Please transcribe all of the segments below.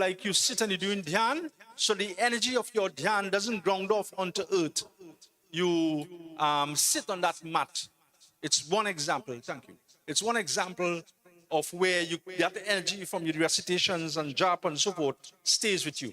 like you sit and you're doing dhyan, so the energy of your dhyan doesn't ground off onto earth. You sit on that mat. It's one example. Thank you. It's one example of where that energy from your recitations and japa and so forth stays with you.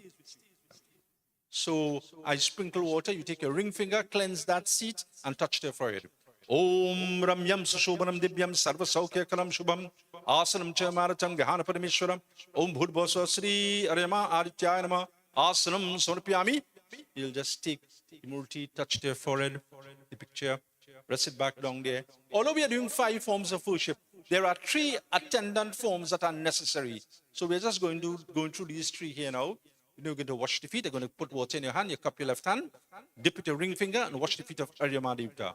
So I sprinkle water, you take your ring finger, cleanse that seat, and touch their forehead. Om Ramyam Sushobhanam Divyam Sarva Saukyakalam Shubham Asanam Chamaratam Gahana Parameshwaram Om Bhudbhasva Sri Arama Adityaya Nama Asanam Sonapyami. You'll just take the murti, touch their forehead, the picture, press it back down there. Although we are doing 5 forms of worship, there are 3 attendant forms that are necessary. So we're just going through these 3 here now. You're going to wash the feet. You're going to put water in your hand. You cup your left hand, dip it your ring finger, and wash the feet of Aryama Devta.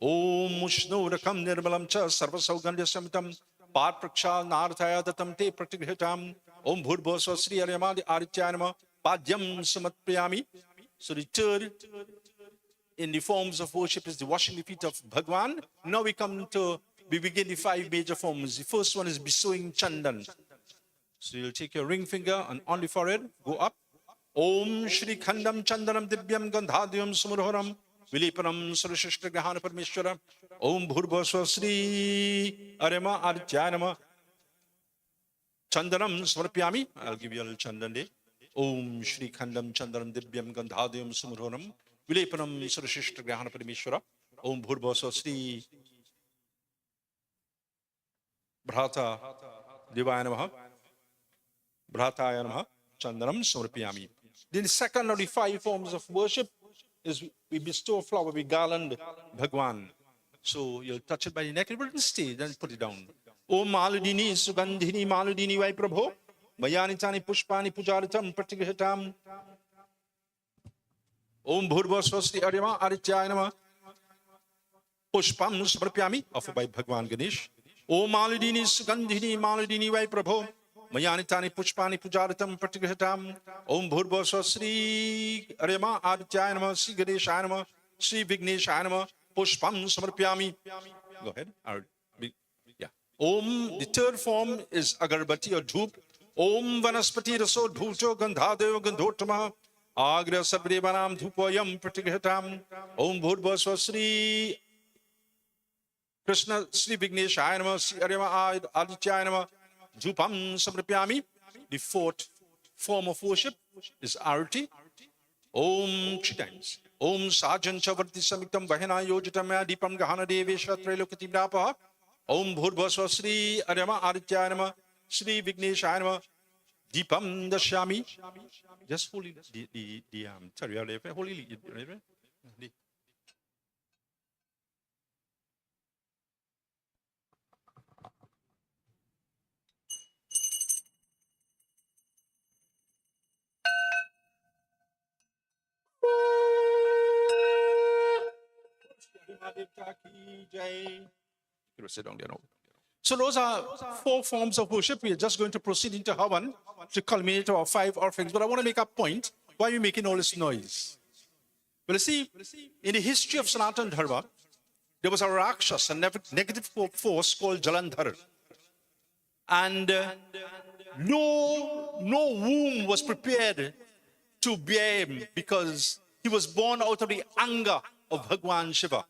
Om Mushno Rakam Nirmalam Cha Sarva Saugandhya Samitam Par Praksha Narthaya Datam Te Pratigritam Om Bhudbhasva Sri Aryama Adityanama Padyam Samatpriyami. So the third in the forms of worship is the washing the feet of Bhagwan. Now we begin the 5 major forms. The first one is bestowing chandan. So you'll take your ring finger and on the forehead, go up. Om Shri Khandam Chandanam Divyam Gandhadhyam Sumurhoram Vilipanam Sarashishtra Gahana Parameshwara Om Bhurбhasva Sri Arama Adityanama Chandanam Smarpyami. I'll give you a little chandan day. Om Shri Khandam Chandanam Divyam Gandhadhyam Sumurhoram Vilipanam Sarashishtra Gahana Parameshwara Om Bhurбhasva Sri Bhrata Divayanamaha Bhrataya Namaha Chandanam Samarpyami. Then the second of the 5 forms of worship is we bestow a flower, we garland Bhagwan. So you'll touch it by the neck, it will stay, then put it down. Om Maludini Sugandhini Maludini Vai Prabho Mayanitani Pushpani Pujaritam Pratigritam Om Bhurбhasva Sri Aryama Adityaya Nama Pushpam Samarpyami, offered by Bhagwan Ganesh. Om Maludini Sugandhini Maludini Vai Prabho Mayanitani Pushpani Pujaritam Pratigritam Om Bhurбhasva Sri Aryama Adityaya Nama Sri Ganeshaya Nama Sri Vigneshaya Nama Pushpam Samarpyami. Go ahead. Yeah. Om, the third form is Agarbati or Dhoop. Om Vanaspati Raso Dhulcho Gandhadeva Gandhotama Agra Sabrevanam Dhupoyam Pratigritam Om Bhurбhasva Sri Krishna Sri Vigneshaya Nama Sri Aryama Adityaya Nama Dhupam Samarpyami. The 4th form of worship is Arati. Om 3 times. Om Sajan Chavarti Samitam Vahena Yojitam Deepam Gahana Devesha Trailokati Brapa. Om Bhurбhasva Sri Aryama Adityaya Nama Sri Vigneshaya Nama Deepam Dashyami. Just hold the holy. Sit down there now. So those are 4 forms of worship. We are just going to proceed into Havan to culminate our 5 offerings. But I want to make a point. Why are you making all this noise? Well, you see, in the history of Sanatana Dharma, there was a Rakshas, a negative force called Jalandhar. And no womb was prepared to bear him because he was born out of the anger of Bhagwan Shiva.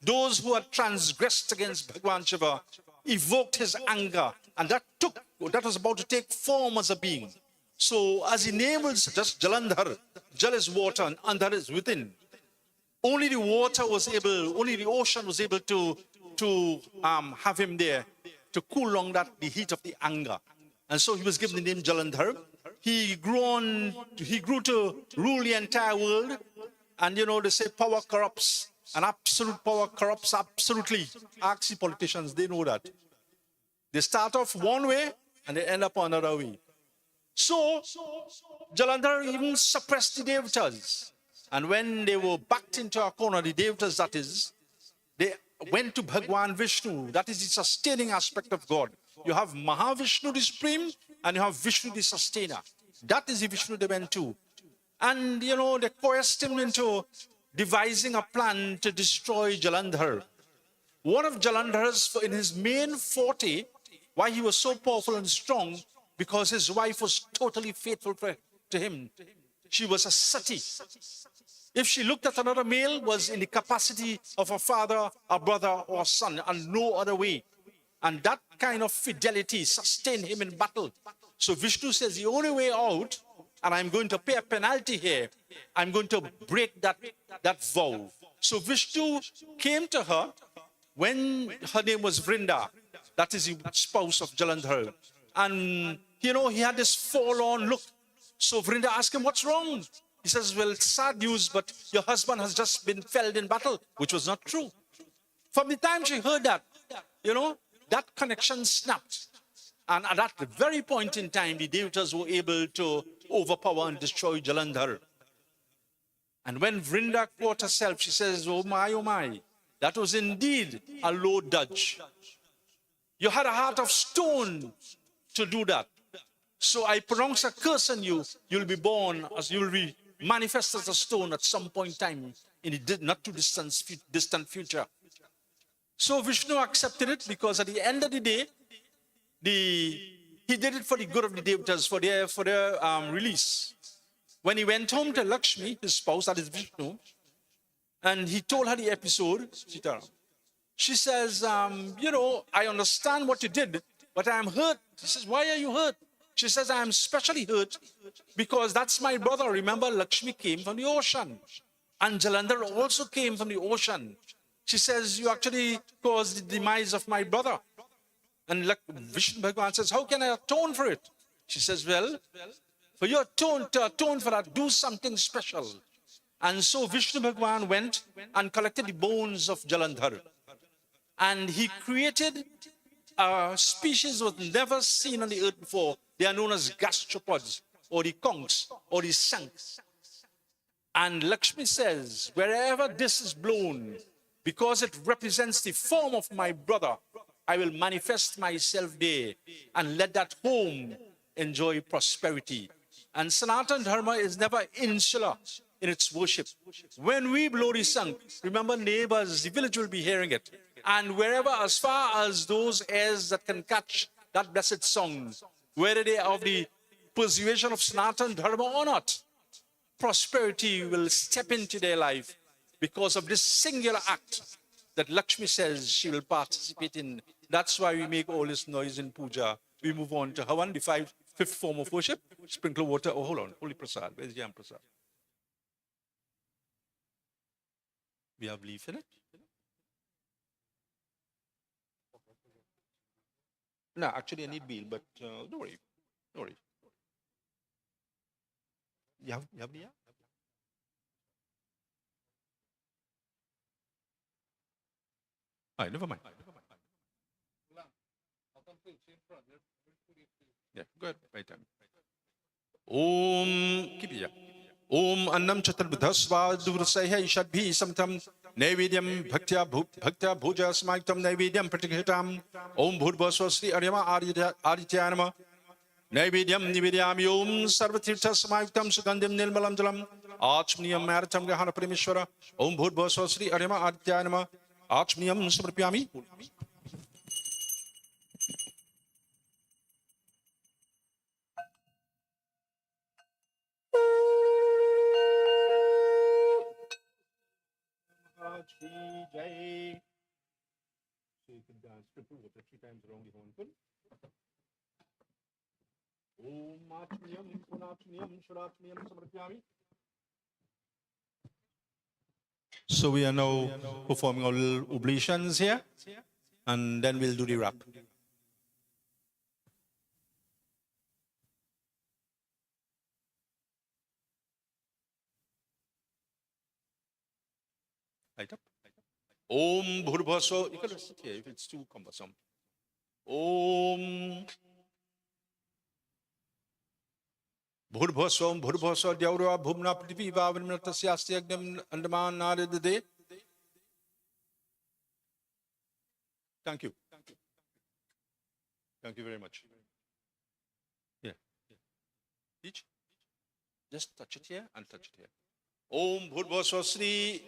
Those who had transgressed against Bhagwan Shiva evoked his anger, and that was about to take form as a being. So as he names just Jalandhar, Jal is water and Andhar is within. Only the ocean was able to have him there to cool down the heat of the anger. And so he was given the name Jalandhar. He grew to rule the entire world. And they say power corrupts, and absolute power corrupts absolutely. Ask the politicians, they know that. They start off one way and they end up another way. So Jalandhar even suppressed the Devatas. And when they were backed into a corner, the Devatas that is, they went to Bhagwan Vishnu. That is the sustaining aspect of God. You have Mahavishnu the Supreme and you have Vishnu the Sustainer. That is the Vishnu they went to. And, they coerced him into devising a plan to destroy Jalandhar. One of Jalandhar's, in his main forte, why he was so powerful and strong, because his wife was totally faithful to him. She was a sati. If she looked at another male, was in the capacity of a father, a brother, or a son, and no other way. And that kind of fidelity sustained him in battle. So Vishnu says, the only way out, and I'm going to pay a penalty here, I'm going to break that vow. So Vishnu came to her when her name was Vrinda, that is the spouse of Jalandhar. And, he had this forlorn look. So Vrinda asked him, what's wrong? He says, well, sad news, but your husband has just been felled in battle, which was not true. From the time she heard that, that connection snapped. And at that very point in time, the Devatas were able to overpower and destroy Jalandhar. And when Vrinda caught herself, she says, oh my, that was indeed a low dodge. You had a heart of stone to do that. So I pronounce a curse on you. You'll be born as you will be manifest as a stone at some point in time in the not too distant future. So Vishnu accepted it because at the end of the day, he did it for the good of the Devatas, for their release. When he went home to Lakshmi, his spouse, that is Vishnu, and he told her the episode, she says, I understand what you did, but I am hurt. He says, why are you hurt? She says, I am especially hurt because that's my brother. Remember, Lakshmi came from the ocean. And Jalandhar also came from the ocean. She says, you actually caused the demise of my brother. And Vishnu Bhagavan says, how can I atone for it? She says, well, for you to atone for that, do something special. And so Vishnu Bhagavan went and collected the bones of Jalandhar. And he created a species that was never seen on the earth before. They are known as gastropods, or the conchs, or the sanks. And Lakshmi says, wherever this is blown, because it represents the form of my brother, I will manifest myself there and let that home enjoy prosperity. And Sanatana Dharma is never insular in its worship. When we blow the sank, remember neighbors, the village will be hearing it. And wherever, as far as those heirs that can catch that blessed song, whether they are of the persuasion of Sanatana Dharma or not, prosperity will step into their life because of this singular act that Lakshmi says she will participate in. That's why we make all this noise in puja. We move on to Havan, the fifth form of worship. Sprinkle water. Oh, hold on. Holy Prasad. Where's Yam Prasad? We have leaf in it? No, actually I need meal, but don't worry. Don't worry. You have the yam? All right, never mind. Yeah, go ahead. Right time. Om, keep it, yeah. Om annam chatarbhasva duvrasaiha ishadbhi samtam naivedyam bhaktya bhuja smaiktam naivedyam pratikhitam Om bhurvasva sri aryama adityanama naivedyam nivedyami Om sarvatirtha smaiktam sugandhim nirmalam jalam achmniyam maratam gahana parameshwara Om bhurvasva sri aryama adityanama achmniyam samarpyami. Jai. So you can sprinkle water 3 times around the horn. Om Achmiyam, Punachmiyam, Shuratmiyam, Samarpyami. So we are now performing our little oblations here, and then we'll do the wrap. Right up. Om Bhurvaso. You can sit here if it's too cumbersome. Om Bhurvaso, Bhurvaso, Dyaura, Bhumna, Prithvi, Vavanatasyasti, Agnem, Andaman, Nadade. Thank you. Thank you very much. Yeah. Each. Just touch it here and touch it here. Om Bhurvaso Sri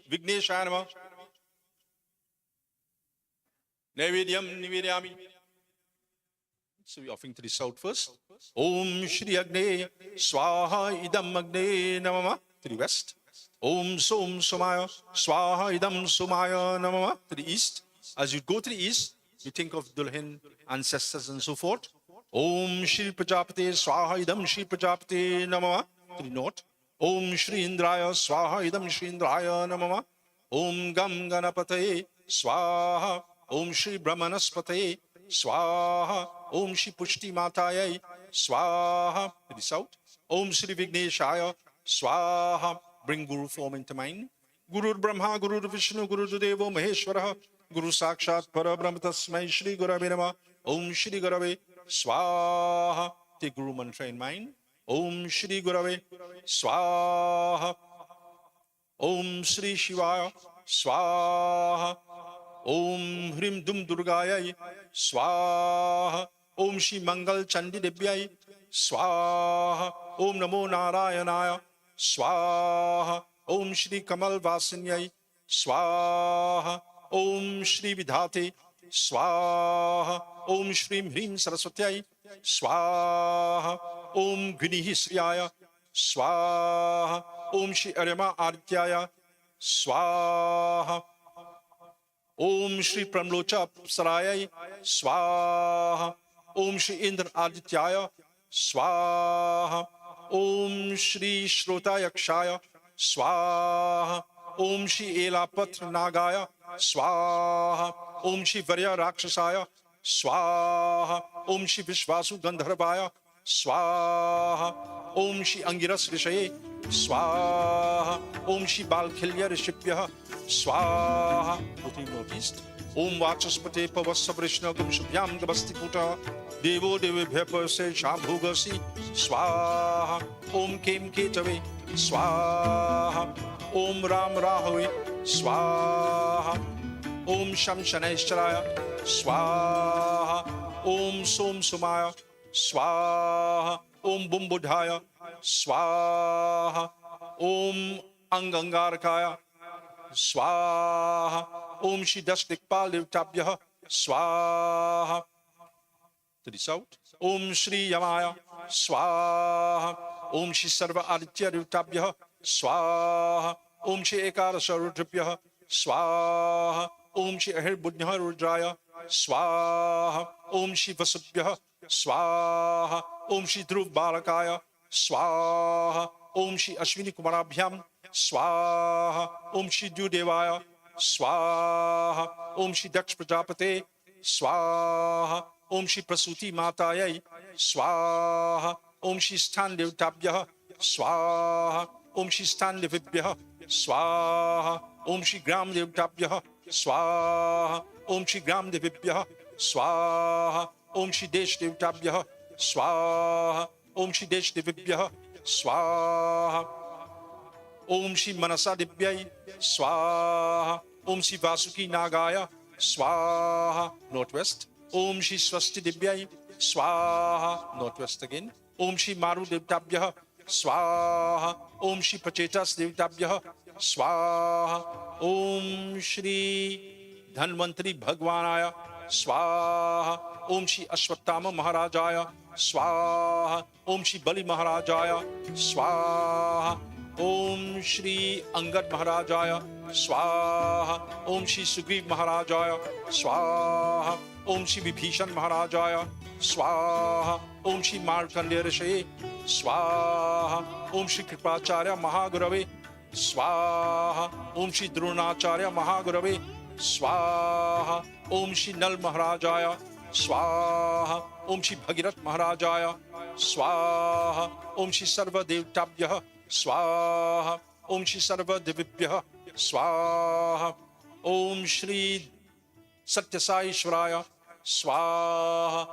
Vigneshaya Namah. Naivedyam Nivedyami. So we're offering to the south first. Om Shri Agne Swaha Idam Agne Namama to the west. Om Som Somaya Swaha Idam Somaya Namama to the east. As you go to the east, you think of Dulhin ancestors and so forth. Om Shri Prajapate Swaha Idam Shri Prajapate Namama to the north. Om Shri Indraya Swaha Idam Shri Indraya Namama. Om Gam Ganapate Swaha. Om Shri Brahmanaspate Swaha. Om Shri Pushti Matayai Swaha to the south. Om Shri Vigneshaya Swaha. Bring Guru form into mind. Guru Brahma, Guru Vishnu, Guru Devo Maheshwara, Guru Sakshat Parabrahma Tasmai Shri Gurave Namah. Om Shri Gurave Swaha. Take Guru mantra in mind. Om Shri Gurave Swaha. Om Shri Shivaya Swaha. Om Hrim Dum Durgayai Swaha. Om Shri Mangal Chandi Devyai Swaha. Om Namo Narayanaya Swaha. Om Shri Kamal Vasinyai Swaha. Om Shri Vidhate Swaha. Om Shri Hrim Saraswatyai Swaha. Om Gunihi Sriyaya Swaha. Om Shri Arima Adityaya Swaha. Om Shri Pramlocha Sarayai Swaha. Om Shri Indra Adityaya Swaha. Om Shri Shrota Yakshaya Swaha. Om Shri Elapatra Nagaya Swaha. Om Shri Varya Rakshasaya Swaha. Om Shri Vishvasu Gandharvaya Swaha. Om Shri Angiras Rishaye Swaha. Om Shri Balkhilya Rishipya Swaha. Putting noticed. Om Vachaspate Pavasa Vrishna Gum Shubhyam Gabasti Puta Devo Devibhya Pase Shambhugasi Swaha. Om Kem Ketave Swaha. Om Ram Rahave Swaha. Om Sham Shaneshwaraya Swaha. Om Som Sumaya Swaha. Om Bumbudhaya Swaha. Om Angangarakaya Swaha. Om Shri Dastikpal Devtabhya Swaha. To the south. Om Shri Yamaya Swaha. Om Shri Sarva Aditya Devtabhya Swaha. Om Shri Ekadasha Rudrabhya Swaha. Om Shri Ahir Budhya Rudraya Swaha. Om Shri Vasubhya Swaha. Om Shri Dhruv Balakaya Swaha. Om Shri Ashwini Kumarabhyam Swaha. Om Shri Dudevaya Swaha. Om Shri Daksh Prajapate Swaha. Om Shri Prasuti Matayai Swaha. Om Shri Standevtabhya Swaha. Om Shri Standevibhya Swaha. Om Shri Gram Devtabhya Swaha. Om Shri Gram Devibhya Swaha. Om Shri Desh Devtabhya Swaha. Om Shri Desh Devibhya Swaha. Om Shri Manasa Dibhyai Swaha. Om Shri Vasuki Nagaya Swaha. Northwest. Om Shri Swasti Dibhyai Swaha. Northwest again. Om Shri Maru Devtabhya Swaha. Om Shri Pachetas Devtabhya Swaha. Om Shri Dhanvantari Bhagwanaya Swaha. Om Shri Ashwatthama Maharajaya Swaha. Om Shri Bali Maharajaya Swaha. Om Shri Angad Maharajaya Swaha. Om Shri Sugriv Maharajaya Swaha. Om Shri Vibhishan Maharajaya Swaha. Om Shri Markandeya Rishaye Swaha. Om Shri Kripacharya Mahagurave Swaha. Om Shri Dronacharya Mahagurave Swaha. Om Shri Nal Maharajaya Swaha. Om Shri Bhagirat Maharajaya Swaha. Om Shri Sarva Devtabhya Swaha. Om Shri Sarva Devibhya Swaha. Om Shri Satyasai Shvaraya Swaha.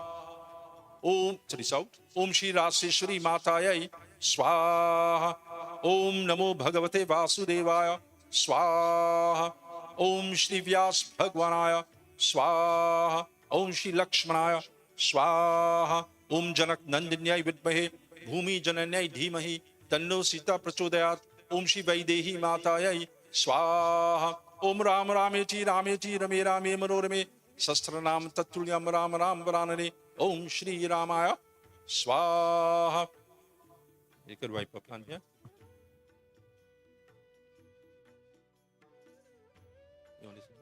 Om to the south. Om Shri Raseshwari Matayai Swaha. Om Namo Bhagavate Vasudevaya Swaha. Om Shri Vyas Bhagwanaya Swaha. Om Shri Lakshmanaya Swaha. Om Janak Nandanyai Vidmahe Bhumi Jananyai Dhimahi Tanno Sita Prachodayat. Om Shri Vaidehi Matayai Swaha. Om Ram Rameti Rameti Rame Rame Manorame Sastranam Tatulyam Ram Ram Varanane. Om Shri Ramaya Swaha. You could wipe up on here. You want to listen?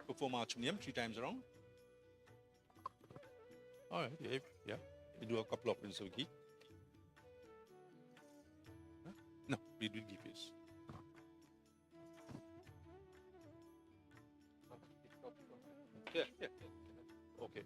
Perform Achmaniam 3 times around. All right, yeah. We do a couple of rings of ghee. Huh? No, we do ghee first. Yeah. Okay.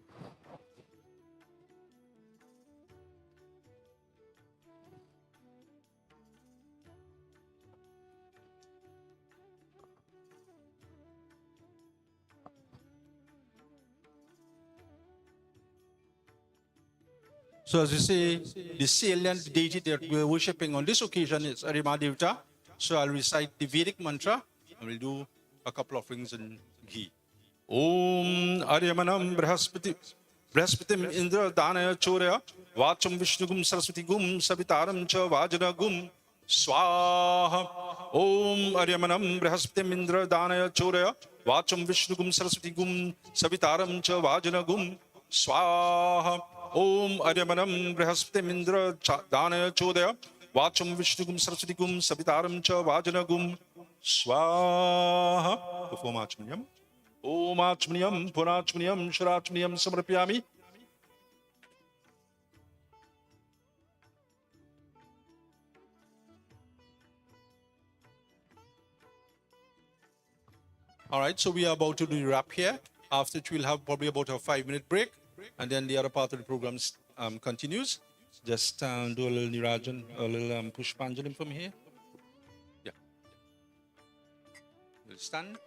So as you see, the salient deity that we're worshipping on this occasion is Arima Devta. So I'll recite the Vedic mantra and we'll do a couple of rings in ghee. Om Aryamanam Brahaspatim Indra Danaya Chorya Vacham Vishnugum Saraswati Gum Savitaram Cha Vajra Gum Swaha. Om Aryamanam Brahaspatim Indra Danaya Chorya Vacham Vishnugum Saraswati Gum Savitaram Cha Vajra Gum Swaha. Om Aryamanam Brahaspatim Indra Danaya Chodaya Vacham Vishnugum Saraswati Gum Savitaram Cha Vajra Gum Swaha. Perform Achmaniam. Om Achmaniam Punachmaniam Shurachmaniam Samarpyami. All right, so we are about to do the wrap here. After which we'll have probably about a 5-minute break. And then the other part of the program continues. Just do a little Nirajan, a little Pushpanjalim from here. Yeah. We'll stand.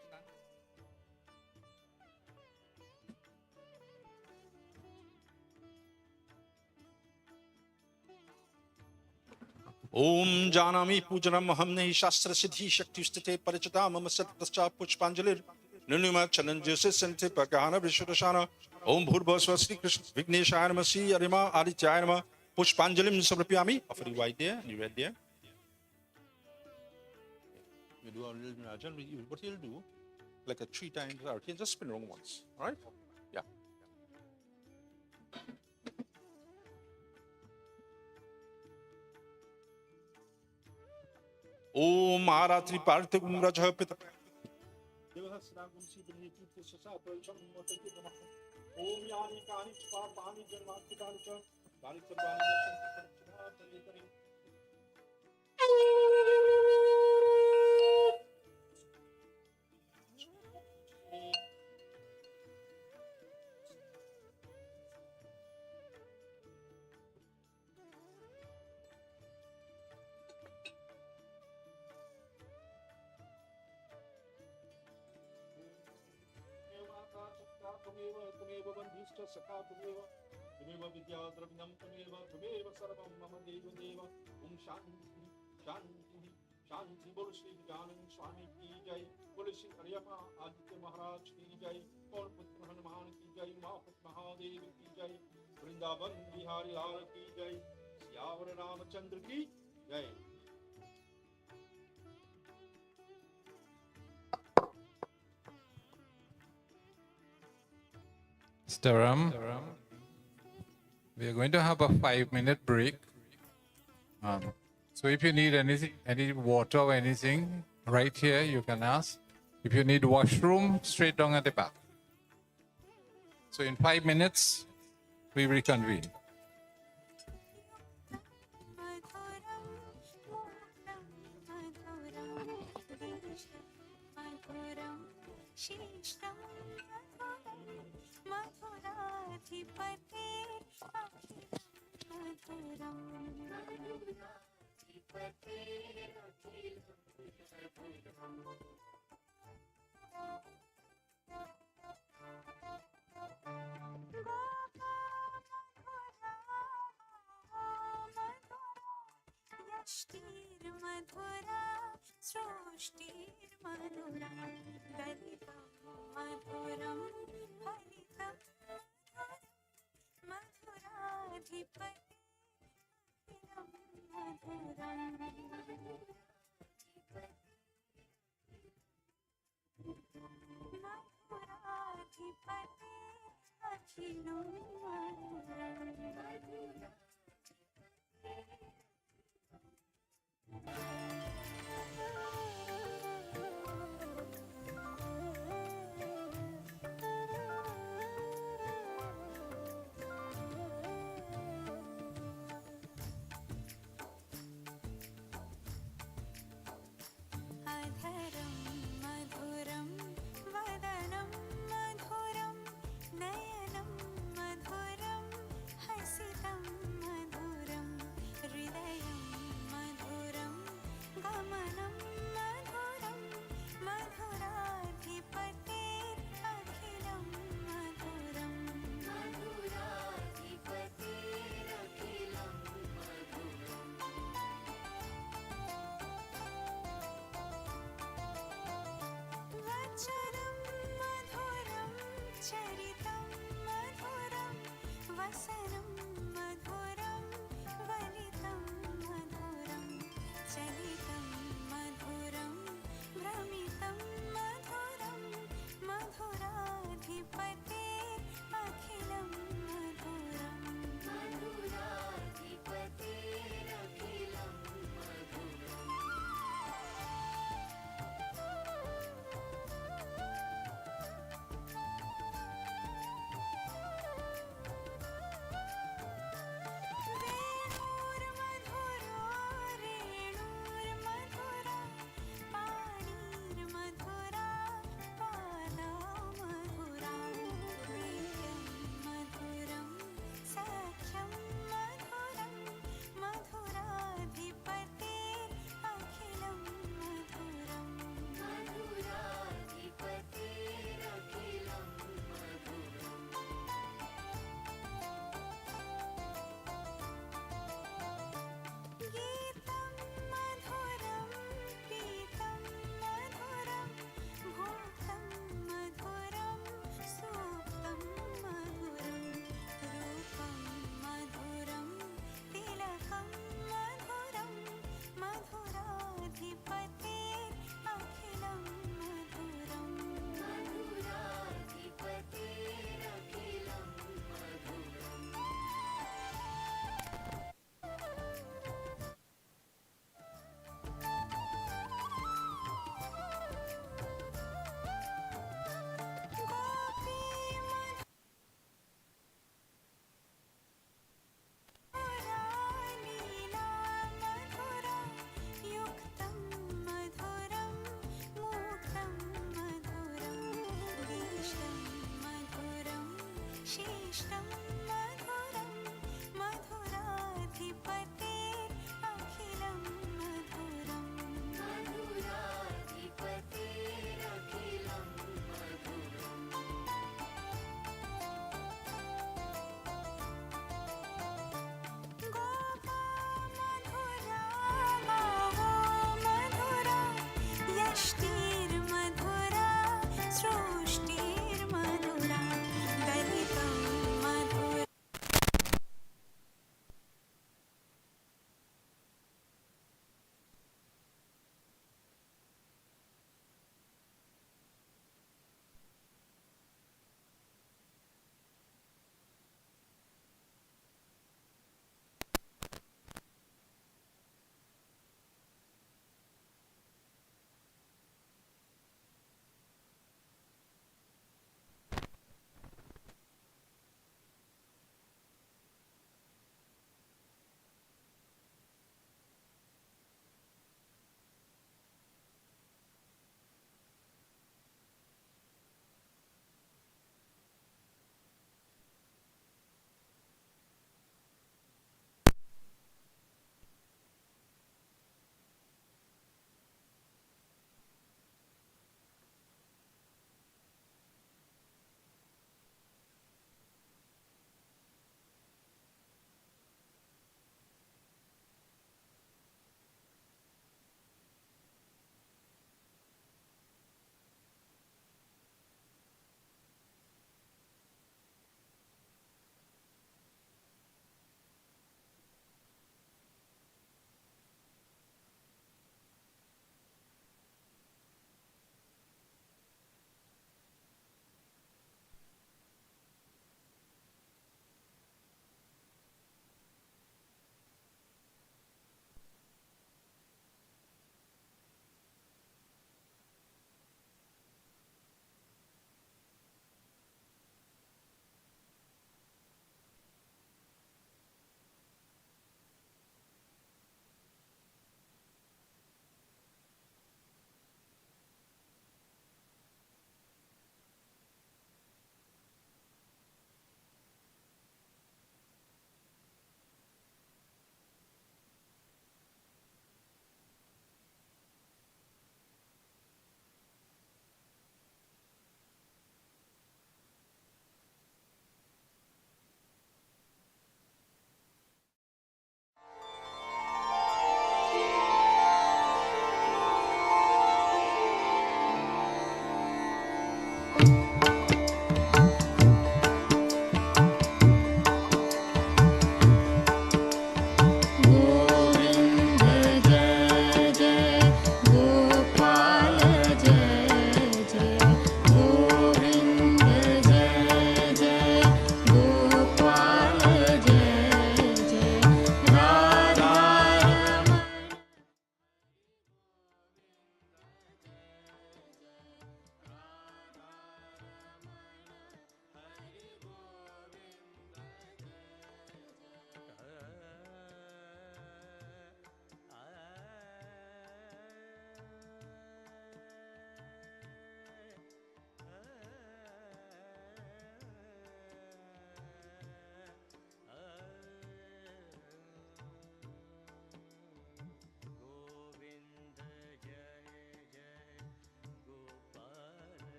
Om Janami Pujanam Mahamnehi Shastra Siddhi Shakti Ustate Parichata Mama Sat Pascha Pushpanjalir Nunuma Challenges Sente Pagana Vishwashana Om Bhurbhasva Sri Krishna Vigneshaya Namasi Arima Adityayama Pushpanjalim Sabrapyami. Offer you right there, you read there. You do a little Rajan. What he'll do, like a 3 times out, he'll just spin wrong once. Alright? Yeah. Om Aratri Partagum Rajapita. Om Yani Kani Chpa Pani Janmakitani Cha Kani Sabani Tumeva Bandhista Saka Tumeva Vidya Dravinam Tumeva Sarvam Mama Deva Deva Shanti Shanti Bol Shri Janand Swami Ki Jai Bol Shri Aryama Aditya Maharaj Ki Jai Aur Putra Hanuman Ki Jai Mahaput Mahadev Ki Jai Vrindavan Bihari Lal Ki Jai Siyavar Ramachandra Ki Jai. Staram, we are going to have a 5-minute break. So if you need anything, any water or anything, right here you can ask. If you need washroom, straight down at the back. So in 5 minutes, we reconvene. अधरं मधुरं वदनं मधुरं नयनं मधुरं हसितं मधुरं हृदयं मधुरं गमनं मधुरं मधुराधिपतेरखिलं मधुरं मधुराधिपतेरखिलं वचनं मधुरं चरितं मधुरं वसनं मधुरं वलितं मधुरं चलितं मधुरं भ्रमितं मधुरं मधुराधिपतेरखिलं मधुरं मधुराधिपतेरखिलं वेणुर्मधुरो रेणुर्मधुरा पाणिर्मधुरा पादा मधुरा प्रीत्यं मधुरं सख्यं मधुरं मधुराधिपतेरखिलं मधुरं मधुराधिपतेरखिलं गीतं मधुरं पीतं मधुरं भूतं मधुरं सूक्तं मधुरं रूपं मधुरं तिलकं मधुरं मधुराधिपतेरखिलं मधुरं मधुराधिपतेरखिलं गोपी मधुरा लीला मधुरा युक्तं मधुरं मूक्तं मधुरं दीष्टं मधुरं शिष्टं मधुरं मधुराधिपतेरखिलं मधुरं मधुराधिपतेरखिलं गोपा मधुरा गावो मधुरा यष्टिर्मधुरा सृष्टिर्मधुरा दलितं मधुरा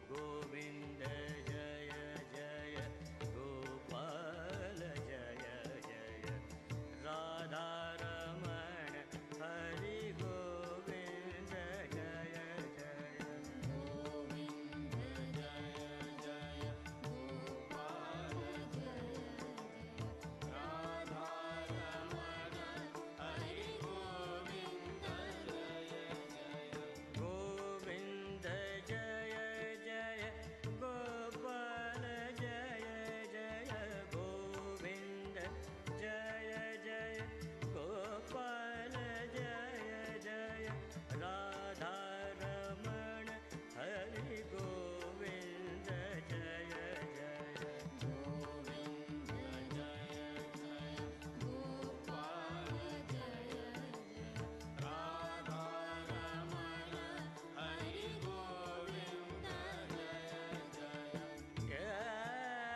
गोविन्द जय जय गोपाल जय जय राधारमण हरि गोविन्द जय जय गोविन्द जय जय गोपाल जय राधारमण हरि गोविन्द जय जय गोविन्द जय जय गोपाल जय जय गोविन्द जय जय गोपाल जय जय राधारमण हरि गोविन्द जय जय गोविन्द जय जय गोपाल जय जय राधारमण हरि गोविन्द जय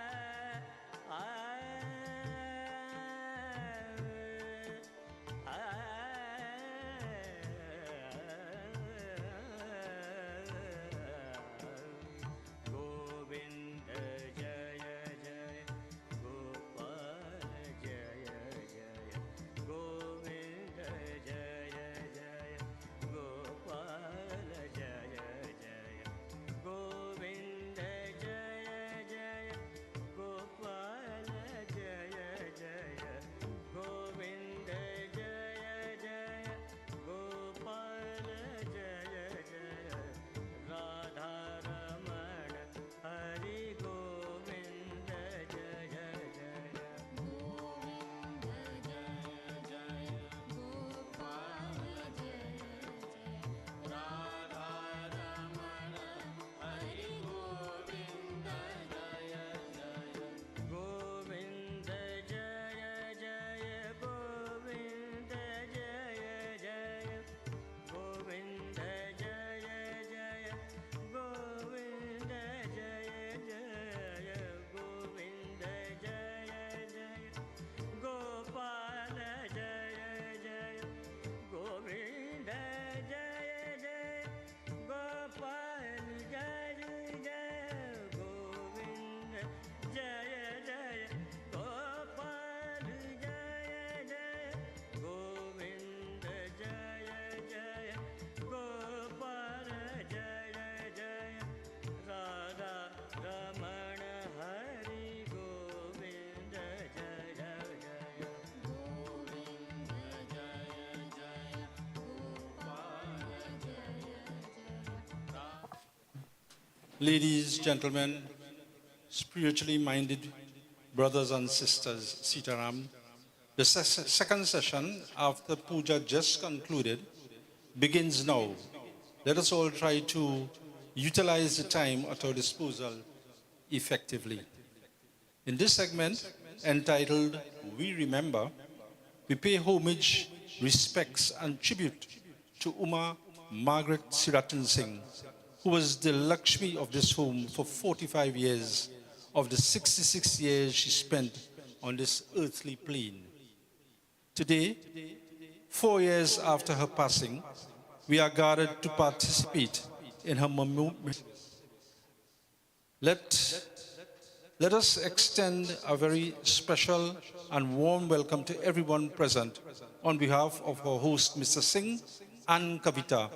गोविन्द जय जय गोपाल जय जय गोविन्द जय जय गोपाल जय जय गोविन्द जय जय गोपाल जय जय गोविन्द जय जय गोपाल जय जय राधारमण हरि गोविन्द जय जय गोविन्द जय जय गोपाल जय जय राधारमण हरि गोविन्द जय जय गोविन्द जय जय गोविन्द जय जय गोविन्द जय जय गोविन्द जय जय गोविन्द जय जय गोपाल जय जय गोविन्द जय जय गोपाल जय जय गोविन्द जय जय गोपाल जय जय गोविन्द जय जय गोपाल जय जय राधा रमण हरि गोविन्द जय जय गोविन्द जय जय गोपाल जय Ladies, gentlemen, spiritually minded brothers and sisters, Sitaram, the second session after puja just concluded begins now. Let us all try to utilize the time at our disposal effectively. In this segment entitled We Remember, we pay homage, respects and tribute to Margaret Seerattansingh, who was the Lakshmi of this home for 45 years of the 66 years she spent on this earthly plane. Today, 4 years after her passing, we are gathered to participate in her memorial. Let us extend a very special and warm welcome to everyone present on behalf of our host, Mr. Singh and Kavita,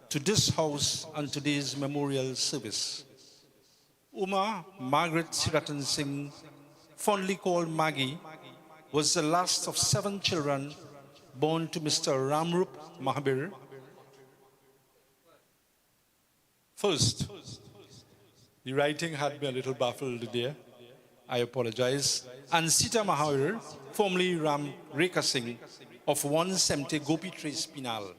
to this house and today's memorial service. Margaret Seerattansingh, fondly called Maggie, was the last of 7 children born to Mr. Ramrup Mahabir. First, the writing had me a little baffled there. I apologize. And Sita Mahabir, formerly Ram Rekha Singh, of 170 Gopi Trace Pinal.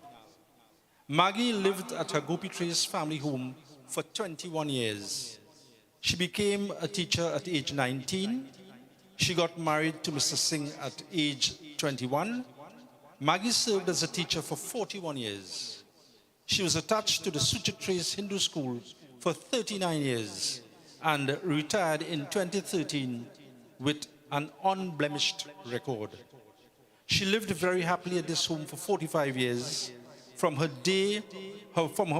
Maggie lived at her Gopi Trace family home for 21 years. She became a teacher at age 19. She got married to Mr. Singh at age 21. Maggie served as a teacher for 41 years. She was attached to the Suchit Trace Hindu School for 39 years and retired in 2013 with an unblemished record. She lived very happily at this home for 45 years, from her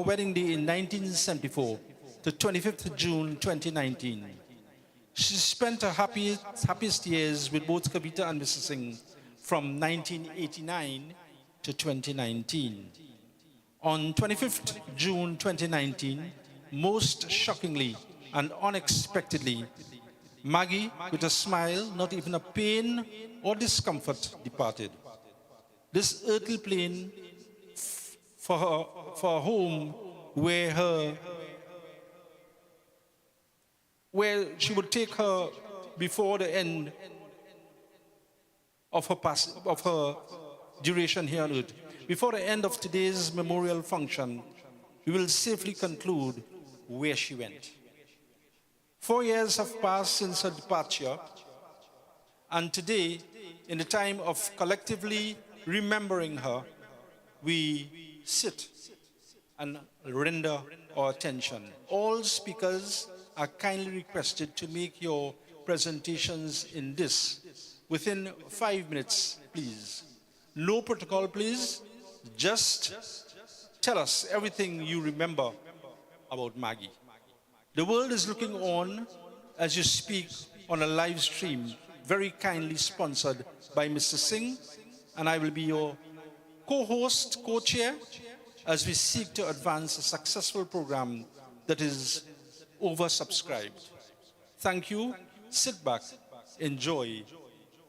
wedding day in 1974 to 25th of June 2019. She spent her happiest years with both Kavita and Mr. Singh from 1989 to 2019. On 25th June 2019, most shockingly and unexpectedly, Maggie, with a smile, not even a pain or discomfort, departed. This earthly plane for a home where she would take her before the end of her duration here on earth. Before the end of today's memorial function, we will safely conclude where she went. 4 years have passed since her departure, and today, in the time of collectively remembering her, we sit and render our attention. All speakers are kindly requested to make your presentations in this within 5 minutes, please. No protocol, please. Just tell us everything you remember about Maggie. The world is looking on as you speak on a live stream, very kindly sponsored by Mr. Singh, and I will be your co-host, co-chair, as we seek to advance a successful program that is oversubscribed. Thank you. Sit back, enjoy,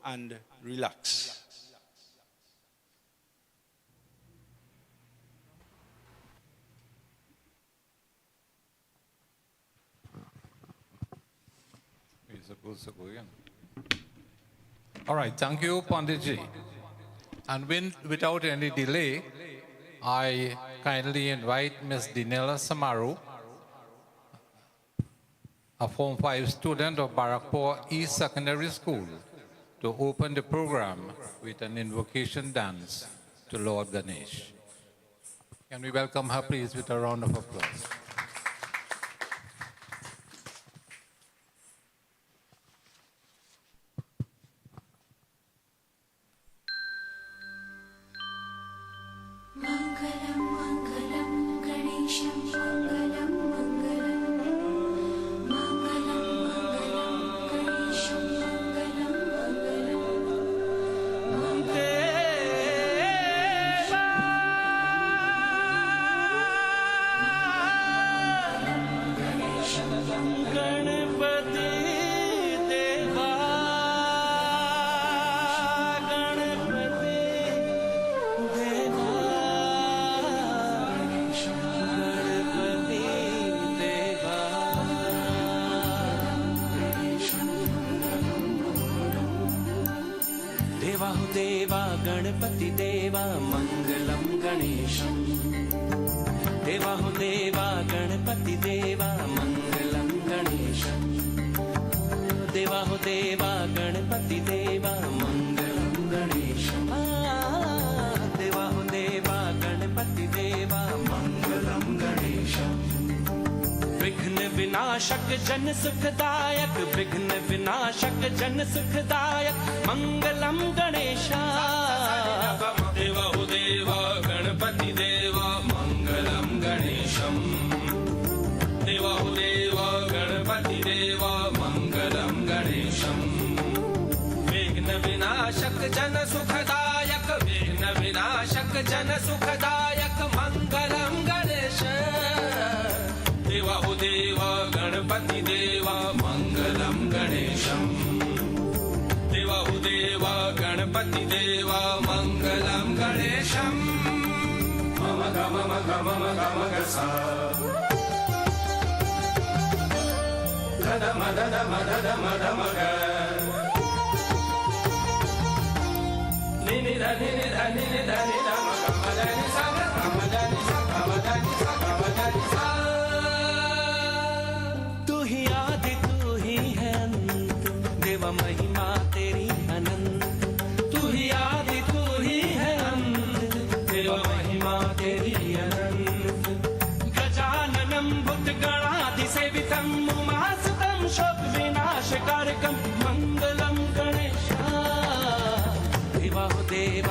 and relax. Supposed to go in. All right, thank you, Panditji. And without any delay, I kindly invite Ms. Dinela Samaru, a Form 5 student of Barakpur East Secondary School, to open the program with an invocation dance to Lord Ganesh. Can we welcome her, please, with a round of applause? Mangalam Mangalam Ganesham Mangalam Mangalam Mangalam Mangalam Ganesham Mangalam Ganpati देवा गणपति देवा गणपति देवा देवा हो देवा गणपति देवा मंगलम गणेशम देवा हो देवा गणपति देवा मंगलम गणेशम देवा हो देवा गणपति देवा मंगलम गणेशम देवा हो देवा गणपति देवा मंगलम गणेशम विघ्न विनाशक जन सुखदायक विघ्न विनाशक जन सुखदायक मंगलम गणेशा देवा हो देवा गणपति देवा मंगलम गणेशम देवा हो देवा गणपति देवा मंगलम गणेशम विघ्न विनाशक जन सुखदायक विघ्न विनाशक जन सुखदायक मंगलम गणेश देवा हो देवा गणपति देवा मंगलम गणेशम देवा हो देवा गणपति देवा मंगलम गणेशम मम गम गम गम गसा धम धम धम धम ग नि नि धनि नि धनि नि धनि धम गम धनि सा गम धनि सा गम धनि सा गम धनि सा तू ही आदि तू ही है अंत देवा महिमा तेरी अनंत तू ही आदि तू ही है अंत देवा महिमा तेरी अनंत गजाननं भूतगणाधिसेवितं उमासुतं शोक विनाशकारकं मंगलम गणेशा देवा हो देवा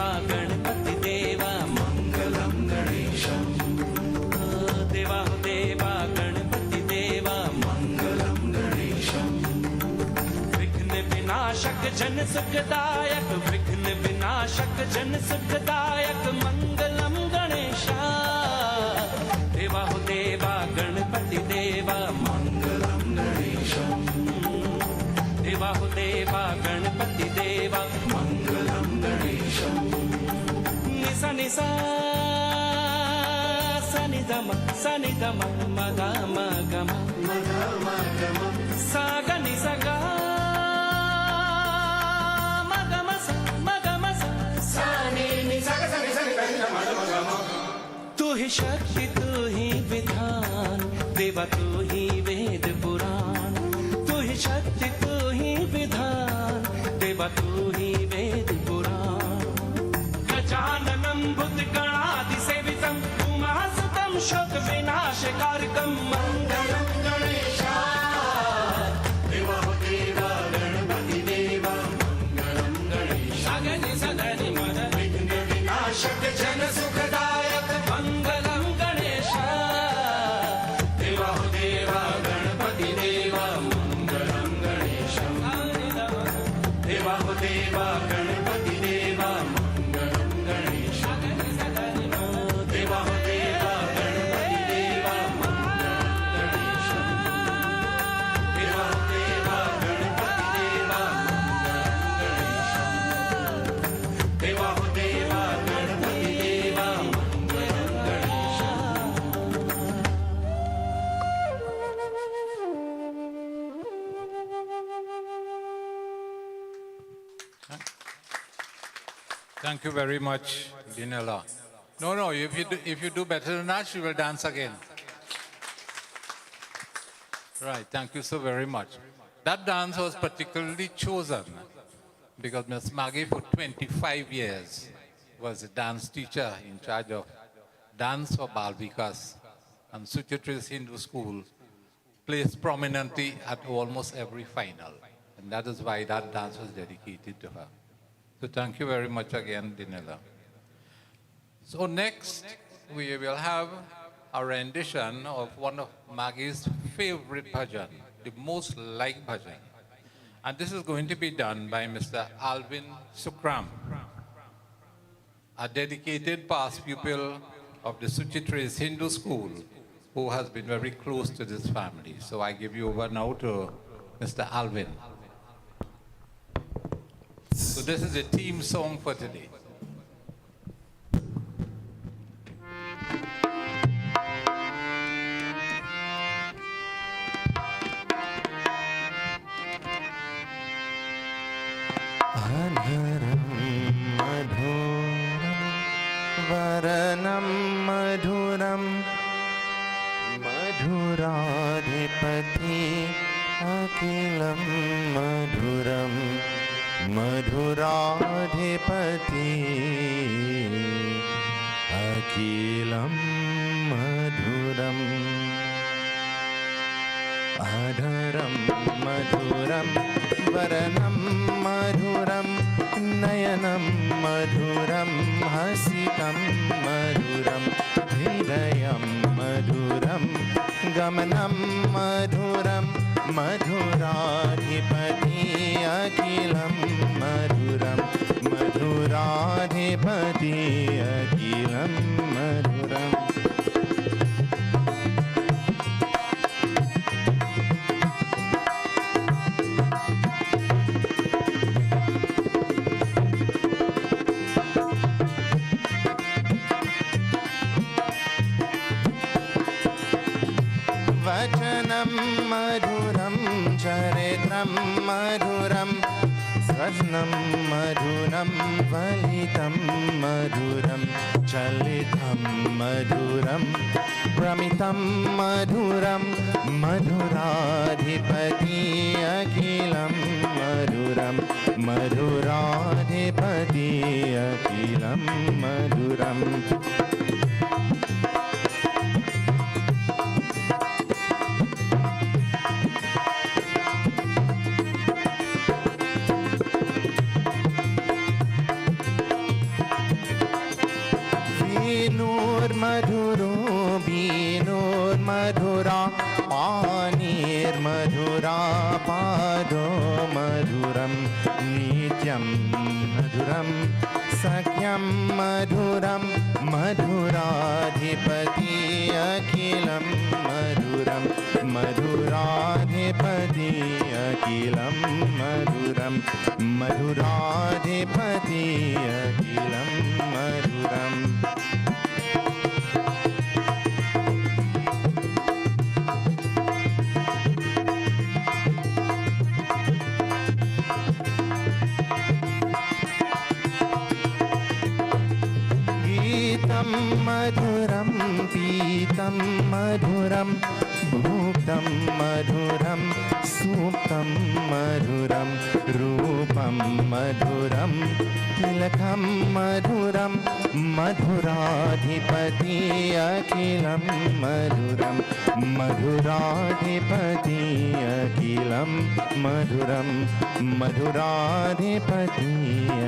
सुखदायक विघ्न विनाशक जन सुखदायक मंगलम गणेशा देवा हो देवा गणपति देवा मंगलम गणेशम देवा हो देवा गणपति देवा मंगलम गणेशम निसा निसा सनि गम मगा मगम साग निसा गा तू ही शक्ति तू ही विधान देवा तू ही वेद पुराण तू ही शक्ति तू ही विधान देवा तू ही वेद पुराण गजाननं भूतगणादि सेवितं उमासुतं शोक विनाशकारकं मंगलम गणेशा देवा हो देवा गणपति देवा मंगलम गणेशा गणेश सदनि मन विघ्न विनाशक जन सुखदायक मंगलम गणेशा देवा हो देवा गणपति देवा मंगलम गणेशा देवा हो देवा गणपति देवा मंगलम गणेशा देवा हो देवा गणपति देवा मंगलम गणेशा देवा हो देवा गणपति देवा मंगलम गणेशा देवा हो देवा गणपति देवा मंगलम Ganesha Thank you very much, Dinella. No, if you do better than that, she will dance again. Right, thank you so very much. That dance was particularly chosen because Miss Maggie for 25 years was a dance teacher in charge of dance for Balvikas, and Suchitra's Hindu School placed prominently at almost every final. And that is why that dance was dedicated to her. So thank you very much again, Dinella. So next, we will have a rendition of one of Maggie's favorite bhajan, the most liked bhajan. And this is going to be done by Mr. Alvin Sukram, a dedicated past pupil of the Suchitra's Hindu School, who has been very close to this family. So I give you over now to Mr. Alvin. So this is the theme song for today. वरनं मधुरं मधुराधिपति अखिलं मधुरं मधुराधिपति अखिलं मधुरम् आधरं मधुरं वरनं मधुरं नयनं मधुरं हसितं मधुरं हृदयं मधुरं गमनं मधुरं मधुराधिपति अखिलं मधुरं मधुराधिपति अखिलं मधुरम् वचनं मधुरं चरित्रं मधुरं स्वप्नं मधुरं फलितं मधुरं चलितं मधुरं प्रमितं मधुरं मधुराधिपति अखिलं मधुरं मधुराधिपति अखिलं मधुरम् मधुरो बीनोर्मधुरा पानीर्मधुरा पादो मधुरं नीत मधुरं सख्यं मधुरं मधुराधिपति अखिलं मधुरं मधुराधिपति अखिलं मधुरं मधुराधिपति अखिलं मधुरम् गीतं मधुरं पीतं मधुरं भुक्तं मधुरं सूक्तं मधुरं रूपं मधुरं तिलकं मधुरं मधुराधिपति अखिलं मधुरं मधुराधिपति अखिलं मधुरं मधुराधिपति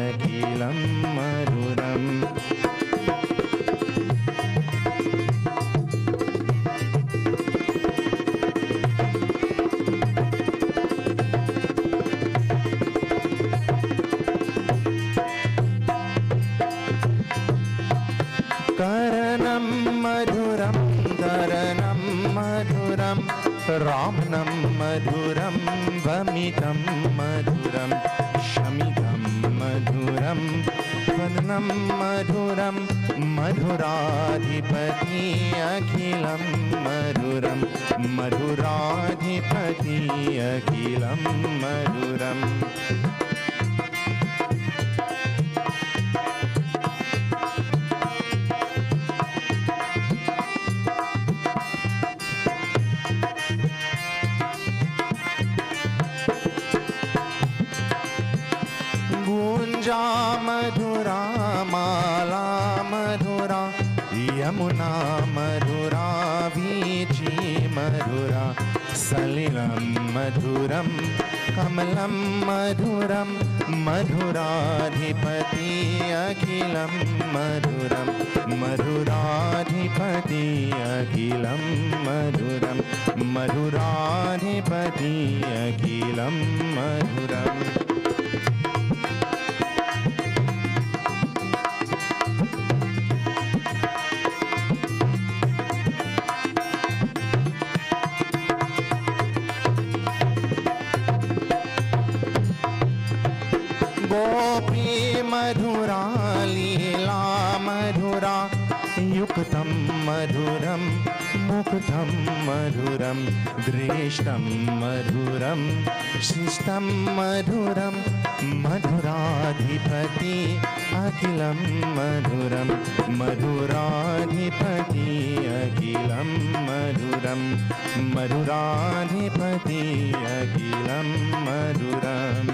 अखिलं मधुरम् करणं मधुरं करणं मधुरं रामनं मधुरं वमितं मधुरं शमितं मधुरं वदनं मधुरं मधुराधिपति अखिलं मधुरं मधुराधिपति अखिलं मधुरम् गुंजा मधुरा माला मधुरा यमुना मधुरा वीची मधुरा सलिलं मधुरं कमलं मधुरं मधुराधिपति अखिलं मधुरं मधुराधिपति अखिलं मधुरं मधुराधिपति अखिलं मधुरम् गोपी मधुरा लीला मधुरा युक्तं मधुरं मुक्तं मधुरं दृष्टं मधुरं शिष्टं मधुरं मधुराधिपति अखिलं मधुरं मधुराधिपति अखिलं मधुरं मधुराधिपति अखिलं मधुरम्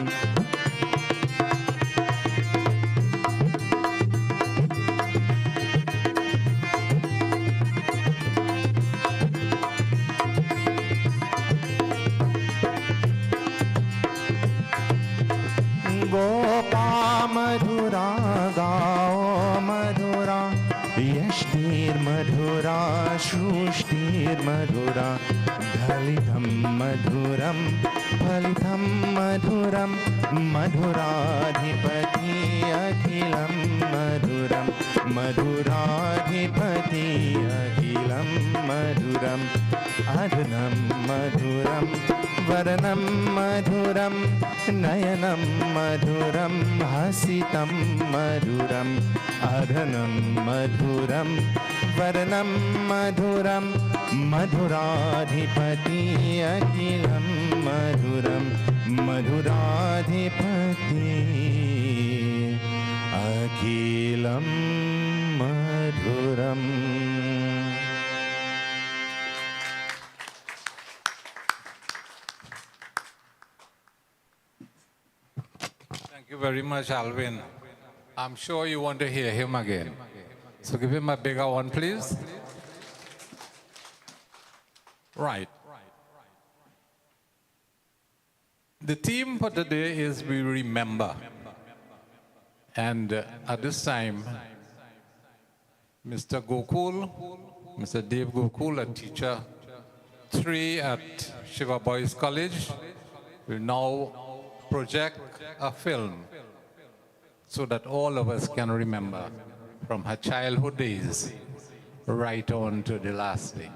गोपा मधुरा गाओ मधुरा यष्टिर्मधुरा सृष्टिर्मधुरा दलितं मधुरं फलितं मधुरं मधुराधिपति अखिलं मधुरं मधुराधिपति अखिलं मधुरम् अधुनं मधुरं वर्णं मधुरं नयनं मधुरं हसितं मधुरम् अधनं मधुरं वर्णं मधुरं मधुराधिपति अखिलं मधुरं मधुराधिपति अखिलं मधुरम् Thank you very much, Alvin. I'm sure you want to hear him again. So give him a bigger one, please. Right. The theme for today is We Remember. And at this time, Mr. Gokul, Mr. Dave Gokul, a teacher 3 at Shiva Boys College, will now project a film. so that all of us can remember from her childhood days right on to the last day.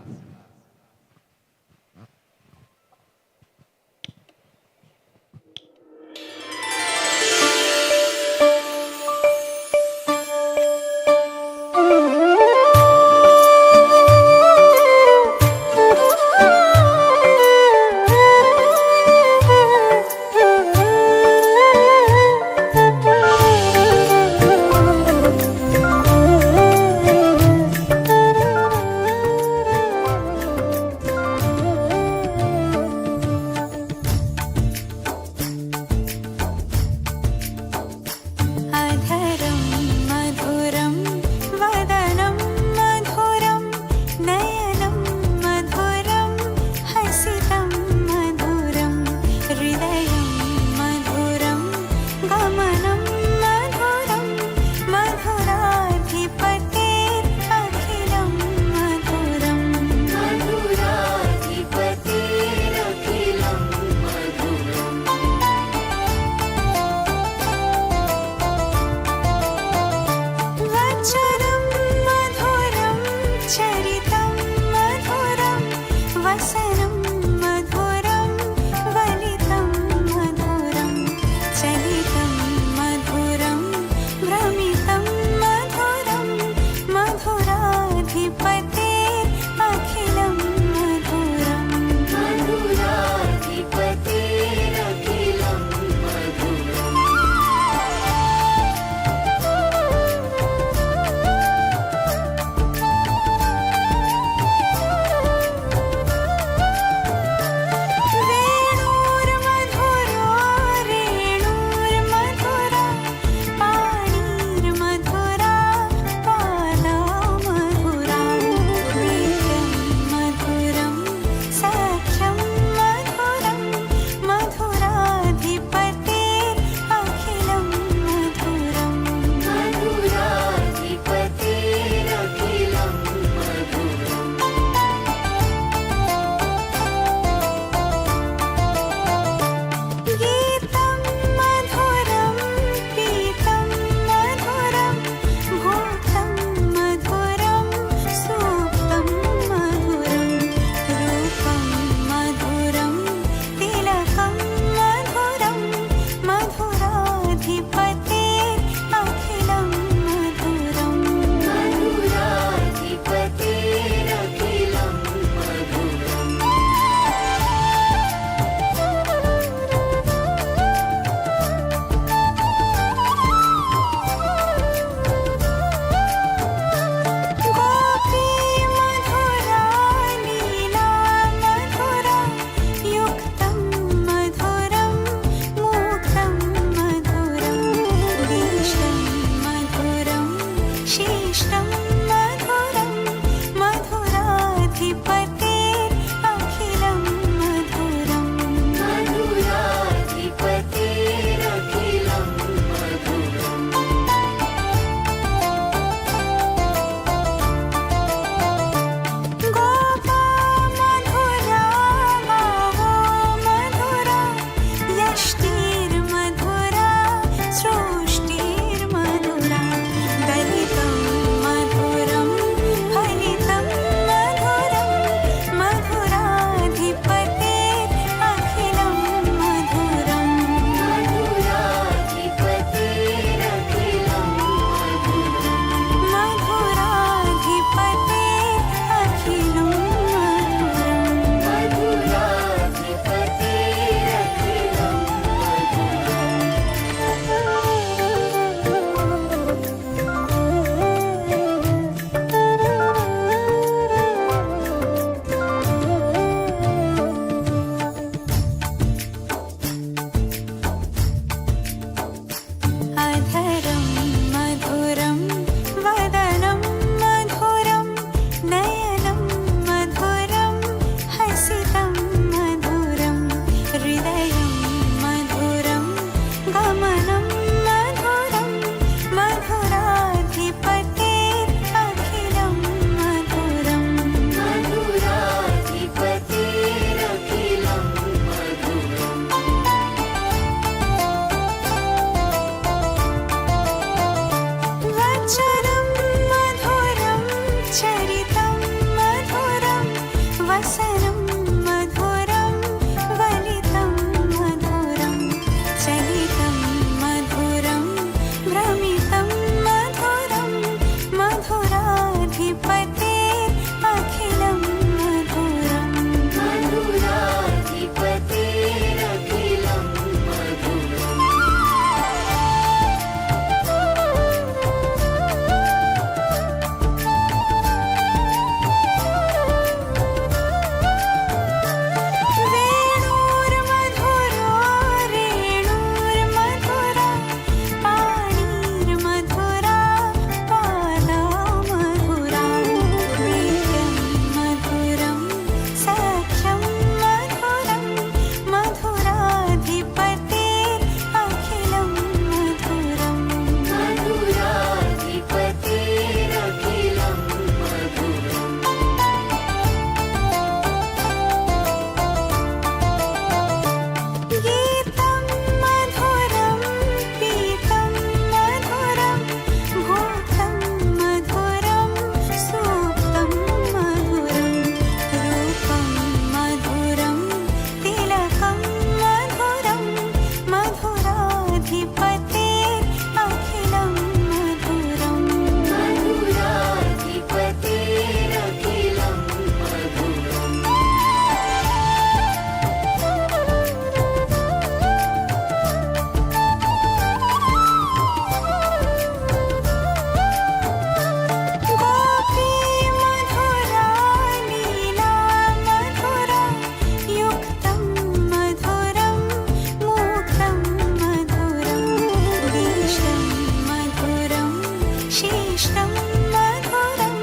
विशिष्टं मधुरं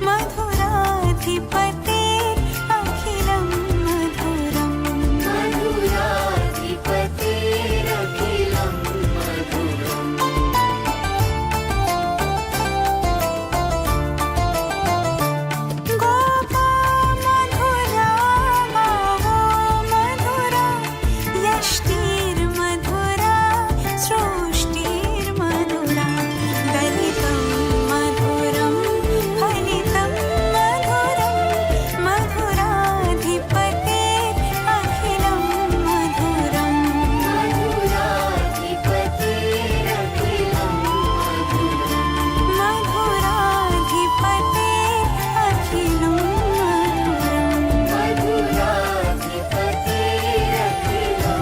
मधुराधिपतेरखिलं मधुरम् मधुराधिपतेरखिलं मधुरम् गोपा मधुरा गावो मधुरा यष्टिर्मधुरा सृष्टिर्मधुरा दलितं मधुरं फलितं मधुरं मधुराधिपतेरखिलं मधुरम् मधुराधिपतेरखिलं मधुराधिपतेरखिलं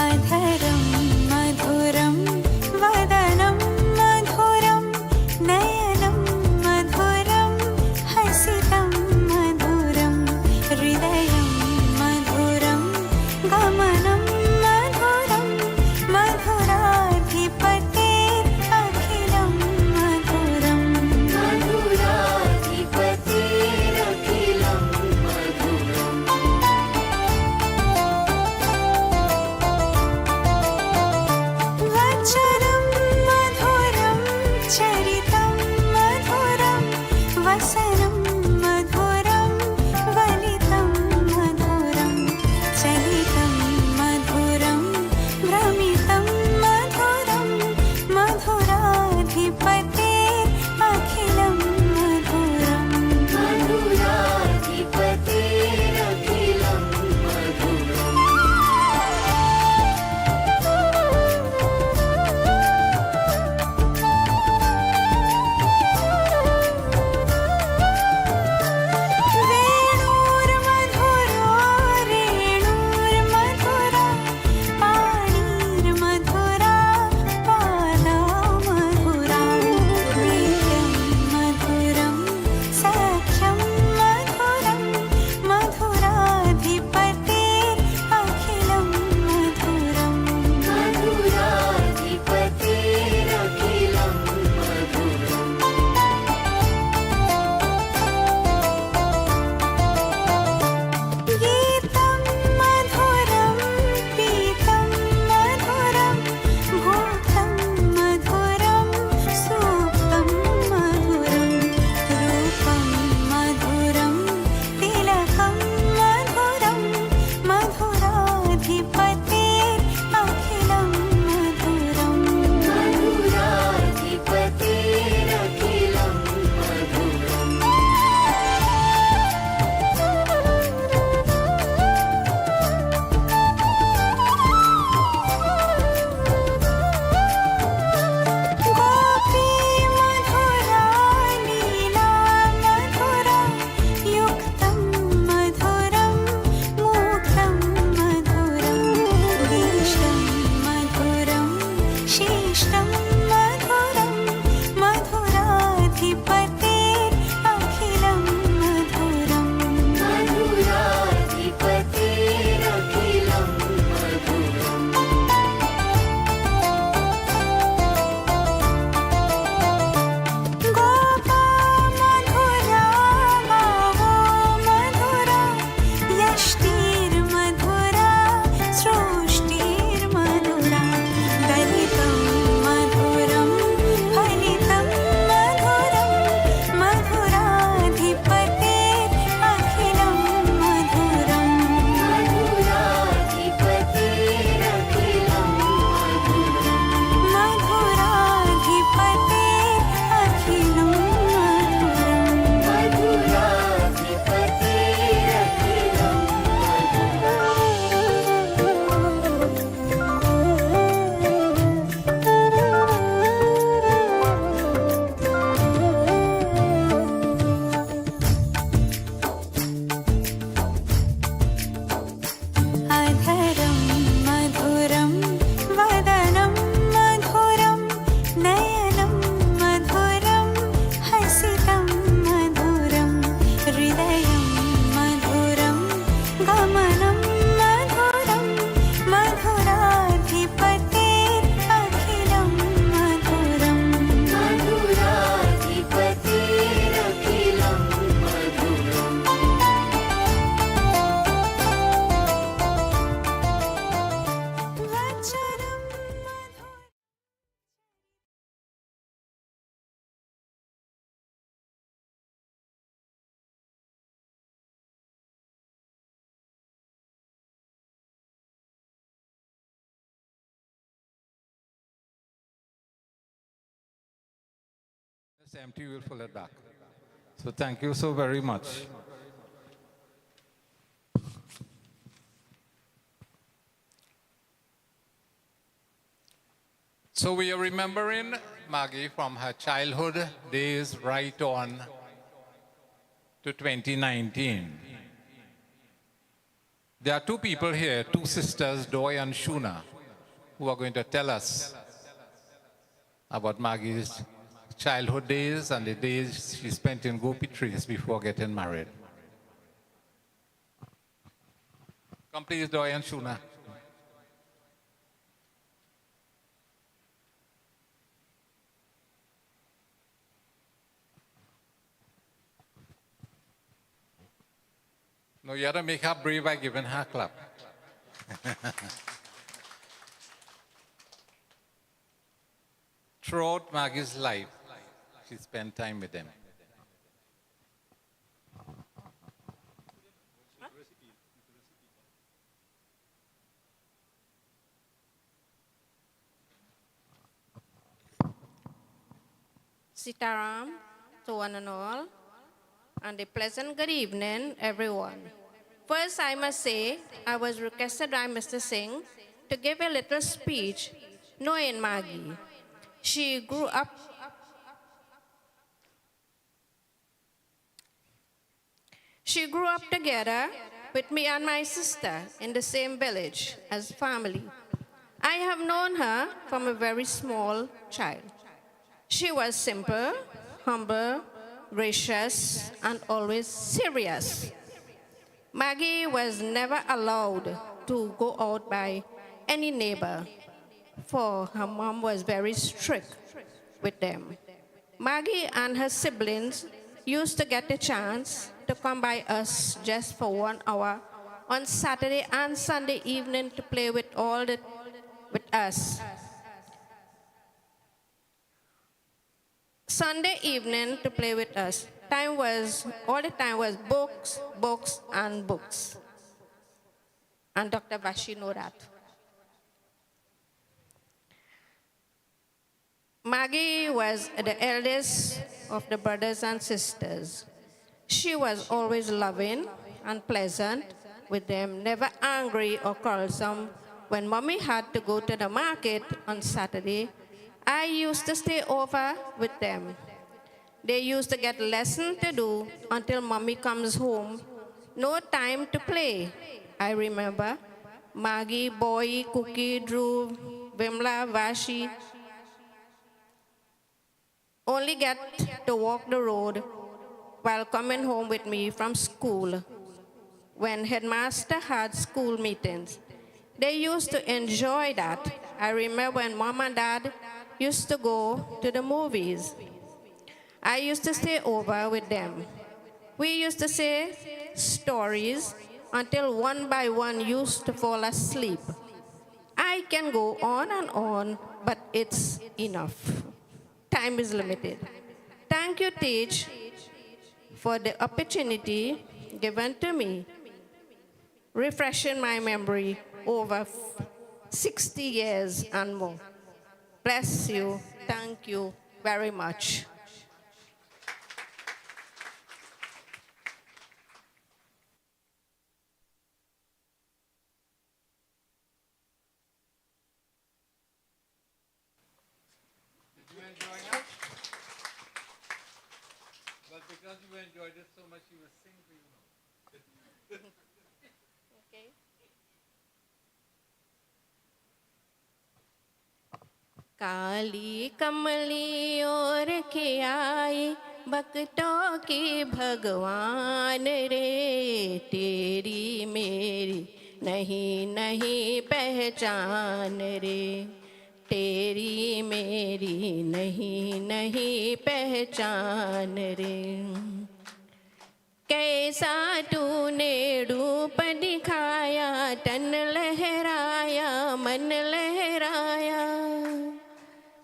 अधरं मधुरं वदनं मधुरं नयनं मधुरं हसितं मधुरं हृदयं मधुरं गमनं मधुरं मधुराधिपतेरखिलं मधुरम् मधुराधिपतेरखिलं मधुरम् वचनं मधुरं चरितं मधुरं वसनं मधुरं वलितं मधुरं चलितं मधुरं भ्रमितं मधुरं मधुराधिपतेरखिलं मधुरम् मधुराधिपतेरखिलं मधुरम् it's empty, we'll fill it back. So thank you so very much. So we are remembering Maggie from her childhood days right on to 2019. There are two people here, two sisters, Doi and Shuna, who are going to tell us about Maggie's childhood days and the days she spent in Gopi trees before getting married. Come please, Doi and Shuna. No, you have to make her brave by giving her a clap. Throughout Maggie's life, she spent time with them. Sitaram to one and all, and a pleasant good evening, everyone. First, I must say, I was requested by Mr. Singh to give a little speech knowing Maggie. She grew up together with me and my sister in the same village as family. I have known her from a very small child. She was simple, humble, gracious, and always serious. Maggie was never allowed to go out by any neighbor, for her mom was very strict with them. Maggie and her siblings used to get a chance to come by us just for 1 hour on Saturday and Sunday evening to play with us. Sunday evening to play with us. All the time was books, books, and books. And Dr. Vashi know that. Maggie was the eldest of the brothers and sisters. She was always loving and pleasant with them, never angry or quarrelsome. When Mommy had to go to the market on Saturday, I used to stay over with them. They used to get lessons to do until Mommy comes home. No time to play. I remember Maggie, Boy, Cookie, Drew, Vimla, Vashi only get to walk the road while coming home with me from school. When headmaster had school meetings, they used to enjoy that. I remember when Mom and Dad used to go to the movies. I used to stay over with them. We used to say stories until one by one used to fall asleep. I can go on, but it's enough. Time is limited. Thank you, Tej, for the opportunity given to me, refreshing my memory over 60 years and more. Bless you. Thank you very much. Did you enjoy it? But because you enjoyed it so much, you will sing for you now. Okay. काली कमली और के आई भक्तों की भगवान रे, तेरी मेरी नहीं नहीं पहचान रे, तेरी मेरी नहीं नहीं पहचान रे। कैसा तूने रूप दिखाया, तन लहराया मन लहराया,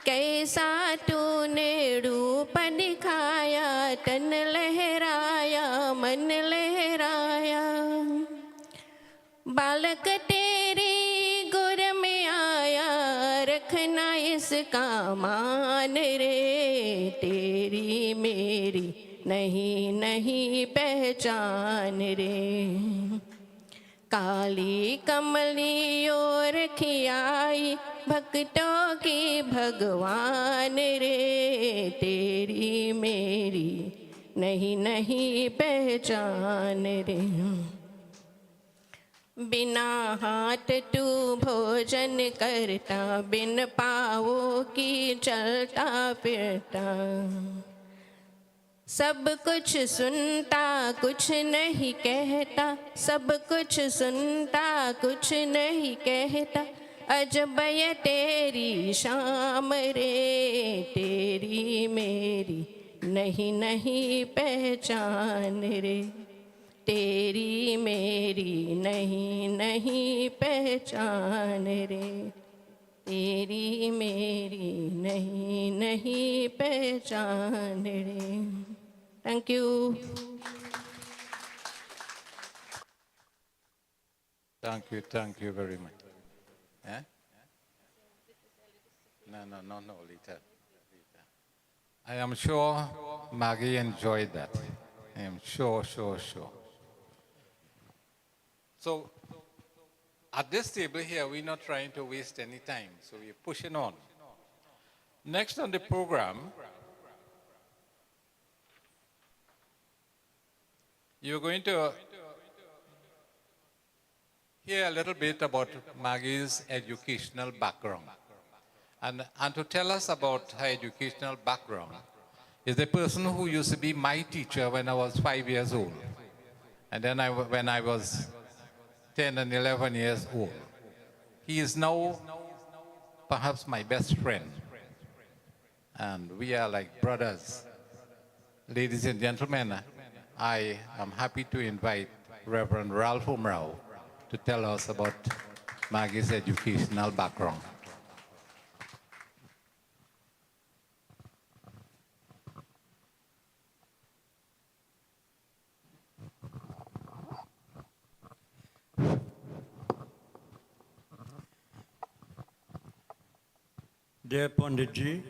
कैसा तूने रूप दिखाया, तन लहराया मन लहराया। बालक तेरी गुर में आया, रखना इस का मान रे, तेरी मेरी नहीं नहीं पहचान रे। काली कमली और खियाई भक्तों की भगवान रे, तेरी मेरी नहीं नहीं पहचान रे। बिना हाथ तू भोजन करता, बिन पाँवों की चलता फिरता। सब कुछ सुनता कुछ नहीं कहता, सब कुछ सुनता कुछ नहीं कहता। अजब ये तेरी शाम रे, तेरी मेरी नहीं नहीं पहचान रे, तेरी मेरी नहीं नहीं पहचान रे, तेरी मेरी नहीं नहीं पहचान रे। Thank you. Thank you very much. Eh? No, later. I am sure Maggie enjoyed that. I am sure. So, at this table here, we're not trying to waste any time, so we're pushing on. Next on the program, you're going to hear a little bit about Maggie's educational background. And to tell us about her educational background is the person who used to be my teacher when I was 5 years old. And then when I was 10 and 11 years old. He is now perhaps my best friend. And we are like brothers. Ladies and gentlemen, I am happy to invite Reverend Ralph Umrao to tell us about Maggie's educational background. Dear Panditji,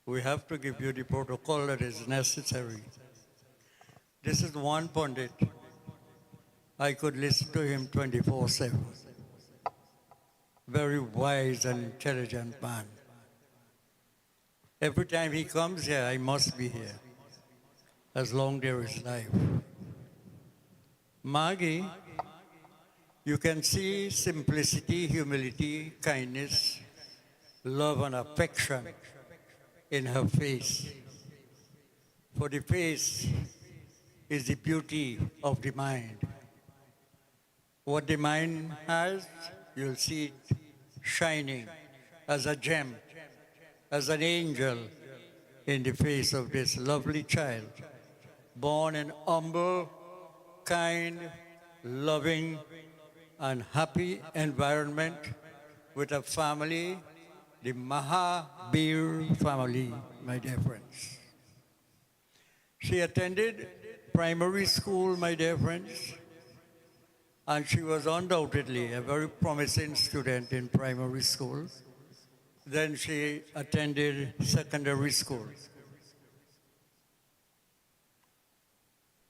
we have to give you the protocol that is necessary. This is one Pandit. I could listen to him 24/7. Very wise and intelligent man. Every time he comes here, I must be here, as long there is life. Maggie, you can see simplicity, humility, kindness, love and affection in her face. For the face is the beauty of the mind. What the mind has, you'll see it shining as a gem, as an angel in the face of this lovely child, born in humble, kind, loving, and happy environment with a family, the Mahabir family, my dear friends. She attended primary school, my dear friends, and she was undoubtedly a very promising student in primary school. Then she attended secondary school.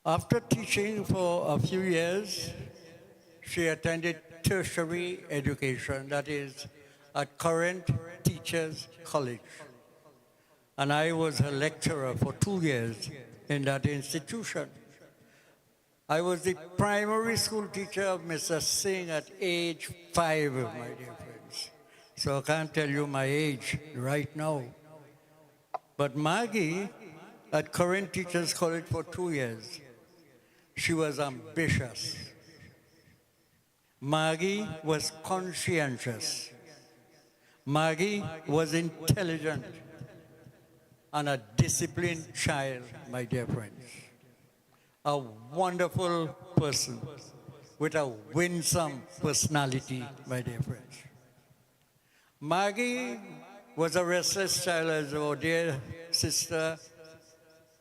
After teaching for a few years, she attended tertiary education, that is, at Current Teachers College. And I was her lecturer for 2 years in that institution. I was the primary school teacher of Mr. Singh at age 5, my dear friends. So I can't tell you my age right now. But Maggie, at Current Teachers College for 2 years, she was ambitious. Maggie was conscientious. Maggie was intelligent and a disciplined child, my dear friends. A wonderful person with a winsome personality, my dear friends. Maggie was a restless child, as our dear sister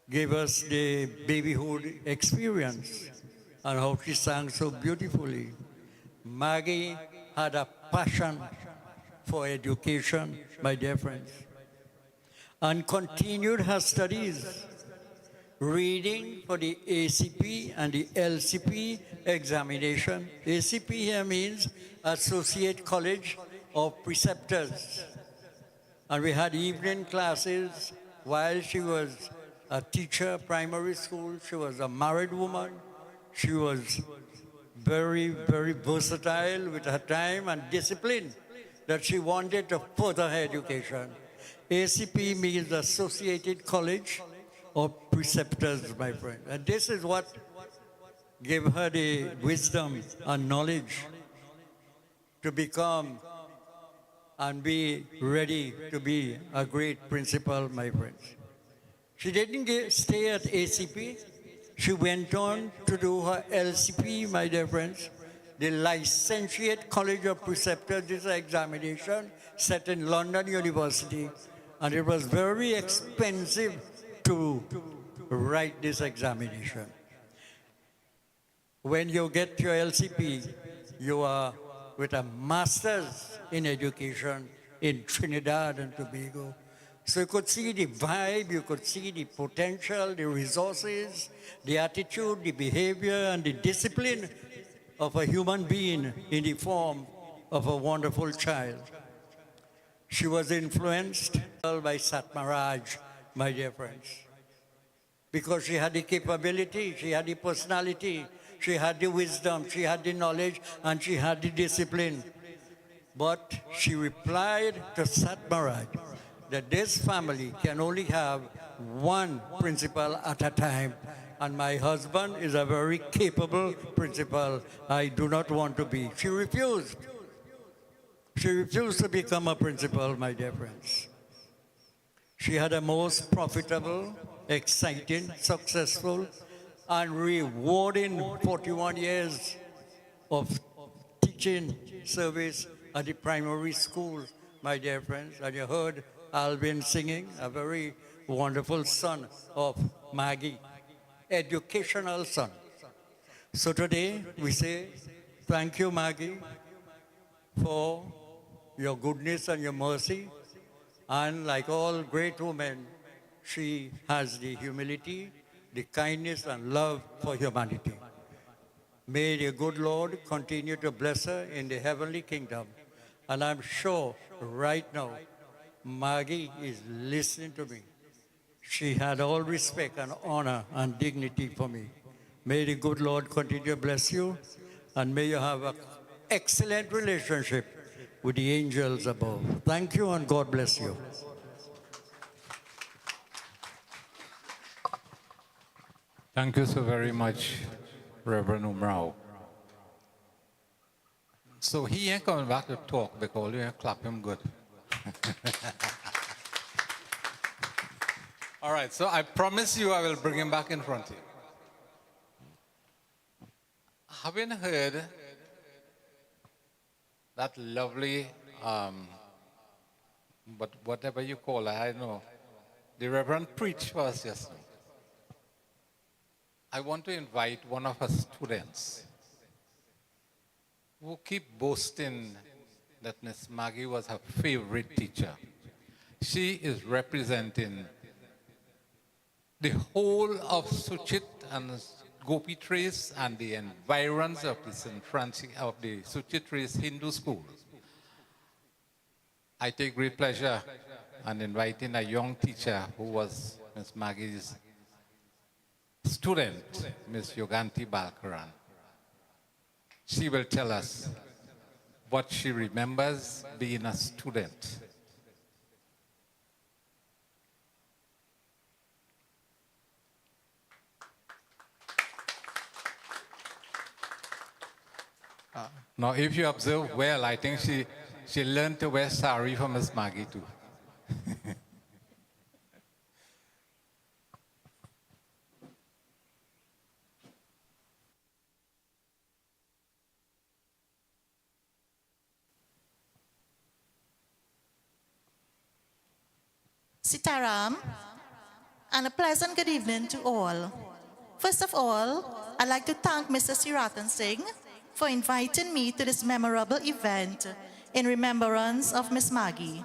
gave us the babyhood experience and how she sang so beautifully. Maggie had a passion for education, my dear friends, and continued her studies, reading for the ACP and the LCP examination. ACP here means Associate College of Preceptors. And we had evening classes while she was a teacher, primary school. She was a married woman. She was very, very versatile with her time and discipline that she wanted to further her education. ACP means Associated College of Preceptors, my friend. And this is what gave her the wisdom and knowledge to become and be ready to be a great principal, my friends. She didn't stay at ACP. She went on to do her LCP, my dear friends, the Licentiate College of Preceptors. This is an examination set in London University, and it was very expensive to write this examination. When you get your LCP, you are with a master's in education in Trinidad and Tobago. So you could see the vibe, you could see the potential, the resources, the attitude, the behavior, and the discipline of a human being in the form of a wonderful child. She was influenced by Satsangh, my dear friends, because she had the capability, she had the personality, she had the wisdom, she had the knowledge, and she had the discipline. But she replied to Satsangh that this family can only have one principal at a time. And my husband is a very capable principal. I do not want to be. She refused. She refused to become a principal, my dear friends. She had a most profitable, exciting, successful, and rewarding 41 years of teaching service at the primary school, my dear friends. And you heard Alvin singing, a very wonderful son of Maggie, educational son. So today we say, thank you, Maggie, for your goodness and your mercy. And like all great women, she has the humility, the kindness and love for humanity. May the good Lord continue to bless her in the heavenly kingdom. And I'm sure right now, Maggie is listening to me. She had all respect and honor and dignity for me. May the good Lord continue to bless you, and may you have an excellent relationship with the angels above. Thank you, and God bless you. Thank you so very much, Reverend Umrao. So he ain't coming back to talk because you clap him good. All right, so I promise you I will bring him back in front of you. Having heard that lovely, but whatever you call it, I don't know, the Reverend preached for us yesterday. I want to invite one of our students who keep boasting that Miss Maggie was her favorite teacher. She is representing the whole of Suchit and Gopi Trace and the environs of the St. Francis of the Suchit Trace Hindu School. I take great pleasure in inviting a young teacher who was Miss Maggie's student, Miss Yoganti Balkaran. She will tell us what she remembers being a student. Now, if you observe well, I think she learned to wear sari from Miss Maggie too. Sitaram, and a pleasant good evening to all. First of all, I'd like to thank Mr. Seerattansingh for inviting me to this memorable event in remembrance of Miss Maggie.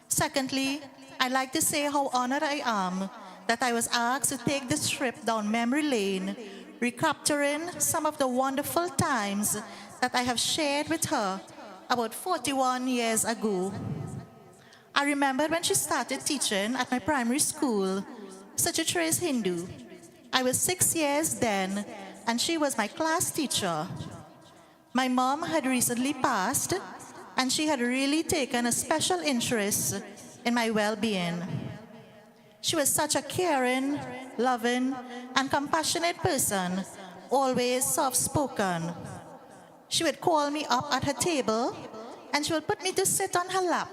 Secondly, I'd like to say how honored I am that I was asked to take this trip down memory lane, recapturing some of the wonderful times that I have shared with her about 41 years ago. I remember when she started teaching at my primary school, such a trace Hindu. I was 6 years then, and she was my class teacher. My mom had recently passed, and she had really taken a special interest in my well-being. She was such a caring, loving, and compassionate person, always soft-spoken. She would call me up at her table, and she would put me to sit on her lap.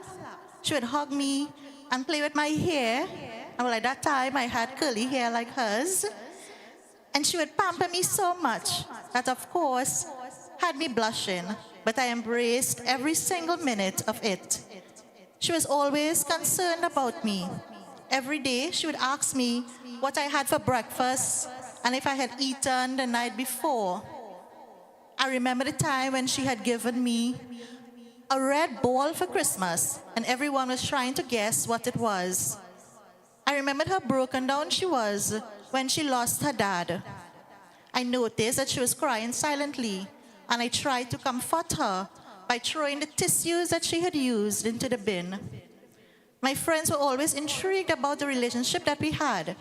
She would hug me and play with my hair. And well, at that time, I had curly hair like hers. And she would pamper me so much that, of course, had me blushing, but I embraced every single minute of it. She was always concerned about me. Every day, she would ask me what I had for breakfast and if I had eaten the night before. I remember the time when she had given me a red ball for Christmas, and everyone was trying to guess what it was. I remembered how broken down she was when she lost her dad. I noticed that she was crying silently, and I tried to comfort her by throwing the tissues that she had used into the bin. My friends were always intrigued about the relationship that we had.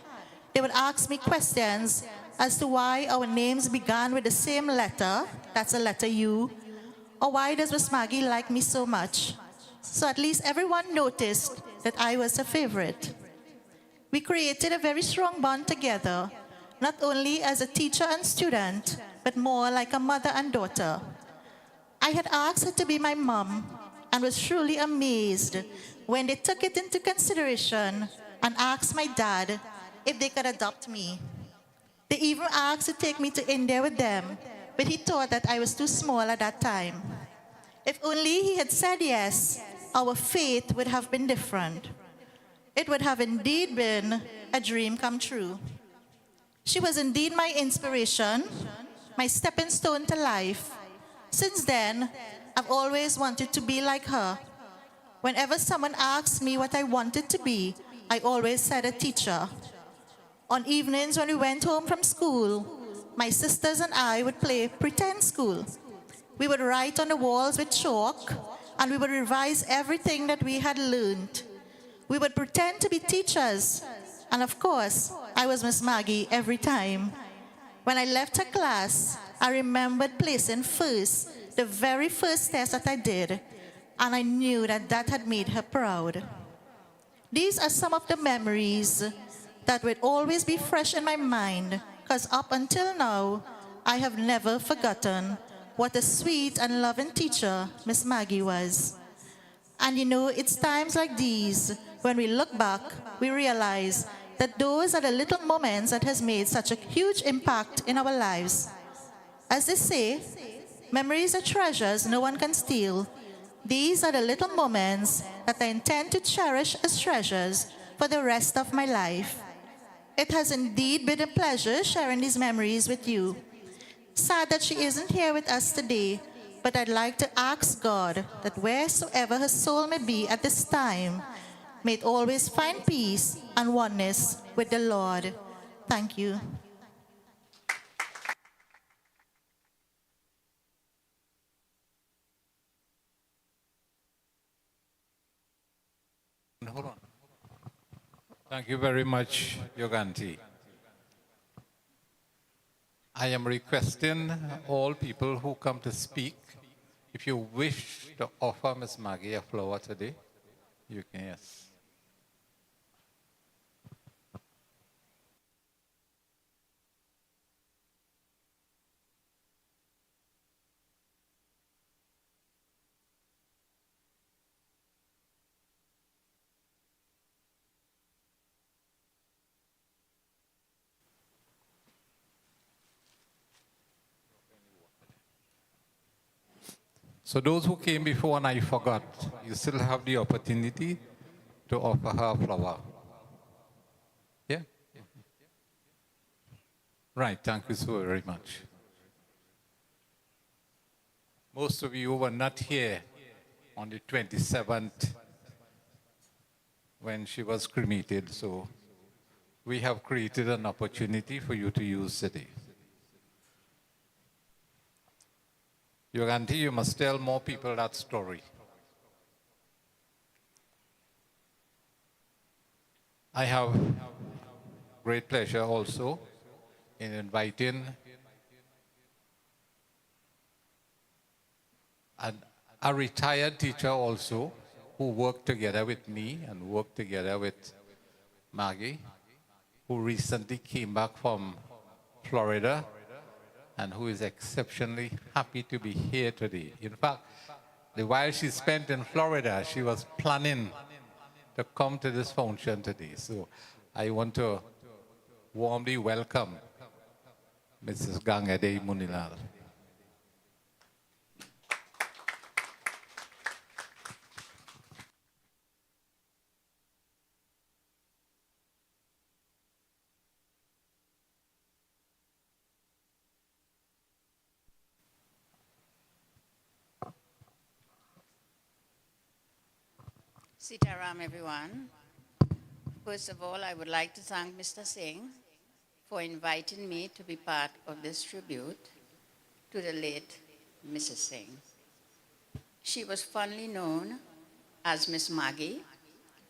They would ask me questions as to why our names began with the same letter, that's the letter U, or why does Miss Maggie like me so much? So at least everyone noticed that I was a favorite. We created a very strong bond together, not only as a teacher and student, but more like a mother and daughter. I had asked her to be my mom and was truly amazed when they took it into consideration and asked my dad if they could adopt me. They even asked to take me to India with them, but he thought that I was too small at that time. If only he had said yes, our fate would have been different. It would have indeed been a dream come true. She was indeed my inspiration, my stepping stone to life. Since then, I've always wanted to be like her. Whenever someone asked me what I wanted to be, I always said a teacher. On evenings when we went home from school, my sisters and I would play pretend school. We would write on the walls with chalk, and we would revise everything that we had learned. We would pretend to be teachers, and of course, I was Miss Maggie every time. When I left her class, I remembered placing first, the very first test that I did, and I knew that that had made her proud. These are some of the memories that would always be fresh in my mind, because up until now, I have never forgotten what a sweet and loving teacher Miss Maggie was. And you know, it's times like these, when we look back, we realize that those are the little moments that has made such a huge impact in our lives. As they say, memories are treasures no one can steal. These are the little moments that I intend to cherish as treasures for the rest of my life. It has indeed been a pleasure sharing these memories with you. Sad that she isn't here with us today, but I'd like to ask God that wheresoever her soul may be at this time, may it always find peace and oneness with the Lord. Thank you. Hold on. Thank you very much, Yoganti. I am requesting all people who come to speak, if you wish to offer Miss Maggie a flower today, you can, yes. So those who came before and I forgot, you still have the opportunity to offer her a flower. Yeah? Right, thank you so very much. Most of you were not here on the 27th when she was cremated. So we have created an opportunity for you to use today. Your auntie, you must tell more people that story. I have great pleasure also in inviting a retired teacher also who worked together with me and worked together with Maggie, who recently came back from Florida and who is exceptionally happy to be here today. In fact, the while she spent in Florida, she was planning to come to this function today. So I want to warmly welcome Mrs. Gangade Munilal. Sitaram, everyone. First of all, I would like to thank Mr. Singh for inviting me to be part of this tribute to the late Mrs. Singh. She was fondly known as Miss Maggie,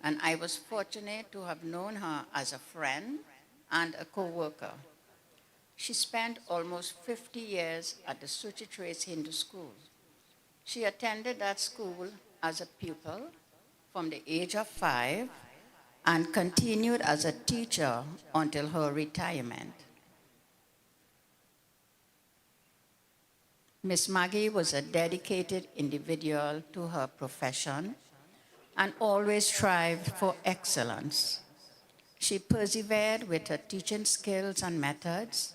and I was fortunate to have known her as a friend and a co-worker. She spent almost 50 years at the Suchitrace Hindu School. She attended that school as a pupil from the age of 5 and continued as a teacher until her retirement. Miss Maggie was a dedicated individual to her profession and always strived for excellence. She persevered with her teaching skills and methods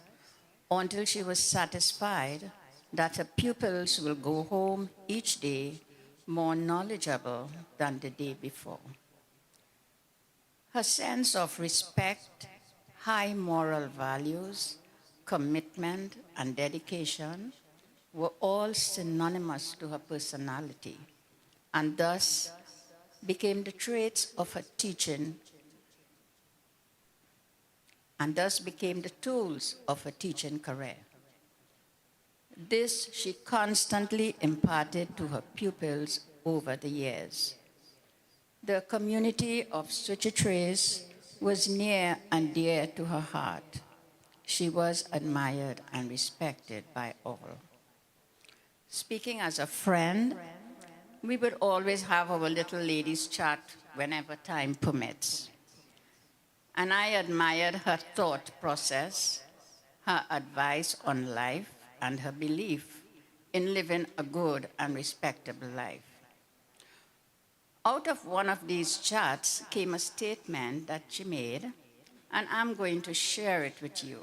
until she was satisfied that her pupils will go home each day more knowledgeable than the day before. Her sense of respect, high moral values, commitment, and dedication were all synonymous to her personality, and thus became the traits of her teaching, and thus became the tools of her teaching career. This she constantly imparted to her pupils over the years. The community of Suchitrace was near and dear to her heart. She was admired and respected by all. Speaking as a friend, we would always have our little ladies chat whenever time permits. And I admired her thought process, her advice on life, and her belief in living a good and respectable life. Out of one of these chats came a statement that she made, and I'm going to share it with you.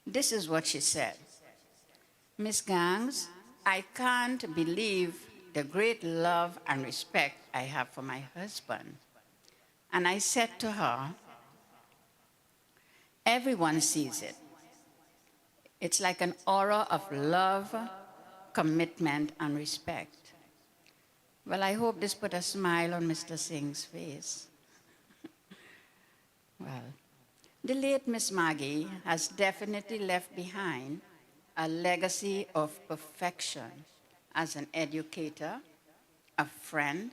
This is what she said. Miss Gangs, I can't believe the great love and respect I have for my husband. And I said to her, everyone sees it. It's like an aura of love, commitment, and respect. Well, I hope this put a smile on Mr. Singh's face. Well, the late Miss Maggie has definitely left behind a legacy of perfection as an educator, a friend,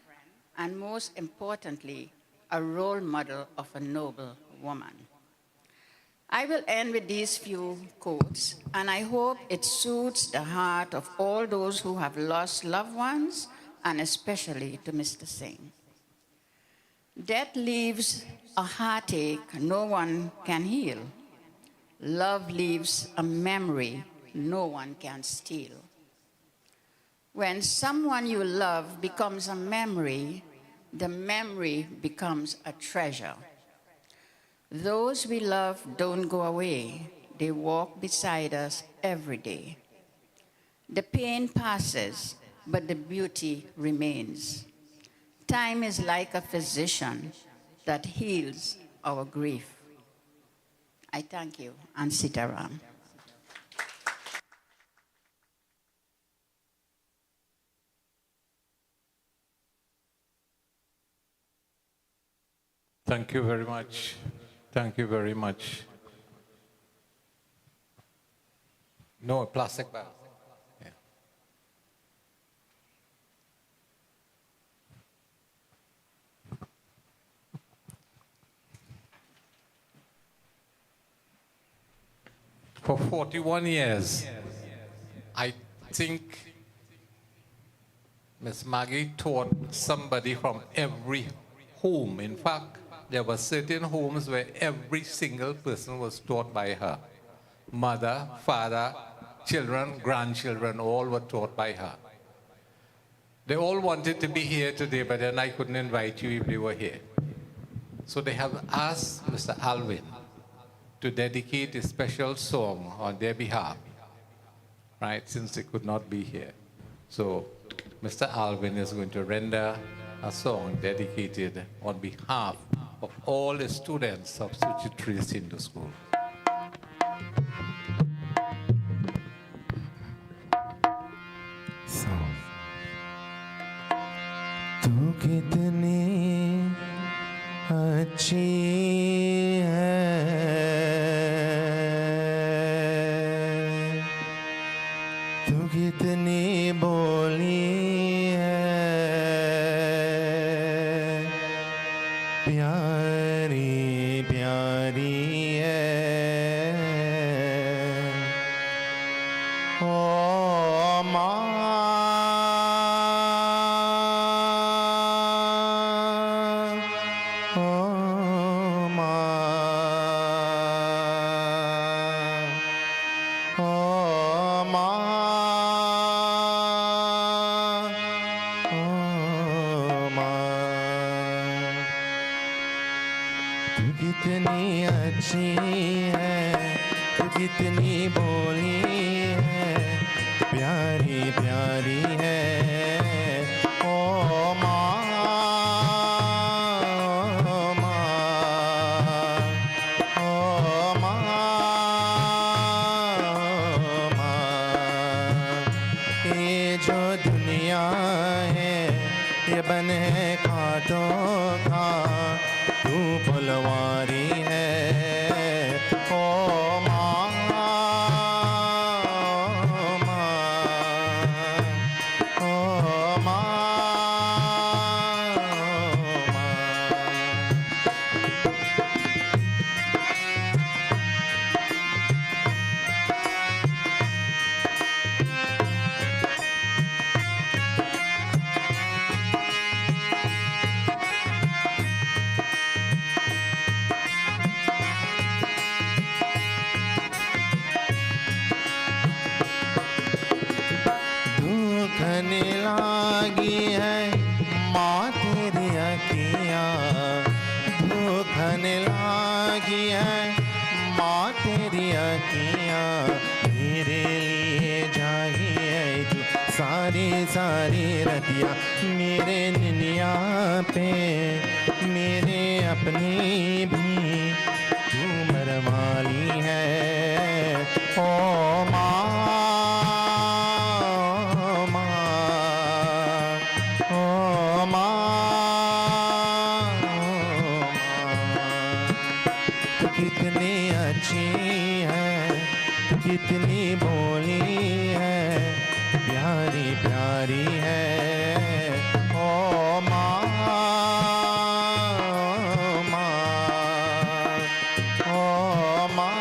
and most importantly, a role model of a noble woman. I will end with these few quotes, and I hope it soothes the heart of all those who have lost loved ones, and especially to Mr. Singh. Death leaves a heartache no one can heal. Love leaves a memory no one can steal. When someone you love becomes a memory, the memory becomes a treasure. Those we love don't go away. They walk beside us every day. The pain passes, but the beauty remains. Time is like a physician that heals our grief. I thank you, and Sitaram. Thank you very much. Thank you very much. No, plastic bag. Yeah. For 41 years, I think Miss Maggie taught somebody from every home. In fact, there were certain homes where every single person was taught by her. Mother, father, children, grandchildren, all were taught by her. They all wanted to be here today, but then I couldn't invite you if they were here. So they have asked Mr. Alvin to dedicate a special song on their behalf, right, since they could not be here. So Mr. Alvin is going to render a song dedicated on behalf of all the students of Suchitri Hindu School. तू कितनी अच्छी है, तू कितनी बोली है, प्यारी प्यारी है, ओ माँ कितनी अच्छी है, तू कितनी बोली है, प्यारी प्यारी है, ओ माँ ओ माँ ये जो दुनिया है ये बन है कांटों का, तू फुलवारी है, ओ माँ ओ माँ। दुखने लागी है माँ तेरी अखियाँ, दुखने लागी है माँ तेरी अखियाँ, मेरे लिए जागी है तू सारी सारी रतिया, मेरे निनिया पे मेरे अपनी भी तू मरवाली है, ओ माँ कितनी अच्छी है, कितनी बोली है, प्यारी प्यारी है, ओ माँ ओ माँ।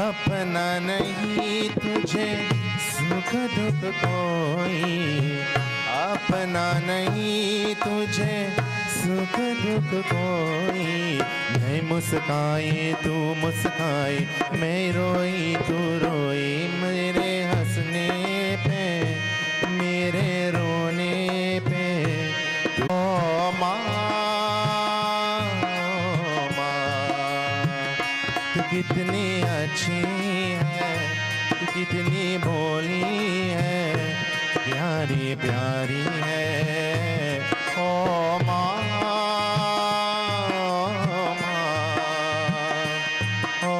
अपना नहीं तुझे सुख दुख कोई, अपना नहीं तुझे सुख दुख कोई, मैं मुस्काए तू मुस्काए, मैं रोई तू रोई, मेरे हंसने पे मेरे रोने पे तू, ओ माँ तू कितनी प्यारी है ओ माँ, ओ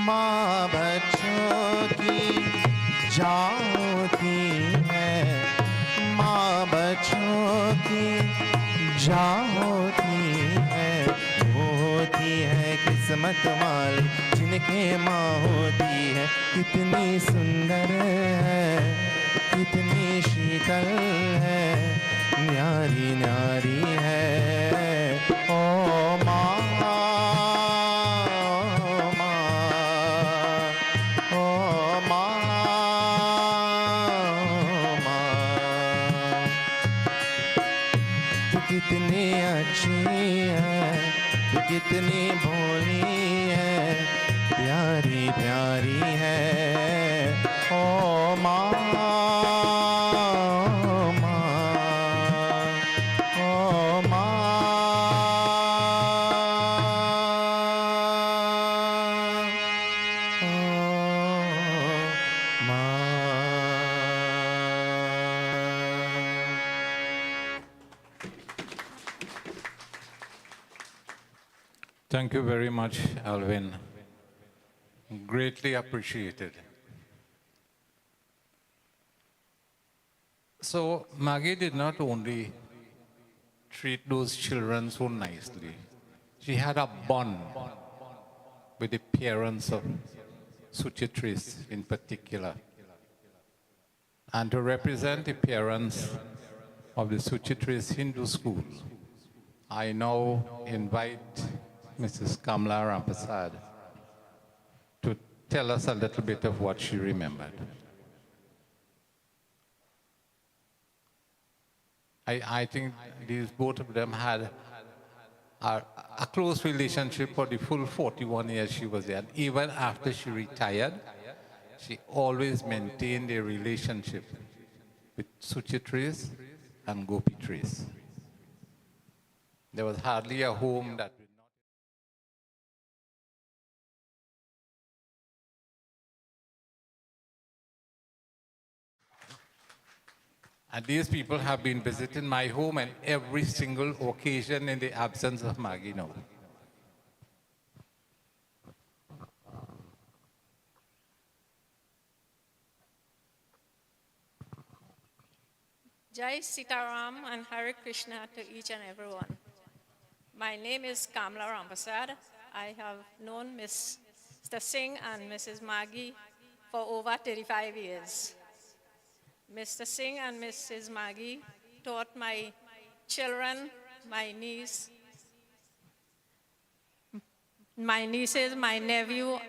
माँ बच्चों की जाती है, माँ बच्चों की जाती है, होती है किस्मत वाली जिनके माँ होती है। कितनी सुंदर है, कितनी शीतल है, न्यारी न्यारी है ओ माँ, कितनी अच्छी है, तू कितनी भोली है, प्यारी प्यारी है ओ माँ, माँ, ओ माँ, ओ माँ। Thank you very much, Alvin. Greatly appreciated. So Maggie did not only treat those children so nicely, she had a bond with the parents of Suchitris in particular. And to represent the parents of the Suchitris Hindu school, I now invite Mrs. Kamla Rampasad to tell us a little bit of what she remembered. I think these both of them had a close relationship for the full 41 years she was there. And even after she retired, she always maintained a relationship with Suchitris and Gopitris. There was hardly a home that did not. And these people have been visiting my home on every single occasion in the absence of Maggie now. Jai Sitaram and Hare Krishna to each and everyone. My name is Kamla Rampasad. I have known Mr. Singh and Mrs. Maggie for over 35 years. Mr. Singh and Mrs. Maggie taught my children, my niece, my nieces, my nephew,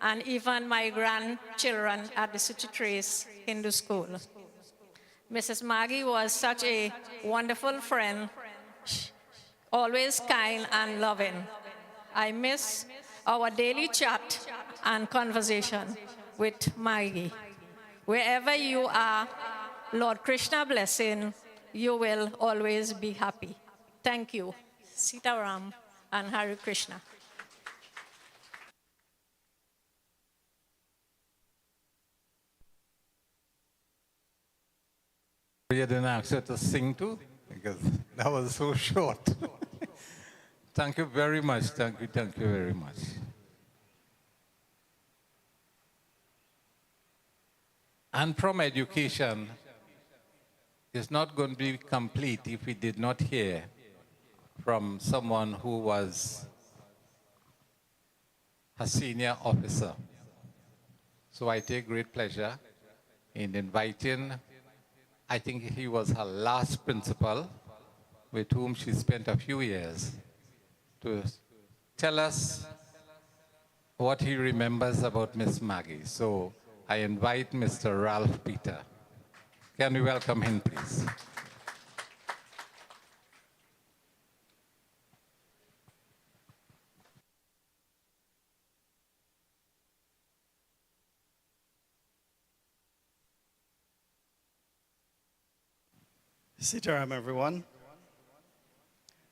and even my grandchildren at the Suchitris Hindu School. Mrs. Maggie was such a wonderful friend, always kind and loving. I miss our daily chat and conversation with Maggie. Wherever you are, Lord Krishna blessing, you will always be happy. Thank you. Sitaram and Hare Krishna. You didn't ask her to sing too, because that was so short. Thank you very much. Thank you very much. And from education, it's not going to be complete if we did not hear from someone who was a senior officer. So I take great pleasure in inviting, I think he was her last principal, with whom she spent a few years, to tell us what he remembers about Miss Maggie. So I invite Mr. Ralph Peter. Can we welcome him, please? Sitaram, everyone.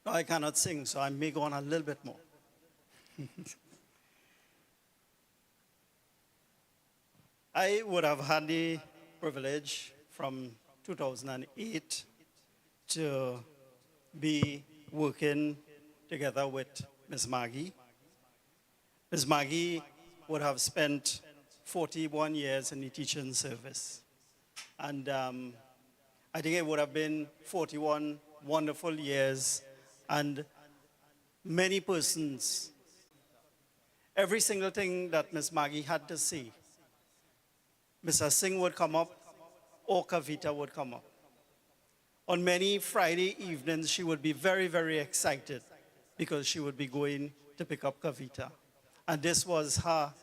No, I cannot sing, so I may go on a little bit more. I would have had the privilege from 2008 to be working together with Ms. Maggie. Ms. Maggie would have spent 41 years in the teaching service. And I think it would have been 41 wonderful years and many persons. Every single thing that Ms. Maggie had to say, Mr. Singh would come up or Kavita would come up. On many Friday evenings, she would be very, very excited because she would be going to pick up Kavita. And this was her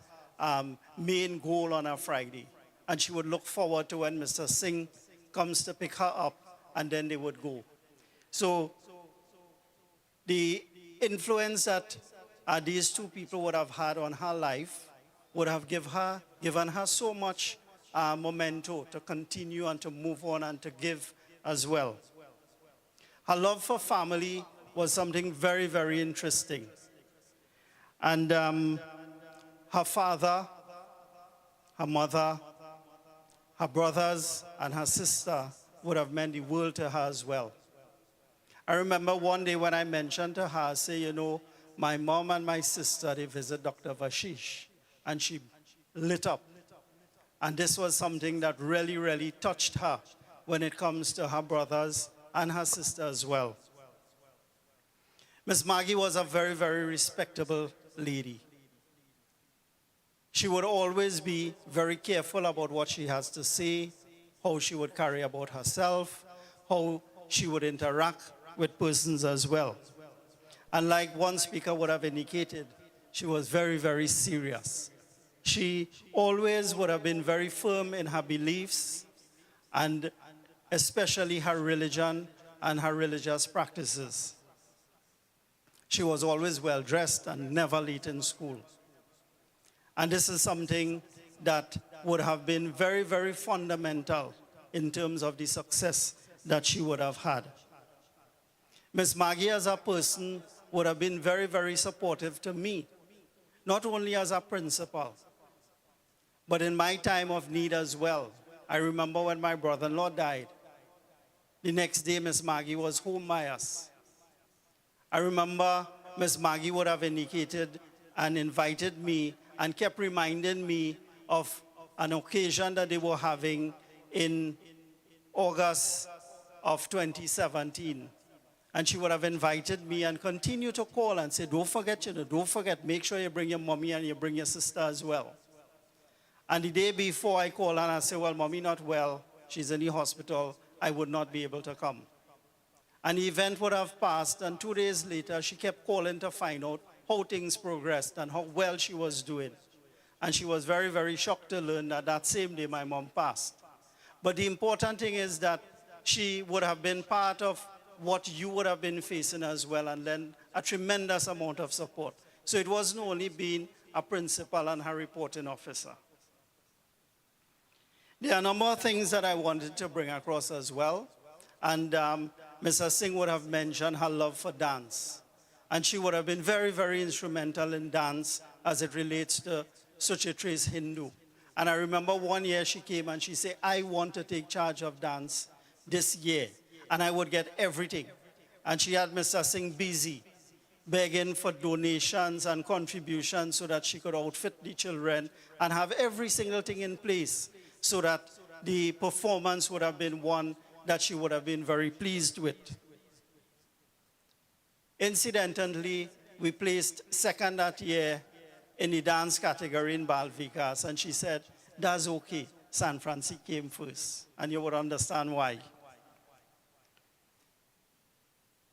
main goal on a Friday. And she would look forward to when Mr. Singh comes to pick her up, and then they would go. So the influence that these two people would have had on her life would have given her so much memento to continue and to move on and to give as well. Her love for family was something very, very interesting. And her father, her mother, her brothers, and her sister would have meant the world to her as well. I remember one day when I mentioned to her, I say, you know, my mom and my sister, they visit Dr. Vashish, and she lit up. And this was something that really, really touched her when it comes to her brothers and her sister as well. Miss Maggie was a very, very respectable lady. She would always be very careful about what she has to say, how she would carry about herself, how she would interact with persons as well. And like one speaker would have indicated, she was very, very serious. She always would have been very firm in her beliefs, and especially her religion and her religious practices. She was always well dressed and never late in school. And this is something that would have been very, very fundamental in terms of the success that she would have had. Miss Maggie as a person would have been very, very supportive to me, not only as a principal, but in my time of need as well. I remember when my brother-in-law died. The next day, Miss Maggie was home by us. I remember Miss Maggie would have indicated and invited me and kept reminding me of an occasion that they were having in August of 2017. And she would have invited me and continue to call and say, don't forget, don't forget, make sure you bring your mommy and you bring your sister as well. And the day before I called and I said, well, mommy not well, she's in the hospital, I would not be able to come. And the event would have passed, and 2 days later, she kept calling to find out how things progressed and how well she was doing. And she was very, very shocked to learn that that same day my mom passed. But the important thing is that she would have been part of what you would have been facing as well, and then a tremendous amount of support. So it wasn't only being a principal and her reporting officer. There are a number of things that I wanted to bring across as well. And Mr. Singh would have mentioned her love for dance. And she would have been very, very instrumental in dance as it relates to Suchitra's Hindu. And I remember one year she came and she said, I want to take charge of dance this year. And I would get everything. And she had Mr. Singh busy, begging for donations and contributions so that she could outfit the children and have every single thing in place so that the performance would have been one that she would have been very pleased with. Incidentally, we placed second that year in the dance category in Bal Vikas, and she said, that's okay, San Francisco came first, and you would understand why.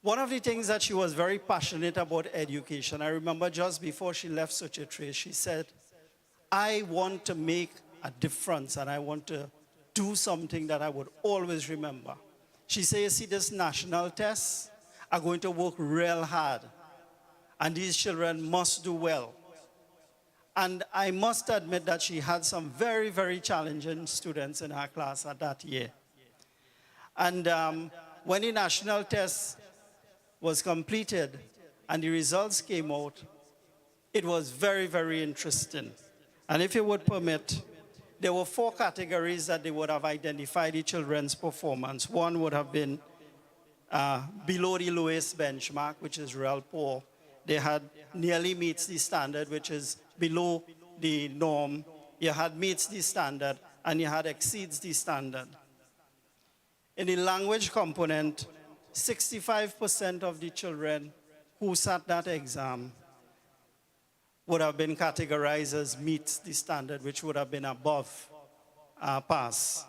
One of the things that she was very passionate about education, I remember just before she left Suchitra, she said, I want to make a difference and I want to do something that I would always remember. She says, see, this national tests are going to work real hard and these children must do well. And I must admit that she had some very, very challenging students in her class at that year. And when the national test was completed and the results came out, it was very, very interesting. And if you would permit, there were 4 categories that they would have identified the children's performance. One would have been below the lowest benchmark, which is real poor. They had nearly meets the standard, which is below the norm. You had meets the standard, and you had exceeds the standard. In the language component, 65% of the children who sat that exam would have been categorized as meets the standard, which would have been above pass.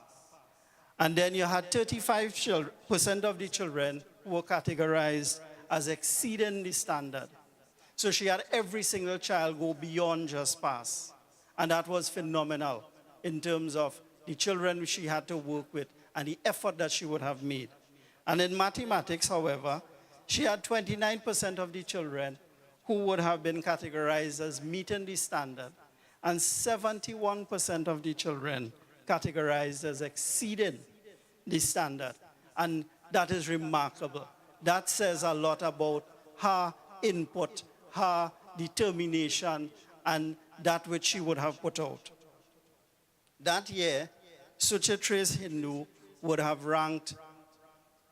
And then you had 35% of the children who were categorized as exceeding the standard. So she had every single child go beyond just pass. And that was phenomenal in terms of the children she had to work with and the effort that she would have made. And in mathematics, however, she had 29% of the children who would have been categorized as meeting the standard, and 71% of the children categorized as exceeding the standard. And that is remarkable. That says a lot about her input, her determination, and that which she would have put out. That year, Suchitra's Hindu would have ranked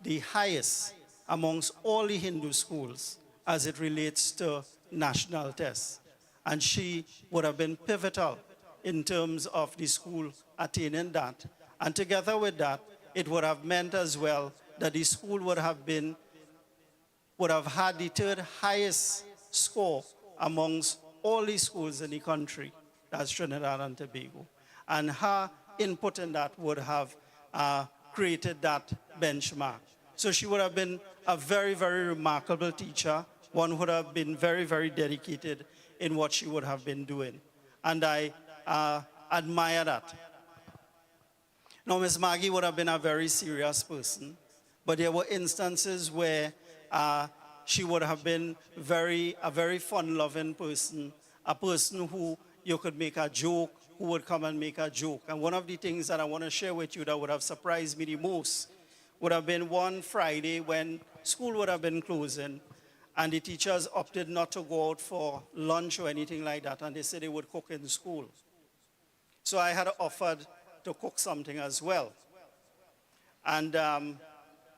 the highest amongst all the Hindu schools as it relates to national tests. And she would have been pivotal in terms of the school attaining that. And together with that, it would have meant as well that the school would have had the 3rd highest score amongst all the schools in the country. That's Trinidad and Tobago. And her input in that would have created that benchmark. So she would have been a very, very remarkable teacher. One who would have been very, very dedicated in what she would have been doing. And I admire that. Now, Miss Maggie would have been a very serious person, but there were instances where she would have been a very fun-loving person, a person who you could make a joke, who would come and make a joke. And one of the things that I want to share with you that would have surprised me the most would have been one Friday when school would have been closing, and the teachers opted not to go out for lunch or anything like that, and they said they would cook in school. So I had offered to cook something as well. And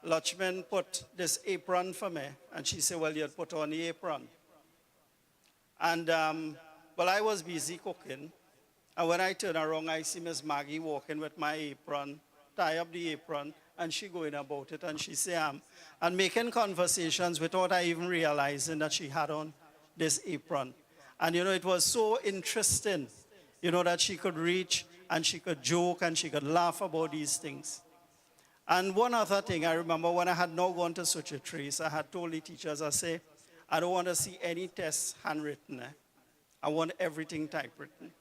Lachman put this apron for me, and she said, well, you'd put on the apron. And well, I was busy cooking, and when I turn around, I see Miss Maggie walking with my apron, tie up the apron, and she going about it, and she say, and making conversations without I even realizing that she had on this apron. And, it was so interesting, that she could reach and she could joke and she could laugh about these things. And one other thing, I remember when I had now gone to Suchitra's, I had told the teachers, I say, I don't want to see any tests handwritten. I want everything typewritten.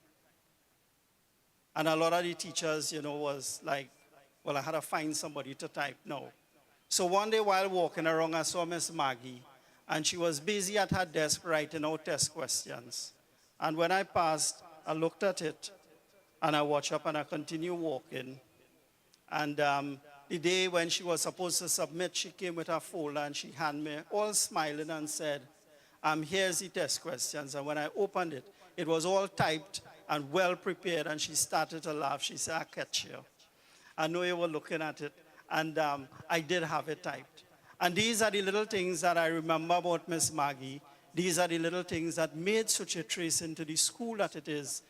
And a lot of the teachers, was like, well, I had to find somebody to type now. So one day while walking around, I saw Miss Maggie, and she was busy at her desk writing out test questions. And when I passed, I looked at it, and I watched up, and I continued walking. And the day when she was supposed to submit, she came with her folder, and she handed me, all smiling, and said, here's the test questions. And when I opened it, it was all typed and well prepared, and she started to laugh. She said, I catch you. I know you were looking at it, and I did have it typed. And these are the little things that I remember about Miss Maggie. These are the little things that made Suchitra's into the school that it is,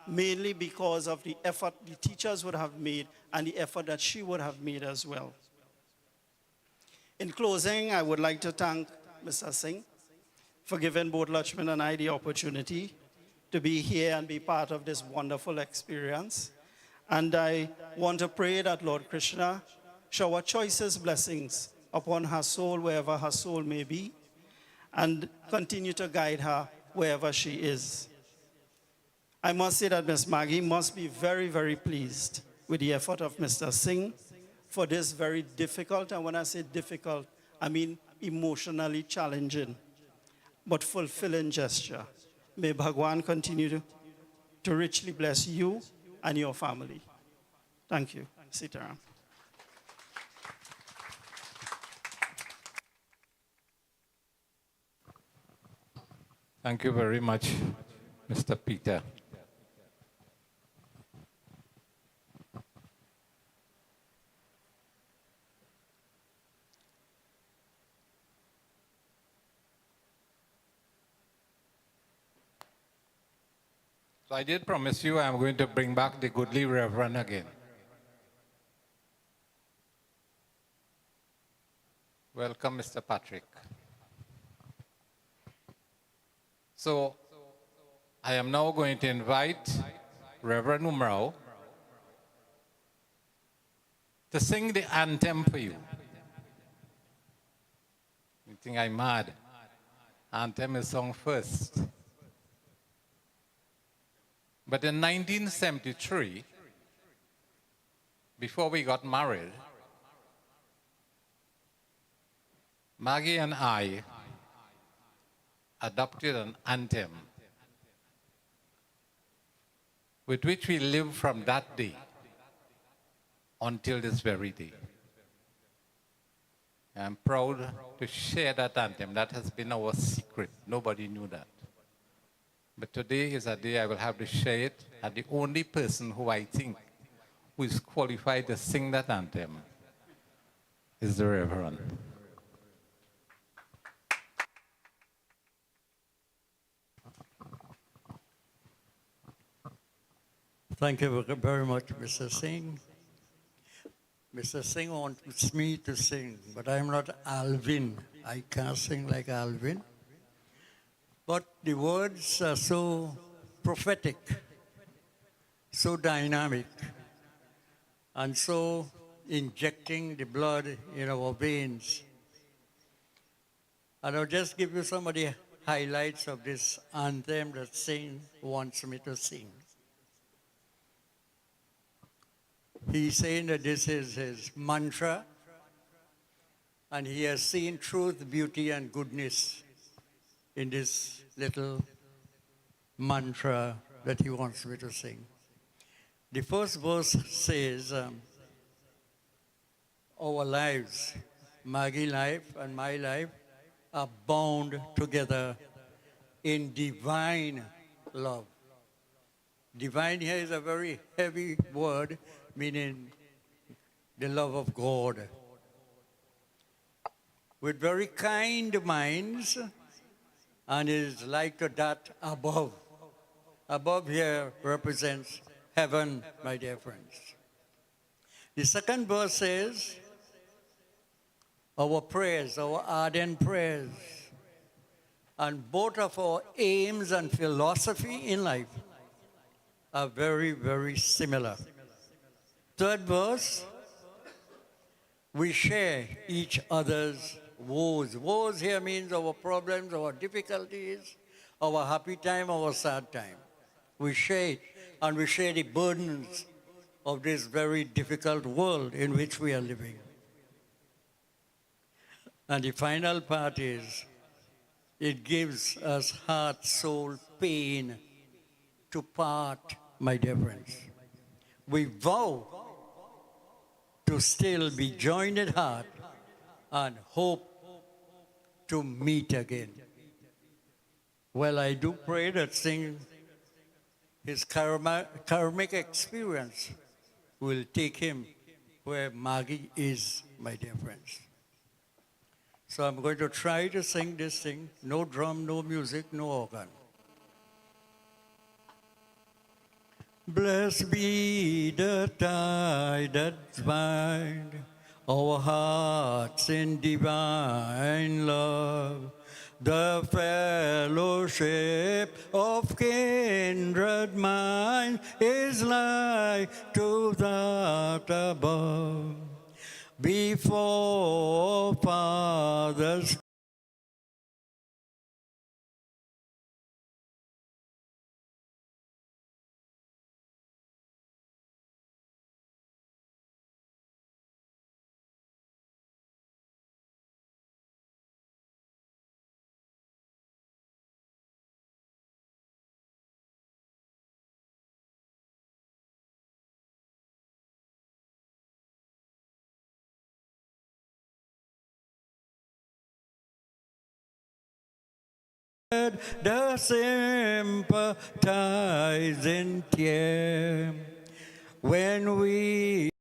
mainly because of the effort the teachers would have made and the effort that she would have made as well. In closing, I would like to thank Mr. Singh for giving both Lachman and I the opportunity to be here and be part of this wonderful experience. And I want to pray that Lord Krishna shower choicest blessings upon her soul, wherever her soul may be, and continue to guide her wherever she is. I must say that Miss Maggie must be very, very pleased with the effort of Mr. Singh for this very difficult, and when I say difficult, I mean emotionally challenging, but fulfilling gesture. May Bhagwan continue to richly bless you and your family. Thank you. Sitaram. Thank you very much, Mr. Peter. So I did promise you I'm going to bring back the goodly Reverend again. Welcome, Mr. Patrick. So I am now going to invite Reverend Umrao to sing the anthem for you. You think I'm mad? Anthem is sung first. But in 1973, before we got married, Maggie and I adopted an anthem with which we live from that day until this very day. I'm proud to share that anthem. That has been our secret. Nobody knew that. But today is a day I will have to share it, and the only person who I think who is qualified to sing that anthem is the Reverend. Thank you very much, Mr. Singh. Mr. Singh wants me to sing, but I'm not Alvin. I can't sing like Alvin. But the words are so prophetic, so dynamic, and so injecting the blood in our veins. And I'll just give you some of the highlights of this anthem that Singh wants me to sing. He's saying that this is his mantra, and he has seen truth, beauty, and goodness in this little mantra that he wants me to sing. The first verse says, our lives, Maggie's life and my life, are bound together in divine love. Divine here is a very heavy word, meaning the love of God. With very kind minds, and is like that above. Above here represents heaven, my dear friends. The second verse says, our prayers, our ardent prayers, and both of our aims and philosophy in life are very, very similar. Third verse, we share each other's woes. Woes here means our problems, our difficulties, our happy time, our sad time. We share it, and we share the burdens of this very difficult world in which we are living. And the final part is, it gives us heart, soul, pain to part, my dear friends. We vow to still be joined at heart and hope to meet again. Well, I do pray that his karmic experience will take him where Maggie is, my dear friends. So I'm going to try to sing this thing. No drum, no music, no organ. Blessed be the tie that binds our hearts in divine love, the fellowship of kindred minds is like to that above. Before fathers The sympathizing tear when we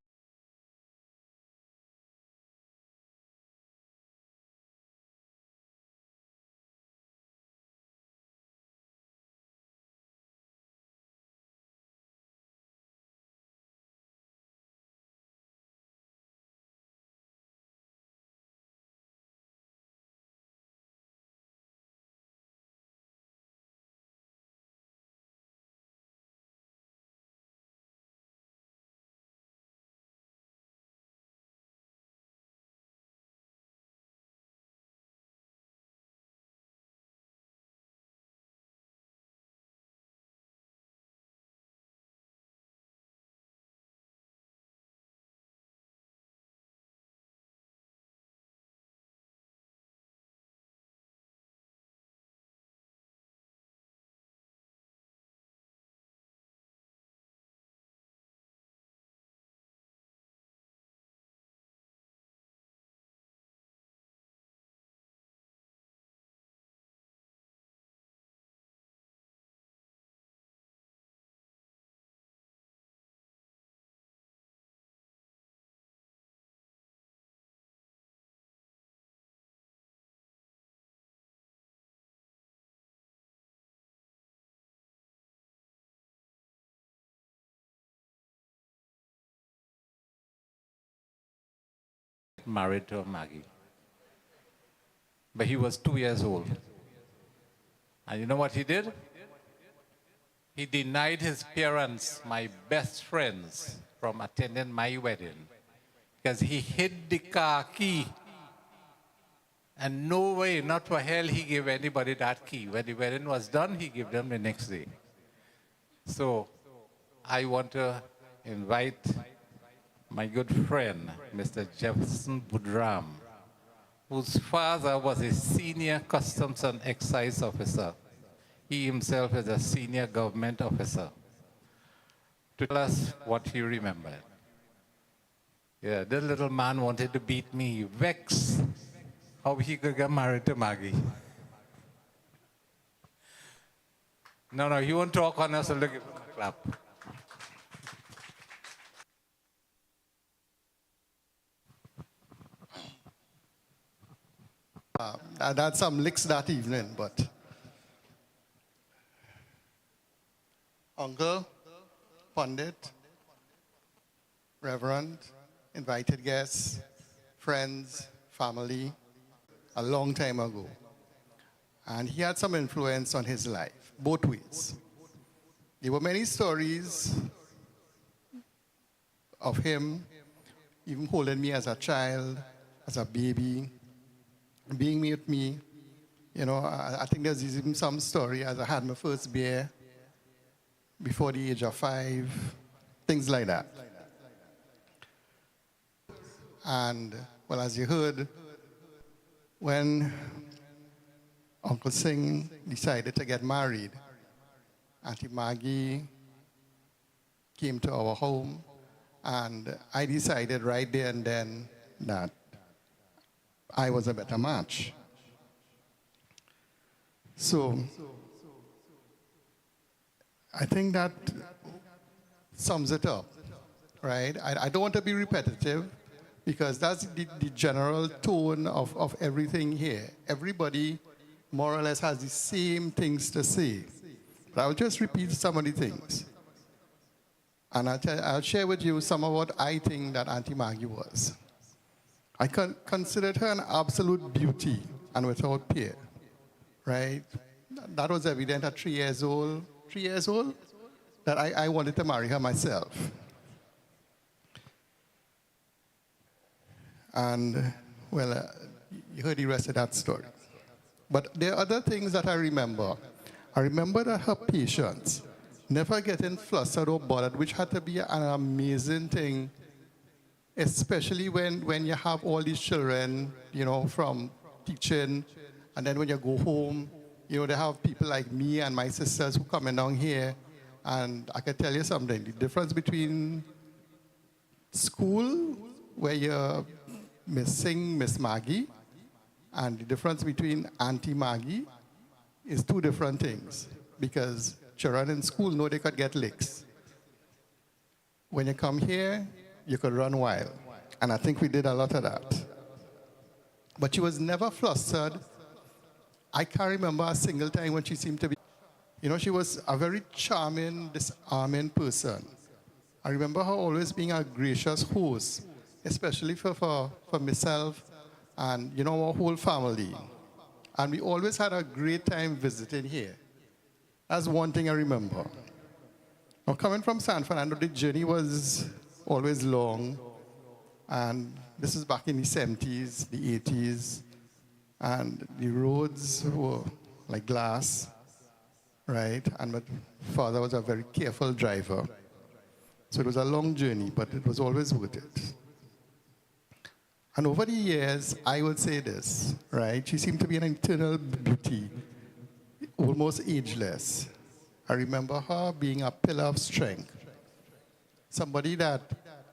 married to Maggie. But he was 2 years old. And you know what he did? He denied his parents, my best friends, from attending my wedding because he hid the car key. And no way, not for hell, he gave anybody that key. When the wedding was done, he gave them the next day. So I want to invite my good friend, Mr. Jefferson Budram, whose father was a senior customs and excise officer. He himself is a senior government officer, to tell us what he remembered. Yeah, this little man wanted to beat me, vexed how he could get married to Maggie. No, he won't talk on us, so look, clap. I had some licks that evening, but uncle, pundit, reverend, invited guests, friends, family, a long time ago. And he had some influence on his life, both ways. There were many stories of him even holding me as a child, as a baby, being with me. You know, I think there's even some story as I had my first beer before the age of 5, things like that. And, well, as you heard, when Uncle Singh decided to get married, Auntie Maggie came to our home, and I decided right there and then that I was a better match. So I think that sums it up, right? I don't want to be repetitive because that's the general tone of everything here. Everybody more or less has the same things to say. But I'll just repeat some of the things. And I'll share with you some of what I think that Auntie Maggie was. I considered her an absolute beauty and without peer, right? That was evident at 3 years old, that I wanted to marry her myself. And, well, you heard the rest of that story. But there are other things that I remember. I remember that her patience, never getting flustered or bothered, which had to be an amazing thing, especially when you have all these children, you know, from teaching, and then when you go home, you know, they have people like me and my sisters who come down here, and I can tell you something, the difference between school, where you're missing Miss Maggie, and the difference between Auntie Maggie is two different things because children in school know they could get licks. When you come here, you could run wild. And I think we did a lot of that. But she was never flustered. I can't remember a single time when she seemed to be. You know, she was a very charming, disarming person. I remember her always being a gracious host, especially for myself and, you know, our whole family. And we always had a great time visiting here. That's one thing I remember. Now, coming from San Fernando, the journey was always long. And this is back in the 70s, the 80s. And the roads were like glass, right? And my father was a very careful driver. So it was a long journey, but it was always worth it. And over the years, I would say this, right? She seemed to be an eternal beauty, almost ageless. I remember her being a pillar of strength. Somebody that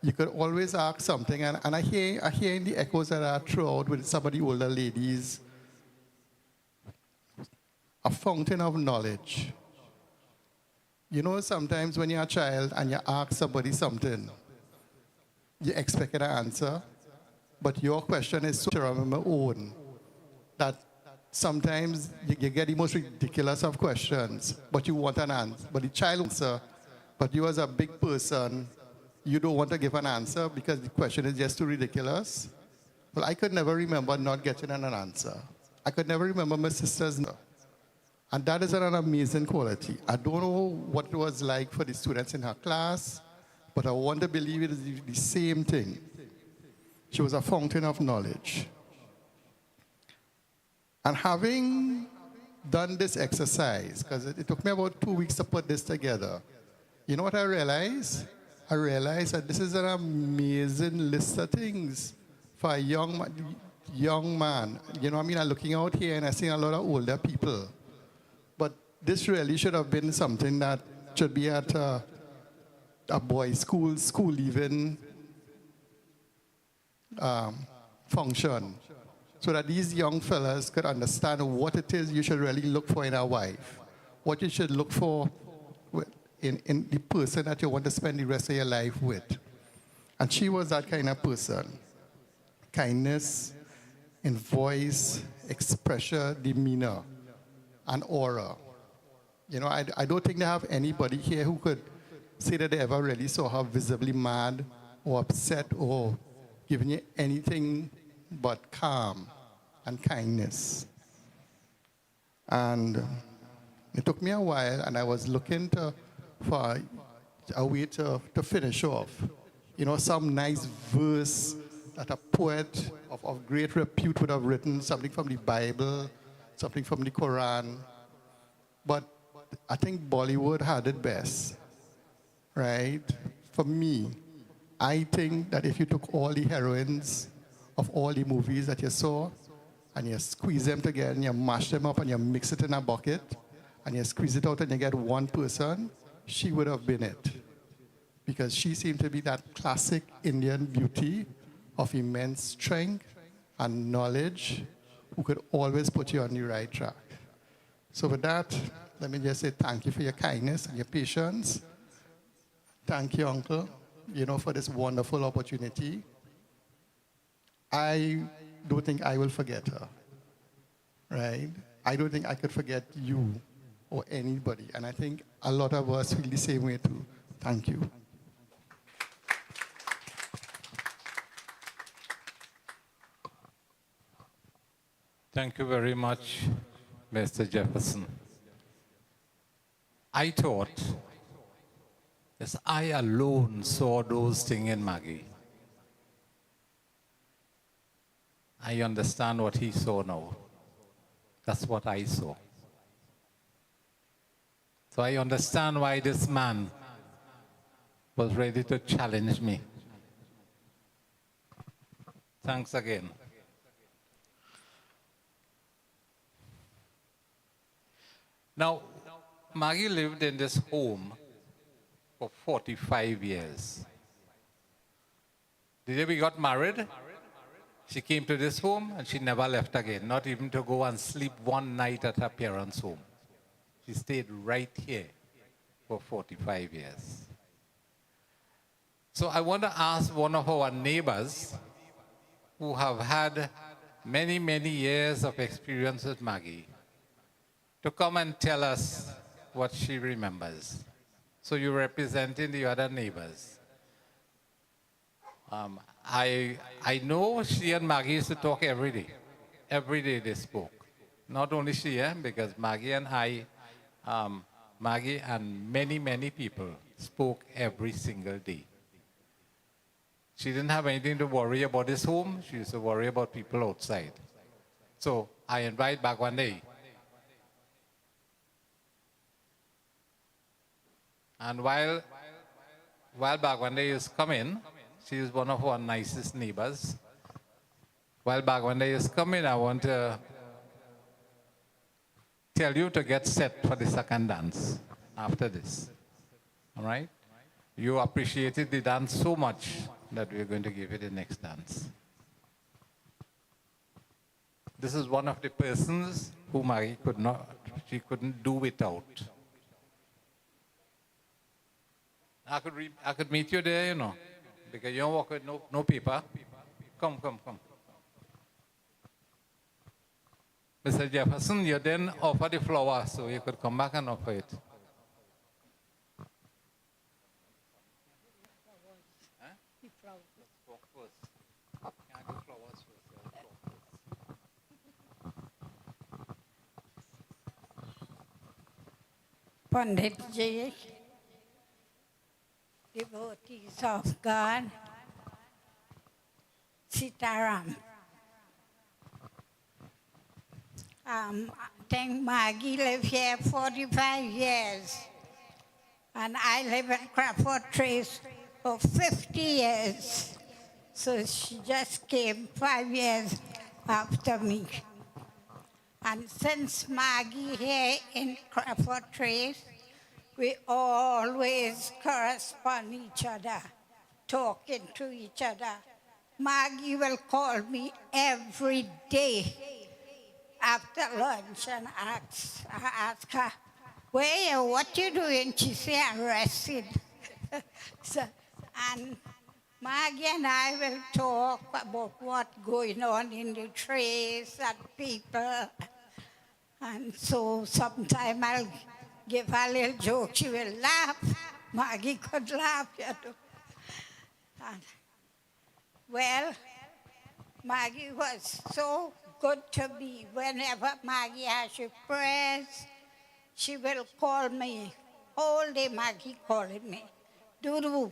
you could always ask something, and I hear in the echoes that are throughout with some of the older ladies, a fountain of knowledge. You know, sometimes when you're a child and you ask somebody something, you expect an answer, but your question is so from my own that sometimes you get the most ridiculous of questions, but you want an answer. But the child answer, but you as a big person, you don't want to give an answer because the question is just too ridiculous. Well, I could never remember not getting an answer. I could never remember my sister's no. And that is an amazing quality. I don't know what it was like for the students in her class, but I want to believe it is the same thing. She was a fountain of knowledge. And having done this exercise, because it took me about 2 weeks to put this together, you know what I realized? I realized that this is an amazing list of things for a young man. You know, I mean, I'm looking out here and I see a lot of older people. But this really should have been something that should be at a boys' school leaving function, so that these young fellas could understand what it is you should really look for in a wife, what you should look for in the person that you want to spend the rest of your life with. And she was that kind of person. Kindness in voice, expression, demeanor, and aura. You know, I don't think they have anybody here who could say that they ever really saw her visibly mad or upset or giving you anything but calm and kindness. And it took me a while, and I was looking for a way to finish off. You know, some nice verse that a poet of great repute would have written, something from the Bible, something from the Quran. But I think Bollywood had it best, right? For me, I think that if you took all the heroines of all the movies that you saw, and you squeeze them together, and you mash them up, and you mix it in a bucket, and you squeeze it out, and you get one person, she would have been it. Because she seemed to be that classic Indian beauty of immense strength and knowledge who could always put you on the right track. So with that, let me just say thank you for your kindness and your patience. Thank you, Uncle, you know, for this wonderful opportunity. I don't think I will forget her, right? I don't think I could forget you or anybody. And I think a lot of us feel the same way too. Thank you. Thank you very much, Mr. Jefferson. I thought that I alone saw those things in Maggie. I understand what he saw now. That's what I saw. So I understand why this man was ready to challenge me. Thanks again. Now, Maggie lived in this home for 45 years. The day we got married, She came to this home and she never left again, not even to go and sleep one night at her parents' home. She stayed right here for 45 years. So I want to ask one of our neighbors who have had many, many years of experience with Maggie to come and tell us what she remembers. So you're representing the other neighbors. I know she and Maggie used to talk every day. Every day they spoke. Not only she, because Maggie and Maggie and many, many people spoke every single day. She didn't have anything to worry about this home. She used to worry about people outside. So I invite back one day. And while Bagwande is coming, she is one of our nicest neighbors. While Bagwande is coming, I want to tell you to get set for the second dance after this. All right? You appreciated the dance so much that we're going to give you the next dance. This is one of the persons who Marie couldn't do without. I could meet you there, you know, because you don't walk with no paper. Come. Mr. Jefferson, you then offer the flower, so you could come back and offer it. Pandit Ji, devotees of God, Sitaram. I think Maggie lived here 45 years, and I live in Crawford Trace for 50 years. So she just came 5 years after me. And since Maggie here in Crawford Trace, we always correspond each other, talking to each other. Maggie will call me every day after lunch and I ask her, what you doing? She say, I'm resting. And Maggie and I will talk about what's going on in the trace and people. And so sometimes I'll give her a little joke. She will laugh. Maggie could laugh, you know. And, well, Maggie was so good to me. Whenever Maggie has her prayers, she will call me. Whole day Maggie calling me. Duru,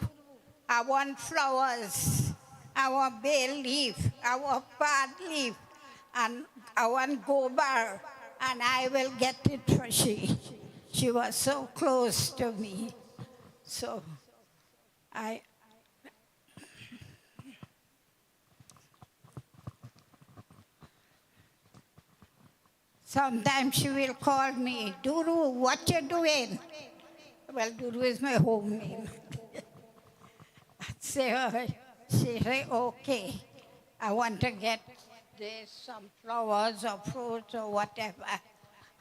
I want flowers. I want bay leaf. I want palm leaf. And I want gobar. And I will get it for she. She was so close to me. So sometimes she will call me, Duru, what you doing? Well, Duru is my home name. She say, okay, I want to get this, some flowers or fruits or whatever,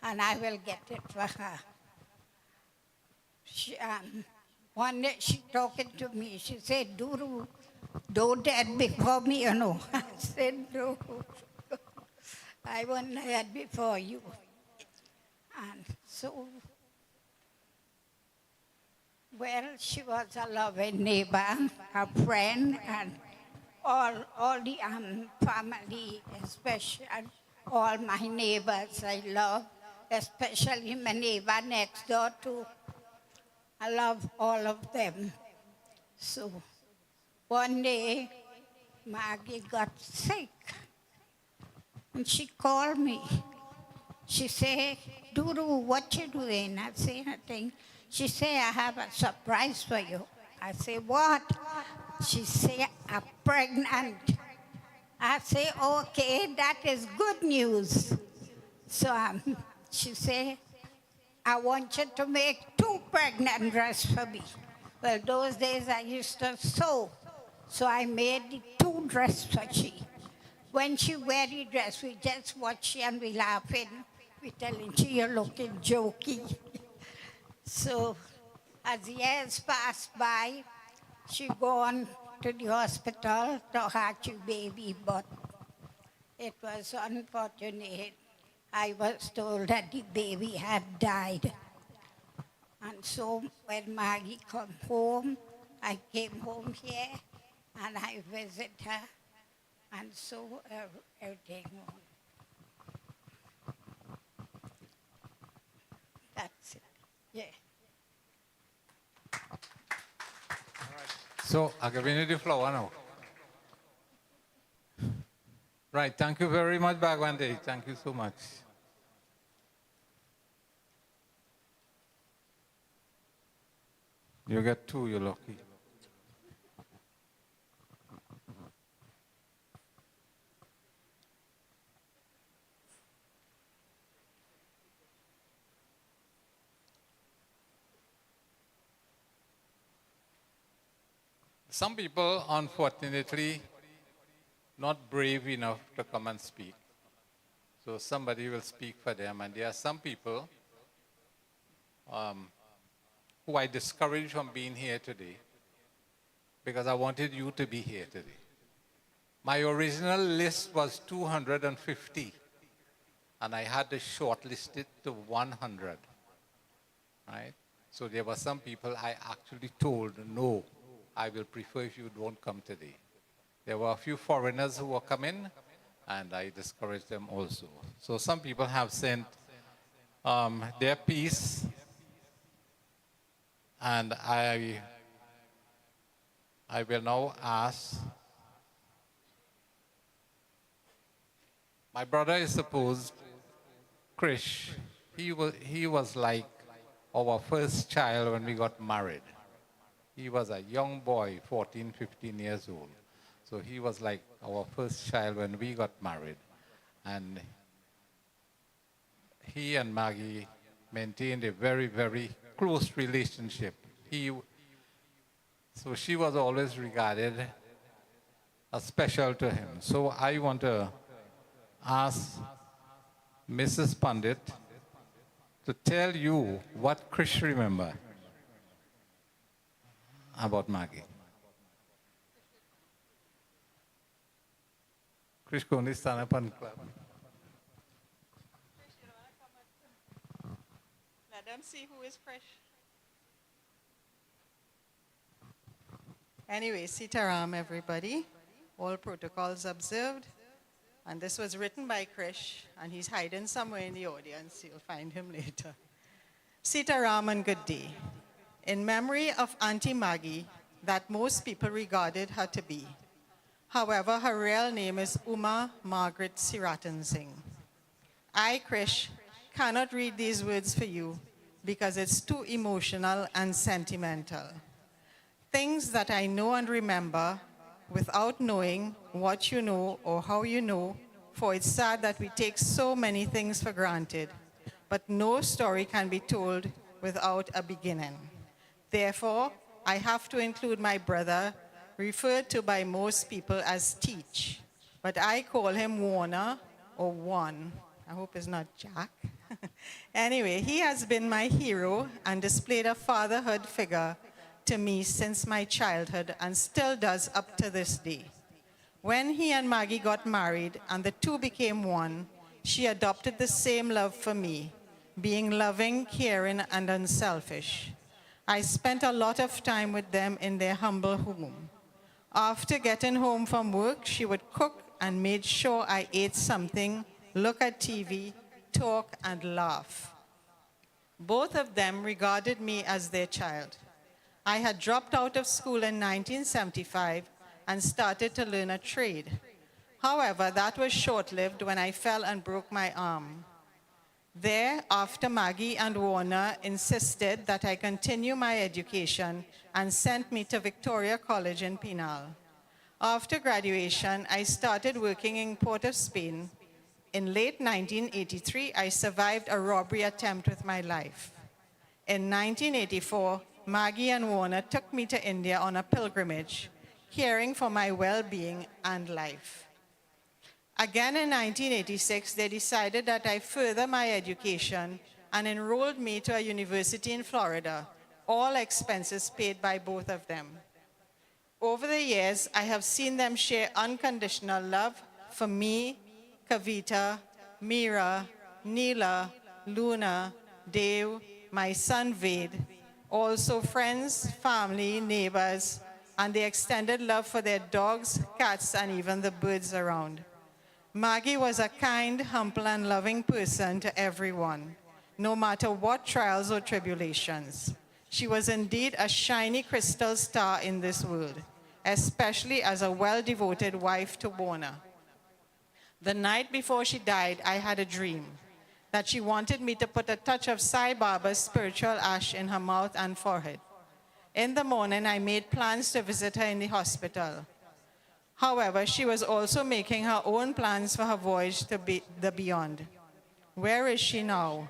and I will get it for her. One day she talking to me, she said, Duru, don't dead before me, you know. I said, no, I won't dead before you. And so, well, she was a loving neighbor, a friend, and all the family, especially all my neighbors I love, especially my neighbor next door too. I love all of them. So one day, Maggie got sick. And she called me. She said, Duru, what you doing? I say nothing. She said, I have a surprise for you. I say, what? She said, I'm pregnant. I say, okay, that is good news. So she said, I want you to make 2 pregnant dresses for me. Well, those days I used to sew. So I made the 2 dresses for she. when she wear the dress, we just watch and we laughing. We telling she you're looking jokey. So as years pass by, she gone to the hospital to hatch a baby, but it was unfortunate. I was told that the baby had died. And so when Maggie come home, I came home here and I visit her, and so everything. That's it. Yeah. So, I'll give you the flower now. Right, thank you very much, Bagwande. Thank you so much. You get two, you're lucky. Some people, unfortunately, not brave enough to come and speak. So somebody will speak for them. And there are some people who I discouraged from being here today because I wanted you to be here today. My original list was 250, and I had to shortlist it to 100, right? So there were some people I actually told, no, I will prefer if you don't come today. There were a few foreigners who were coming, and I discouraged them also. So some people have sent their piece, and I will now ask. My brother is supposed, Krish, he was like our first child when we got married. He was a young boy, 14, 15 years old. So he was like our first child when we got married. And he and Maggie maintained a very, very close relationship. So she was always regarded as special to him. So I want to ask Mrs. Pandit to tell you what Krish remember about Maggie. Krish, can you stand up and clap? Let them see who is Krish. Anyway, Sitaram, everybody. All protocols observed. And this was written by Krish, and he's hiding somewhere in the audience. You'll find him later. Sitaram and good day. In memory of Auntie Maggie, that most people regarded her to be. However, her real name is Uma Margaret Seerattansingh. I, Krish, cannot read these words for you because it's too emotional and sentimental. Things that I know and remember without knowing what you know or how you know, for it's sad that we take so many things for granted, but no story can be told without a beginning. Therefore, I have to include my brother, referred to by most people as Teach, but I call him Warner or One. I hope it's not Jack. Anyway, he has been my hero and displayed a fatherhood figure to me since my childhood and still does up to this day. When he and Maggie got married and the two became one, she adopted the same love for me, being loving, caring, and unselfish. I spent a lot of time with them in their humble home. After getting home from work, she would cook and made sure I ate something, look at TV, talk, and laugh. Both of them regarded me as their child. I had dropped out of school in 1975 and started to learn a trade. However, that was short-lived when I fell and broke my arm. Thereafter, Maggie and Warner insisted that I continue my education and sent me to Victoria College in Pinal. After graduation, I started working in Port of Spain. In late 1983, I survived a robbery attempt with my life. In 1984, Maggie and Warner took me to India on a pilgrimage, caring for my well-being and life. Again in 1986, they decided that I further my education and enrolled me to a university in Florida, all expenses paid by both of them. Over the years, I have seen them share unconditional love for me, Kavita, Meera, Neela, Luna, Dave, my son Ved, also friends, family, neighbors, and the extended love for their dogs, cats, and even the birds around. Maggie was a kind, humble, and loving person to everyone, no matter what trials or tribulations. She was indeed a shiny crystal star in this world, especially as a well-devoted wife to Bona. The night before she died, I had a dream that she wanted me to put a touch of Sai Baba's spiritual ash in her mouth and forehead. In the morning, I made plans to visit her in the hospital. However, she was also making her own plans for her voyage to the beyond. Where is she now?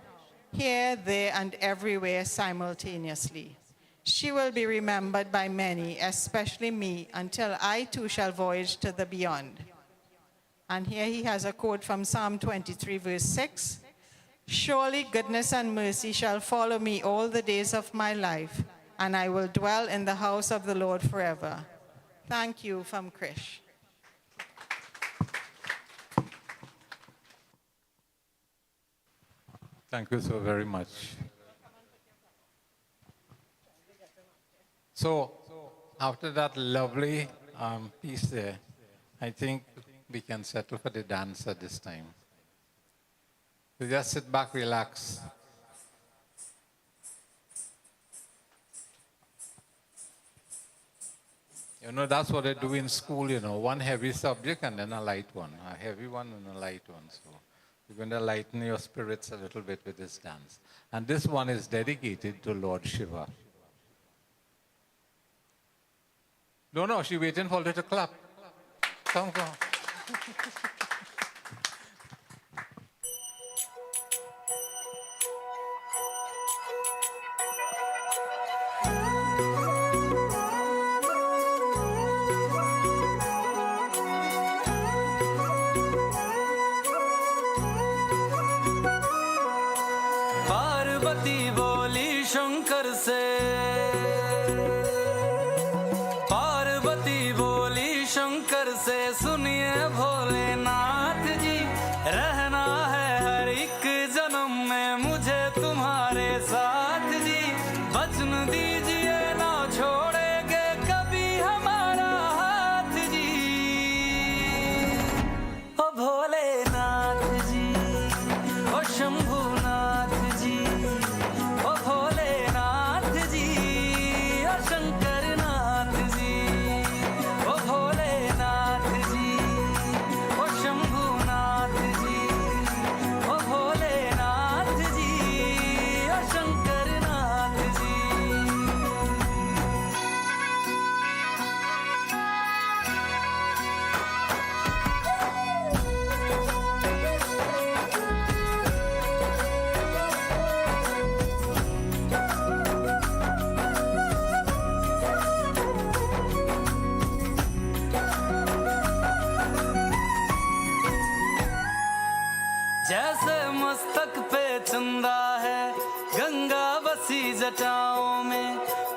Here, there, and everywhere simultaneously. She will be remembered by many, especially me, until I too shall voyage to the beyond. And here he has a quote from Psalm 23, verse 6. Surely goodness and mercy shall follow me all the days of my life, and I will dwell in the house of the Lord forever. Thank you from Krish. Thank you so very much. So, after that lovely piece there, I think we can settle for the dance at this time. So just sit back, relax. You know, that's what they do in school, you know, one heavy subject and then a light one, a heavy one and a light one. So you're going to lighten your spirits a little bit with this dance. And this one is dedicated to Lord Shiva. No, she's waiting for you to clap. Come. Parvati बोली शंकर से पार्वती बोली शंकर से सुनिए भोलेनाथ जी रहना है हर एक जन्म में मुझे तुम्हारे साथ जी वचन दीजिए ना छोड़ेंगे कभी हमारा हाथ जी ओ भोलेनाथ जी ओ शंभुनाथ जी ओ भोलेनाथ जी ओ शंकरनाथ जी ओ भोलेनाथ जी ओ शंभुनाथ जी ओ भोलेनाथ जी ओ शंकरनाथ जी जैसे मस्तक पे चंदा है गंगा बसी जटाओं में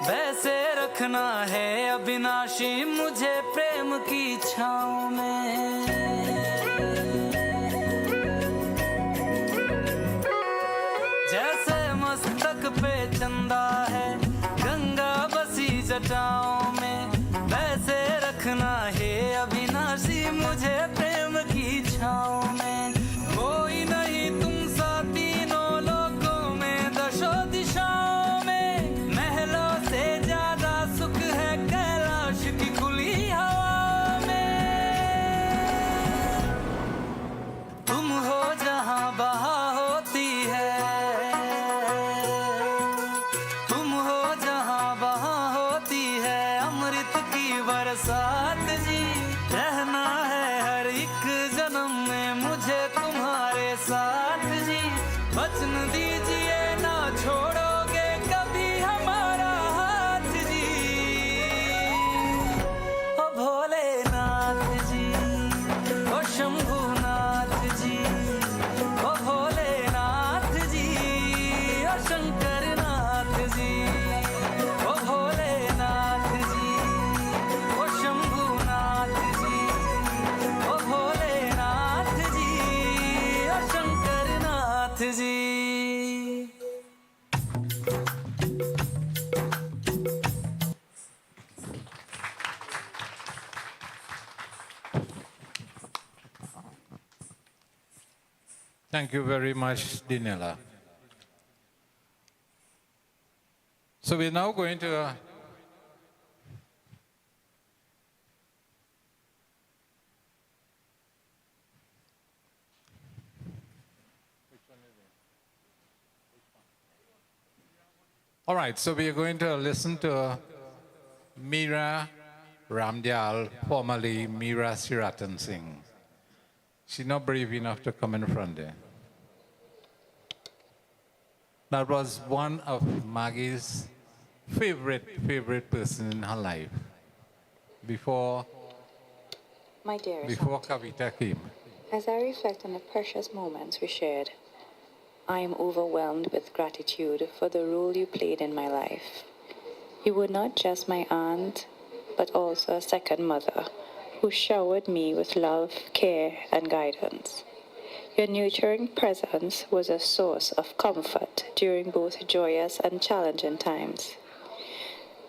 वैसे रखना है अविनाशी मुझे प्रेम की छाँव में जैसे मस्तक पे चंदा है गंगा बसी जटाओं में वैसे रखना है अविनाशी मुझे प्रेम की छाँव में कोई नहीं तुम सा तीनों लोकों में दशो दिशाओं में महलों से ज्यादा सुख है कैलाश की खुली हवा में तुम हो जहां बहा होती है तुम हो जहां बहा होती है Thank you very much, Daniela. So we're now going to all right, so we are going to listen to Meera Ramdyal, formerly Meera Seerattansingh. She's not brave enough to come in front there. That was one of Maggie's favorite person in her life before My dearest, Kavita came. as I reflect on the precious moments we shared, I am overwhelmed with gratitude for the role you played in my life. You were not just my aunt, but also a second mother who showered me with love, care, and guidance. Your nurturing presence was a source of comfort during both joyous and challenging times.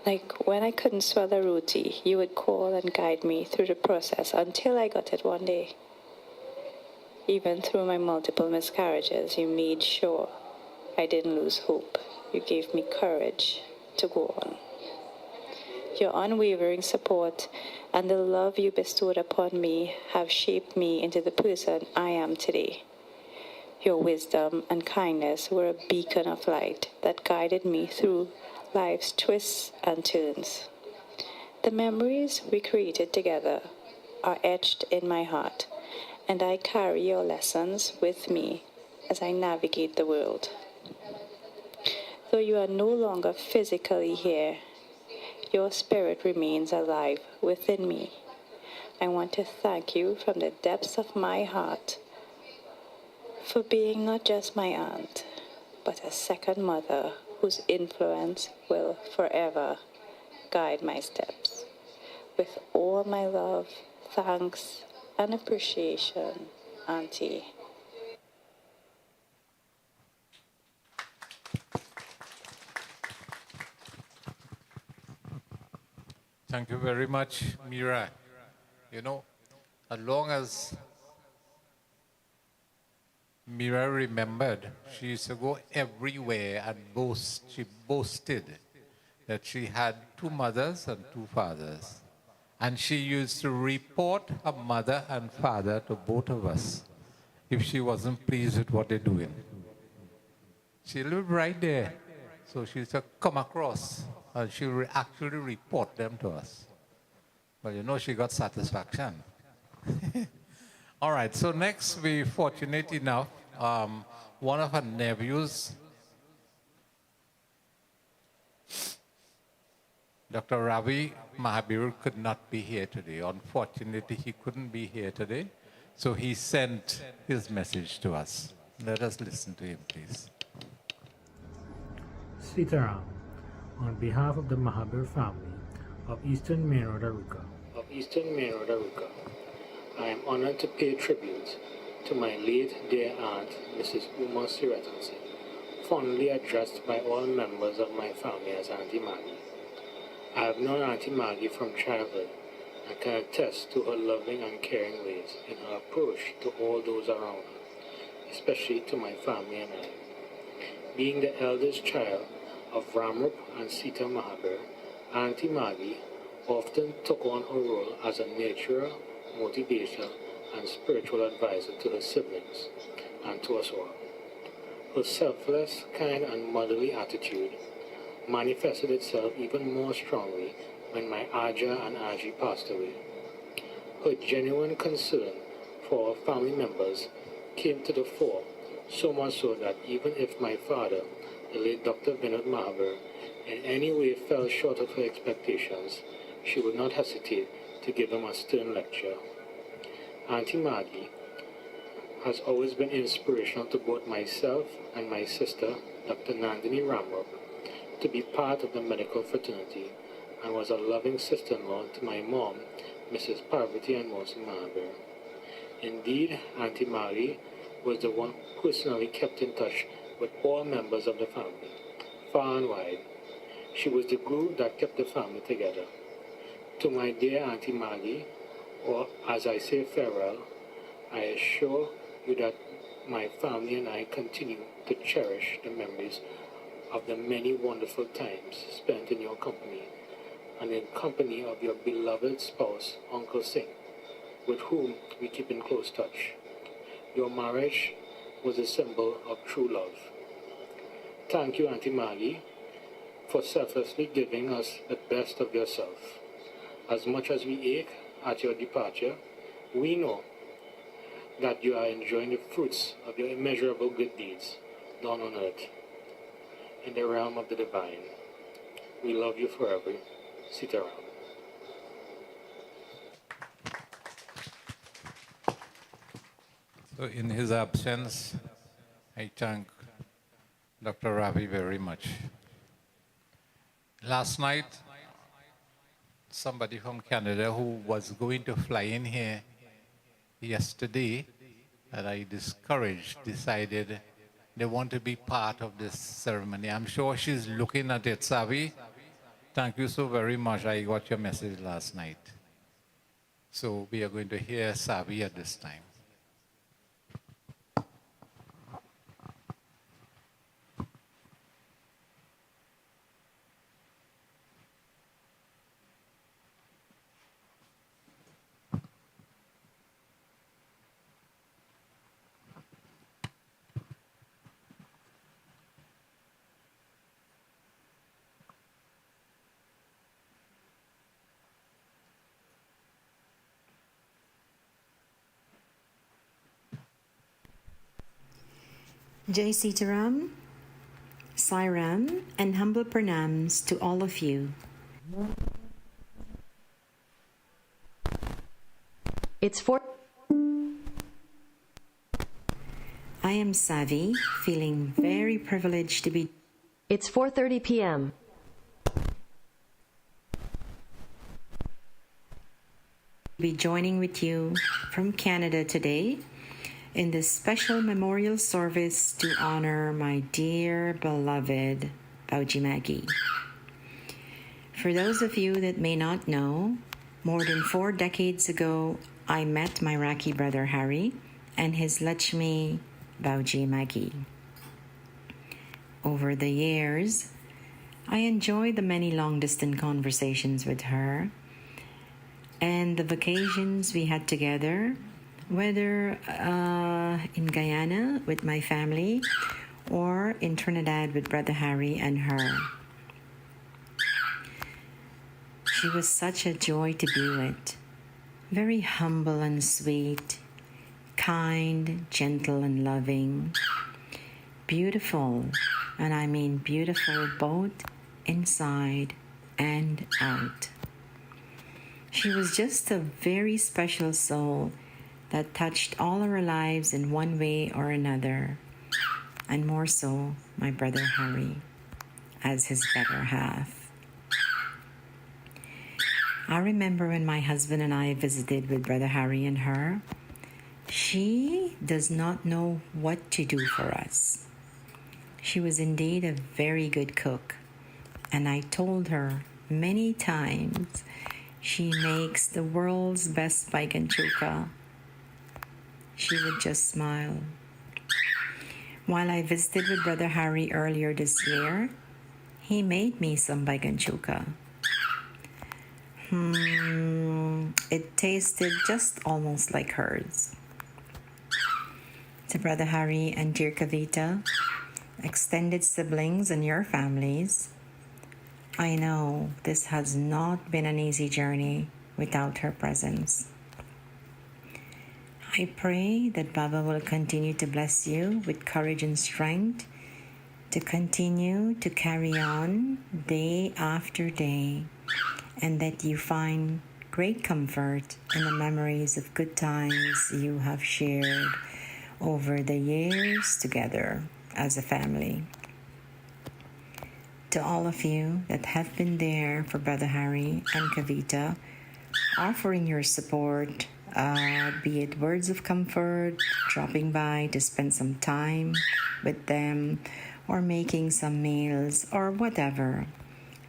Like when I couldn't swallow a roti, you would call and guide me through the process until I got it one day. Even through my multiple miscarriages, you made sure I didn't lose hope. You gave me courage to go on. Your unwavering support and the love you bestowed upon me have shaped me into the person I am today. Your wisdom and kindness were a beacon of light that guided me through life's twists and turns. The memories we created together are etched in my heart, and I carry your lessons with me as I navigate the world. Though you are no longer physically here, your spirit remains alive within me. I want to thank you from the depths of my heart for being not just my aunt, but a second mother whose influence will forever guide my steps. With all my love, thanks, and appreciation, Auntie. Thank you very much, Meera. You know, as long as Meera remembered, she used to go everywhere and she boasted that she had two mothers and two fathers. And she used to report her mother and father to both of us if she wasn't pleased with what they're doing. She lived right there. So she used to come across and she would actually report them to us. Well, you know, she got satisfaction. All right, so next we're fortunate enough, one of her nephews, Dr. Ravi Mahabir, could not be here today. Unfortunately, he couldn't be here today, so he sent his message to us. Let us listen to him, please. Sitaram, on behalf of the Mahabir family of Eastern Merodaruka, I am honored to pay tribute to my late dear aunt, Mrs. Uma Seerattansingh, fondly addressed by all members of my family as Auntie Maggie. I have known Auntie Maggie from childhood and can attest to her loving and caring ways in her approach to all those around her, especially to my family and I. Being the eldest child of Ramrup and Sita Mahabir, Auntie Maggie often took on her role as a nurturer, motivator, and spiritual advisor to her siblings and to us all. Her selfless, kind, and motherly attitude manifested itself even more strongly when my Aja and Aji passed away. Her genuine concern for our family members came to the fore, so much so that even if my father, the late Dr. Vinod Mahabir, in any way fell short of her expectations, she would not hesitate to give him a stern lecture. Auntie Maggie has always been inspirational to both myself and my sister, Dr. Nandini Ramrup, to be part of the medical fraternity, and was a loving sister-in-law to my mom, Mrs. Parvati and Mosi Mahabir. Indeed, Auntie Maggie was the one who personally kept in touch with all members of the family, far and wide. She was the glue that kept the family together. To my dear Auntie Maggie, or as I say farewell, I assure you that my family and I continue to cherish the memories of the many wonderful times spent in your company and in company of your beloved spouse, Uncle Singh, with whom we keep in close touch. Your marriage was a symbol of true love. Thank you, Auntie Maggie, for selflessly giving us the best of yourself. As much as we ache at your departure, we know that you are enjoying the fruits of your immeasurable good deeds done on earth, in the realm of the divine. We love you forever, Seerattansingh. So in his absence, I thank Dr. Ravi very much. Last night, somebody from Canada who was going to fly in here yesterday, that I discouraged, decided they want to be part of this ceremony. I'm sure she's looking at it, Savi. Thank you so very much. I got your message last night. So we are going to hear Savi at this time. Jai Sitaram, Sairam, and humble pranams to all of you. It's I am Savi, feeling very privileged to be. It's 4:30 p.m. Be joining with you from Canada today in this special memorial service to honor my dear beloved Bauji Maggie. For those of you that may not know, more than 4 decades ago, I met my Raki brother Harry and his Lakshmi Bauji Maggie. Over the years, I enjoyed the many long-distance conversations with her and the vacations we had together, whether in Guyana with my family or in Trinidad with Brother Harry and her. She was such a joy to be with, very humble and sweet, kind, gentle and loving, beautiful, and I mean beautiful both inside and out. She was just a very special soul that touched all our lives in one way or another, and more so my brother Harry as his better half. I remember when my husband and I visited with Brother Harry and her, she does not know what to do for us. She was indeed a very good cook, and I told her many times she makes the world's best baigan chuka. She would just smile. While I visited with Brother Harry earlier this year, he made me some baigan chuka. It tasted just almost like hers. To Brother Harry and dear Kavita, extended siblings and your families, I know this has not been an easy journey without her presence. I pray that Baba will continue to bless you with courage and strength to continue to carry on day after day, and that you find great comfort in the memories of good times you have shared over the years together as a family. To all of you that have been there for Brother Harry and Kavita, offering your support, be it words of comfort, dropping by to spend some time with them, or making some meals, or whatever.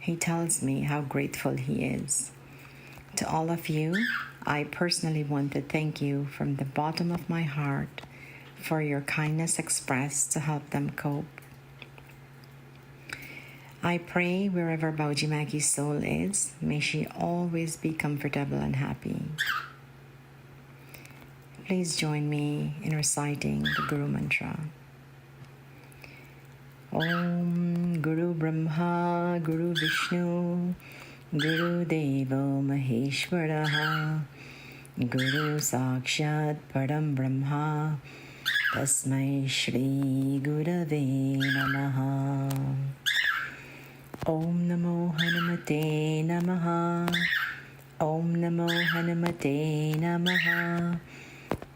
He tells me how grateful he is. To all of you, I personally want to thank you from the bottom of my heart for your kindness expressed to help them cope. I pray wherever Bauji Maggie's soul is, may she always be comfortable and happy. Please join me in reciting the Guru Mantra. Om Guru Brahma Guru Vishnu Guru Devo Maheshwaraha Guru Sakshat Param Brahma Tasmai Shri Gurave Namaha. Om Namo Hanumate Namaha. Om Namo Hanumate Namaha.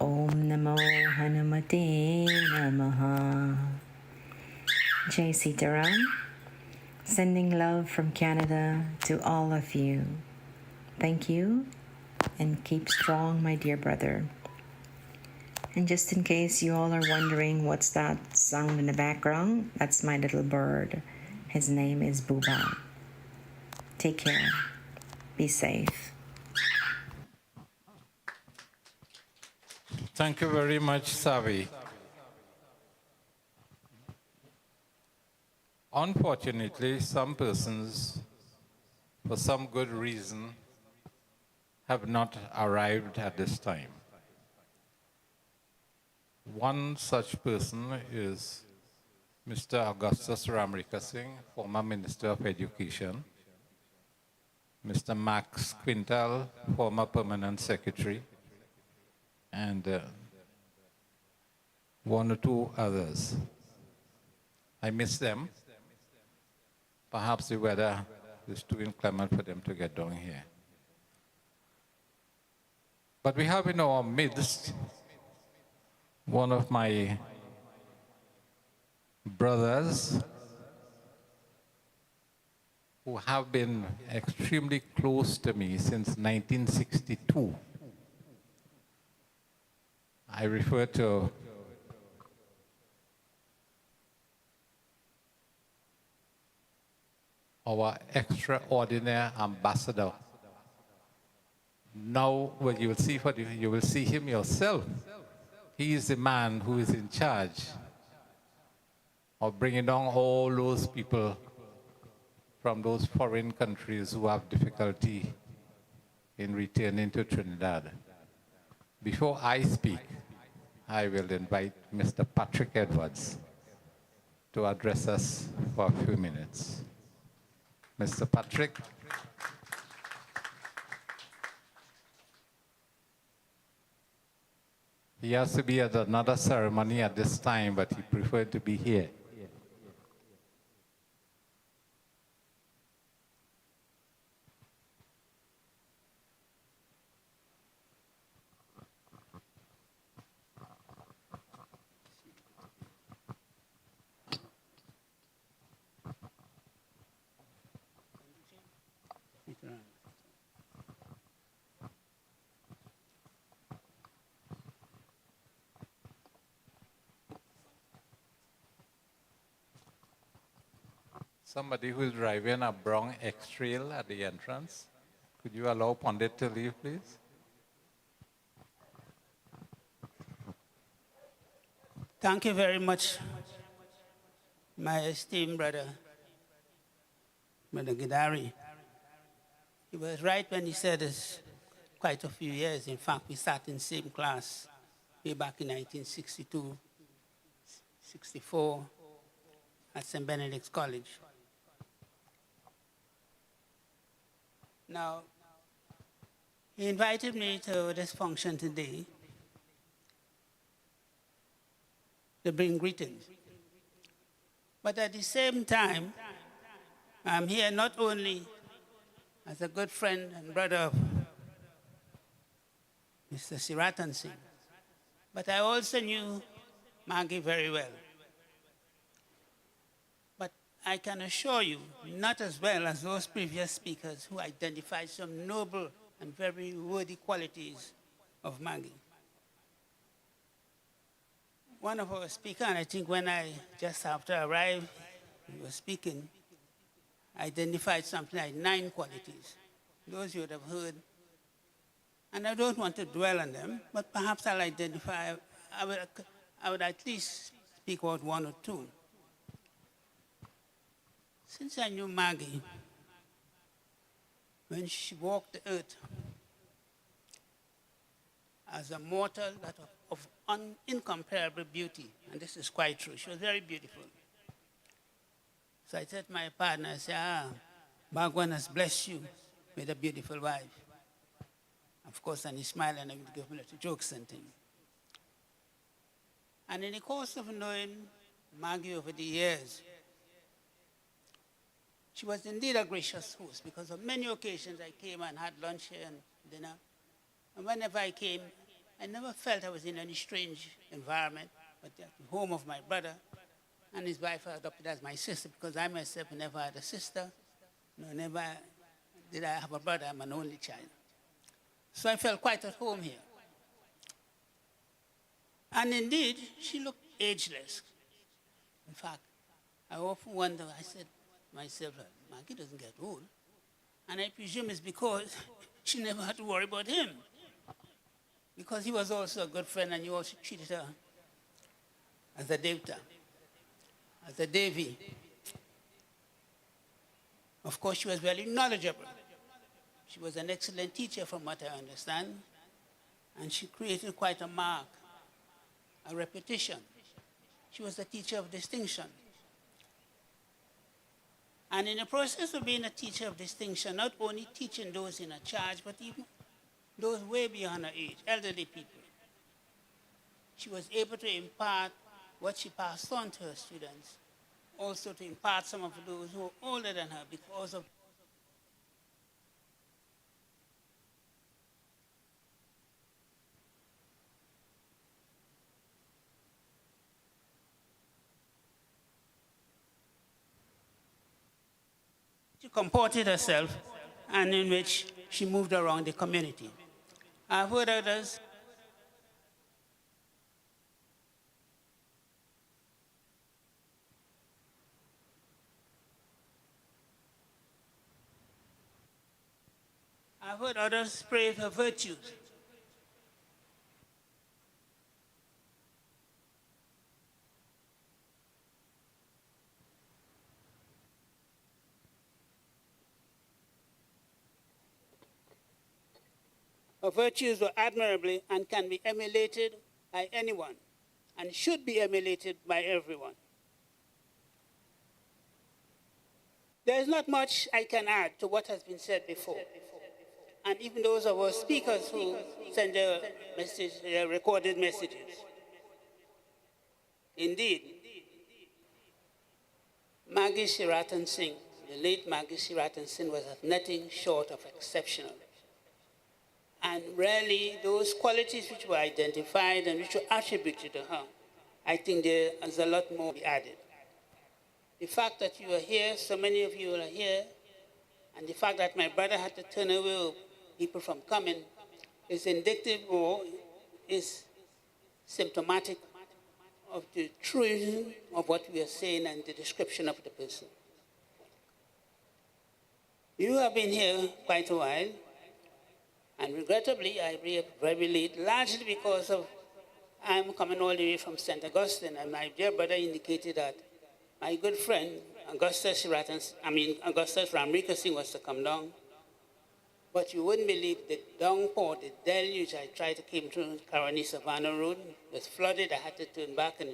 Om Namo Hanumate Namaha. Jai Seetaram. Sending love from Canada to all of you. Thank you and keep strong, my dear brother. And just in case you all are wondering what's that sound in the background, that's my little bird. His name is Booba. Take care. Be safe. Thank you very much, Savi. Unfortunately, some persons, for some good reason, have not arrived at this time. One such person is Mr. Augustus Ramrikasingh, former Minister of Education, Mr. Max Quintal, former Permanent Secretary, and one or two others. I miss them. Perhaps the weather is too inclement for them to get down here. But we have in our midst one of my brothers who have been extremely close to me since 1962. I refer to our extraordinary ambassador. Now, well, you will see him yourself. He is the man who is in charge of bringing down all those people from those foreign countries who have difficulty in returning to Trinidad. Before I speak, I will invite Mr. Patrick Edwards to address us for a few minutes. Mr. Patrick. He has to be at another ceremony at this time, but he preferred to be here. Somebody who is driving a brown X-Trail at the entrance. Could you allow Pandit to leave, please? Thank you very much, my esteemed brother, Brother Gidari. He was right when he said this quite a few years. In fact, we sat in the same class way back in 1962, 64 at St. Benedict's College. Now, he invited me to this function today to bring greetings. But at the same time, I'm here not only as a good friend and brother of Mr. Seerattansingh, but I also knew Maggie very well. But I can assure you, not as well as those previous speakers who identified some noble and very worthy qualities of Maggie. One of our speakers, and I think when I just after I arrived, he was speaking, identified something like 9 qualities. Those you would have heard. And I don't want to dwell on them, but perhaps I'll identify, I would at least speak about one or two. Since I knew Maggie, when she walked the earth as a mortal that of incomparable beauty, and this is quite true, she was very beautiful. So I said to my partner, I said, Bhagwan has blessed you with a beautiful wife. Of course, and he smiled and I would give him little jokes and things. And in the course of knowing Maggie over the years, she was indeed a gracious host because on many occasions I came and had lunch here and dinner. And whenever I came, I never felt I was in any strange environment, but at the home of my brother and his wife I adopted as my sister because I myself never had a sister. No, never did I have a brother. I'm an only child. So I felt quite at home here. And indeed, she looked ageless. In fact, I often wonder, I said to myself, Maggie doesn't get old. And I presume it's because she never had to worry about him. Because he was also a good friend and you also treated her as a devta, as a devi. Of course, she was very knowledgeable. She was an excellent teacher from what I understand. And she created quite a mark, a reputation. She was a teacher of distinction. And in the process of being a teacher of distinction, not only teaching those in a charge, but even those way beyond her age, elderly people, she was able to impart what she passed on to her students, also to impart some of those who were older than her because of she comported herself and in which she moved around the community. I've heard others praise her virtues. Her virtues were admirably and can be emulated by anyone and should be emulated by everyone. There is not much I can add to what has been said before. And even those of our speakers who send their recorded messages. Indeed, Maggie Seerattansingh, the late Maggie Seerattansingh, was nothing short of exceptional. And really, those qualities which were identified and which were attributed to her, I think there is a lot more to be added. The fact that you are here, so many of you are here, and the fact that my brother had to turn away people from coming is indicative or is symptomatic of the truism of what we are saying and the description of the person. You have been here quite a while, and regrettably, I arrived very late, largely because of I'm coming all the way from St. Augustine, and my dear brother indicated that my good friend, Augustus Ramrika Singh was to come down. But you wouldn't believe the downpour, the deluge I tried to came through Karani Savannah Road. It was flooded, I had to turn back, and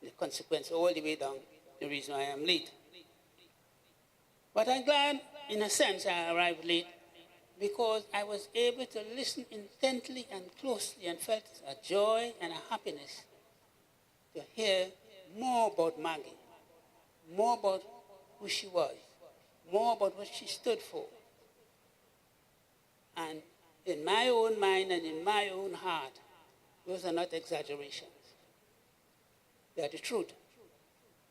the consequence all the way down, the reason why I'm late. But I'm glad, in a sense, I arrived late, because I was able to listen intently and closely and felt a joy and a happiness to hear more about Maggie, more about who she was, more about what she stood for. And in my own mind and in my own heart, those are not exaggerations. They are the truth.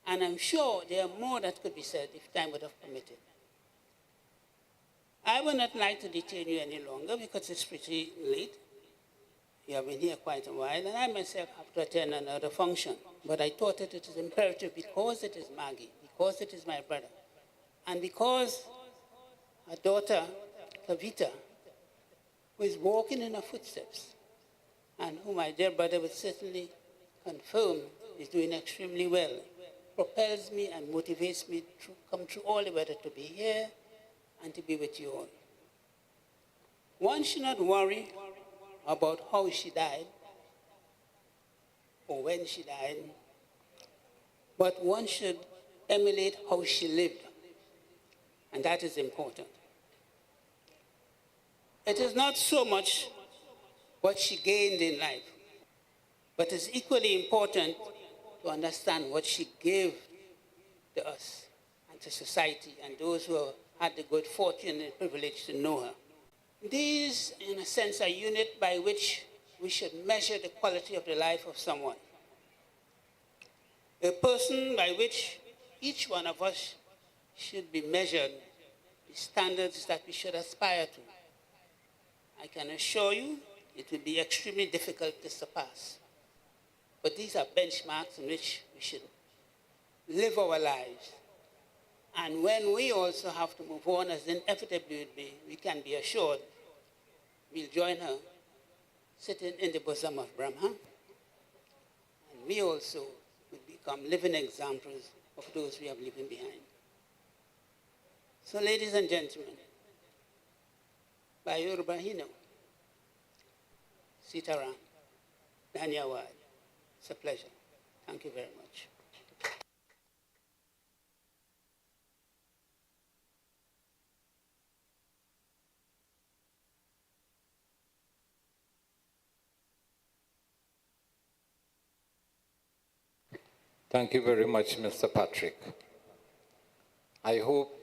And I'm sure there are more that could be said if time would have permitted. I would not like to detain you any longer because it's pretty late. You have been here quite a while, and I myself have to attend another function. But I thought that it is imperative because it is Maggie, because it is my brother, and because her daughter, Kavita, who is walking in her footsteps, and who my dear brother would certainly confirm is doing extremely well. Propels me and motivates me to come through all the weather to be here and to be with you all. One should not worry about how she died or when she died, but one should emulate how she lived, and that is important. It is not so much what she gained in life, but it's equally important to understand what she gave to us and to society and those who had the good fortune and privilege to know her. These, in a sense, are units by which we should measure the quality of the life of someone. A person by which each one of us should be measured, the standards that we should aspire to. I can assure you it will be extremely difficult to surpass. But these are benchmarks in which we should live our lives. And when we also have to move on, as inevitably would be, we can be assured we'll join her sitting in the bosom of Brahma. And we also will become living examples of those we have leaving behind. So, ladies and gentlemen, by Yoruba, Seerattansingh, Dhanyawad. It's a pleasure. Thank you very much. Thank you very much, Mr. Patrick. I hope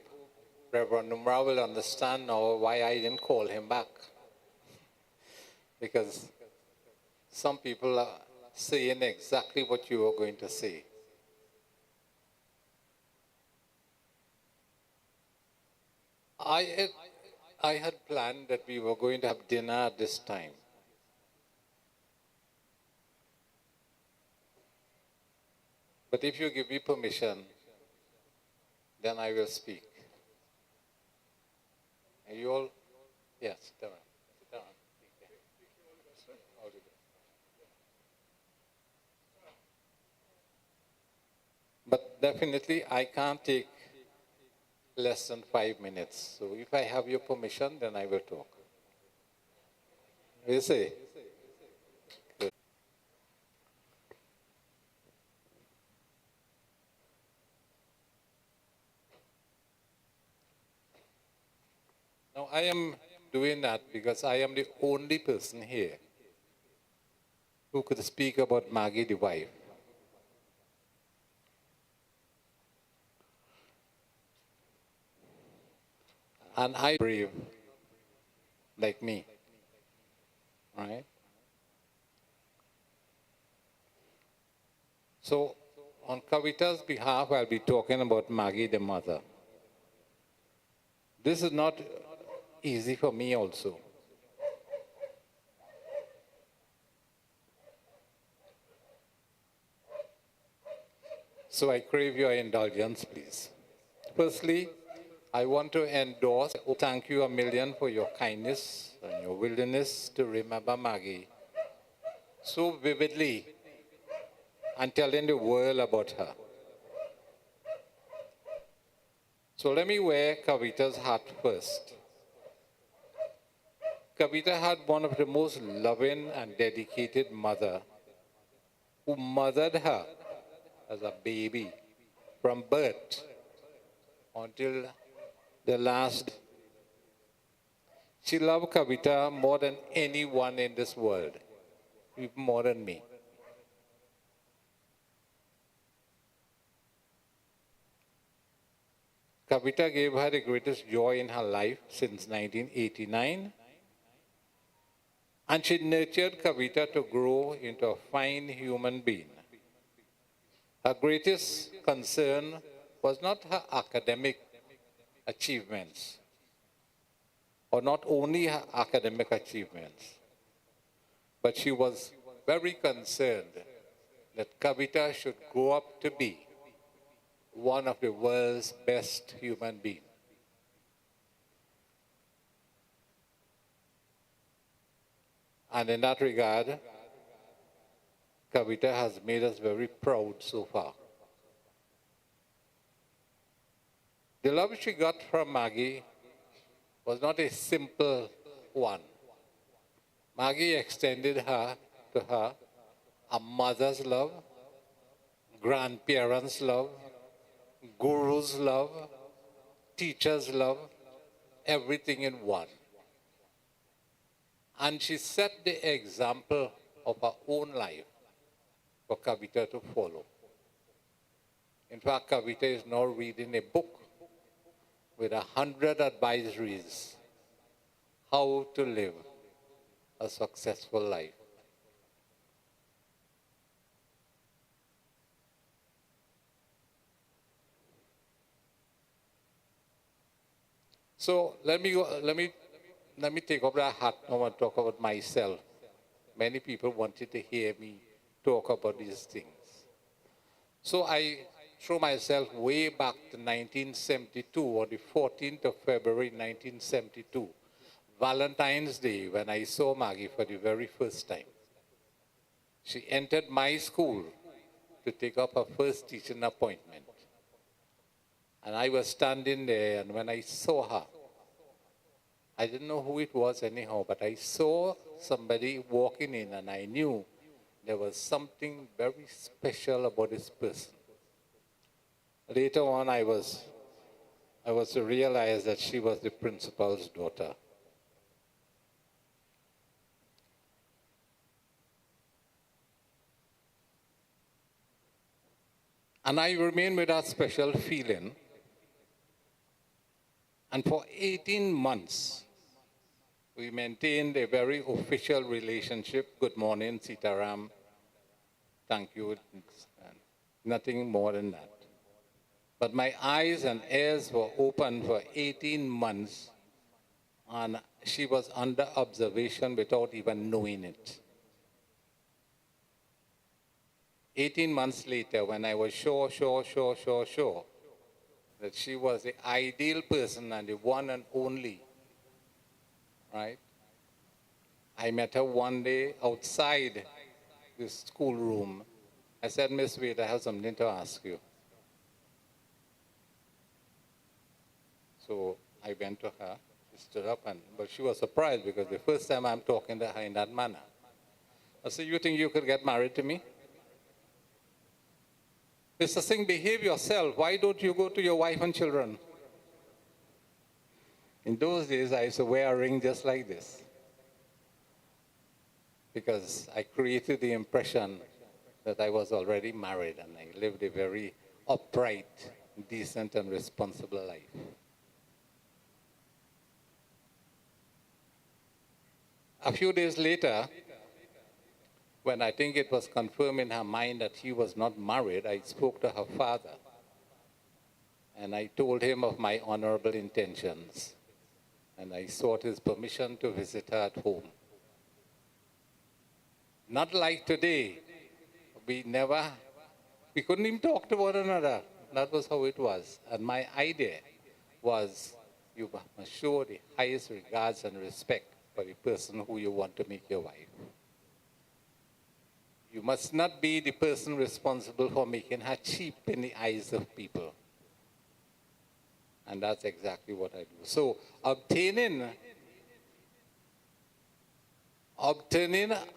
Reverend Numra will understand now why I didn't call him back. Because some people are saying exactly what you were going to say. I had planned that we were going to have dinner at this time. But if you give me permission, then I will speak. Are you all? Yes, sit down. Sit down. But definitely, I can't take less than 5 minutes. So if I have your permission, then I will talk. You say? Good. Now, I am doing that because I am the only person here who could speak about Maggie the wife. And I brave like me, right? So, on Kavita's behalf, I'll be talking about Maggie the mother. This is not easy for me also. So I crave your indulgence, please. Firstly, I want to endorse, thank you a million for your kindness and your willingness to remember Maggie so vividly and telling the world about her. So let me wear Kavita's hat first. Kavita had one of the most loving and dedicated mother who mothered her as a baby from birth until the last. She loved Kavita more than anyone in this world, even more than me. Kavita gave her the greatest joy in her life since 1989, and she nurtured Kavita to grow into a fine human being. Her greatest concern was not her academic achievements, or not only her academic achievements, but she was very concerned that Kavita should grow up to be one of the world's best human beings. And in that regard, Kavita has made us very proud so far. The love she got from Maggie was not a simple one. Maggie extended to her a mother's love, grandparents' love, guru's love, teacher's love, everything in one. And she set the example of her own life for Kavita to follow. In fact, Kavita is now reading a book with 100 advisories how to live a successful life. So let me take off that hat now and talk about myself. Many people wanted to hear me talk about these things. So I throw myself way back to 1972, on the 14th of February 1972, Valentine's Day, when I saw Maggie for the very first time. She entered my school to take up her first teaching appointment. And I was standing there, and when I saw her, I didn't know who it was anyhow, but I saw somebody walking in, and I knew there was something very special about this person. Later on, I was to realize that she was the principal's daughter. And I remained with that special feeling. And for 18 months, we maintained a very official relationship. Good morning, Sitaram. Thank you. Nothing more than that. But my eyes and ears were open for 18 months, and she was under observation without even knowing it. 18 months later, when I was sure that she was the ideal person and the one and only, right? I met her one day outside the schoolroom. I said, Miss Wade, I have something to ask you. So I went to her, she stood up, but she was surprised because the first time I'm talking to her in that manner. I said, you think you could get married to me? Mr. Singh, behave yourself. Why don't you go to your wife and children? In those days, I used to wear a ring just like this, because I created the impression that I was already married and I lived a very upright, decent, and responsible life. A few days later, when I think it was confirmed in her mind that he was not married, I spoke to her father. And I told him of my honorable intentions. And I sought his permission to visit her at home. Not like today. We couldn't even talk to one another. That was how it was. And my idea was, you must show the highest regards and respect for the person who you want to make your wife. You must not be the person responsible for making her cheap in the eyes of people. And that's exactly what I do. So obtaining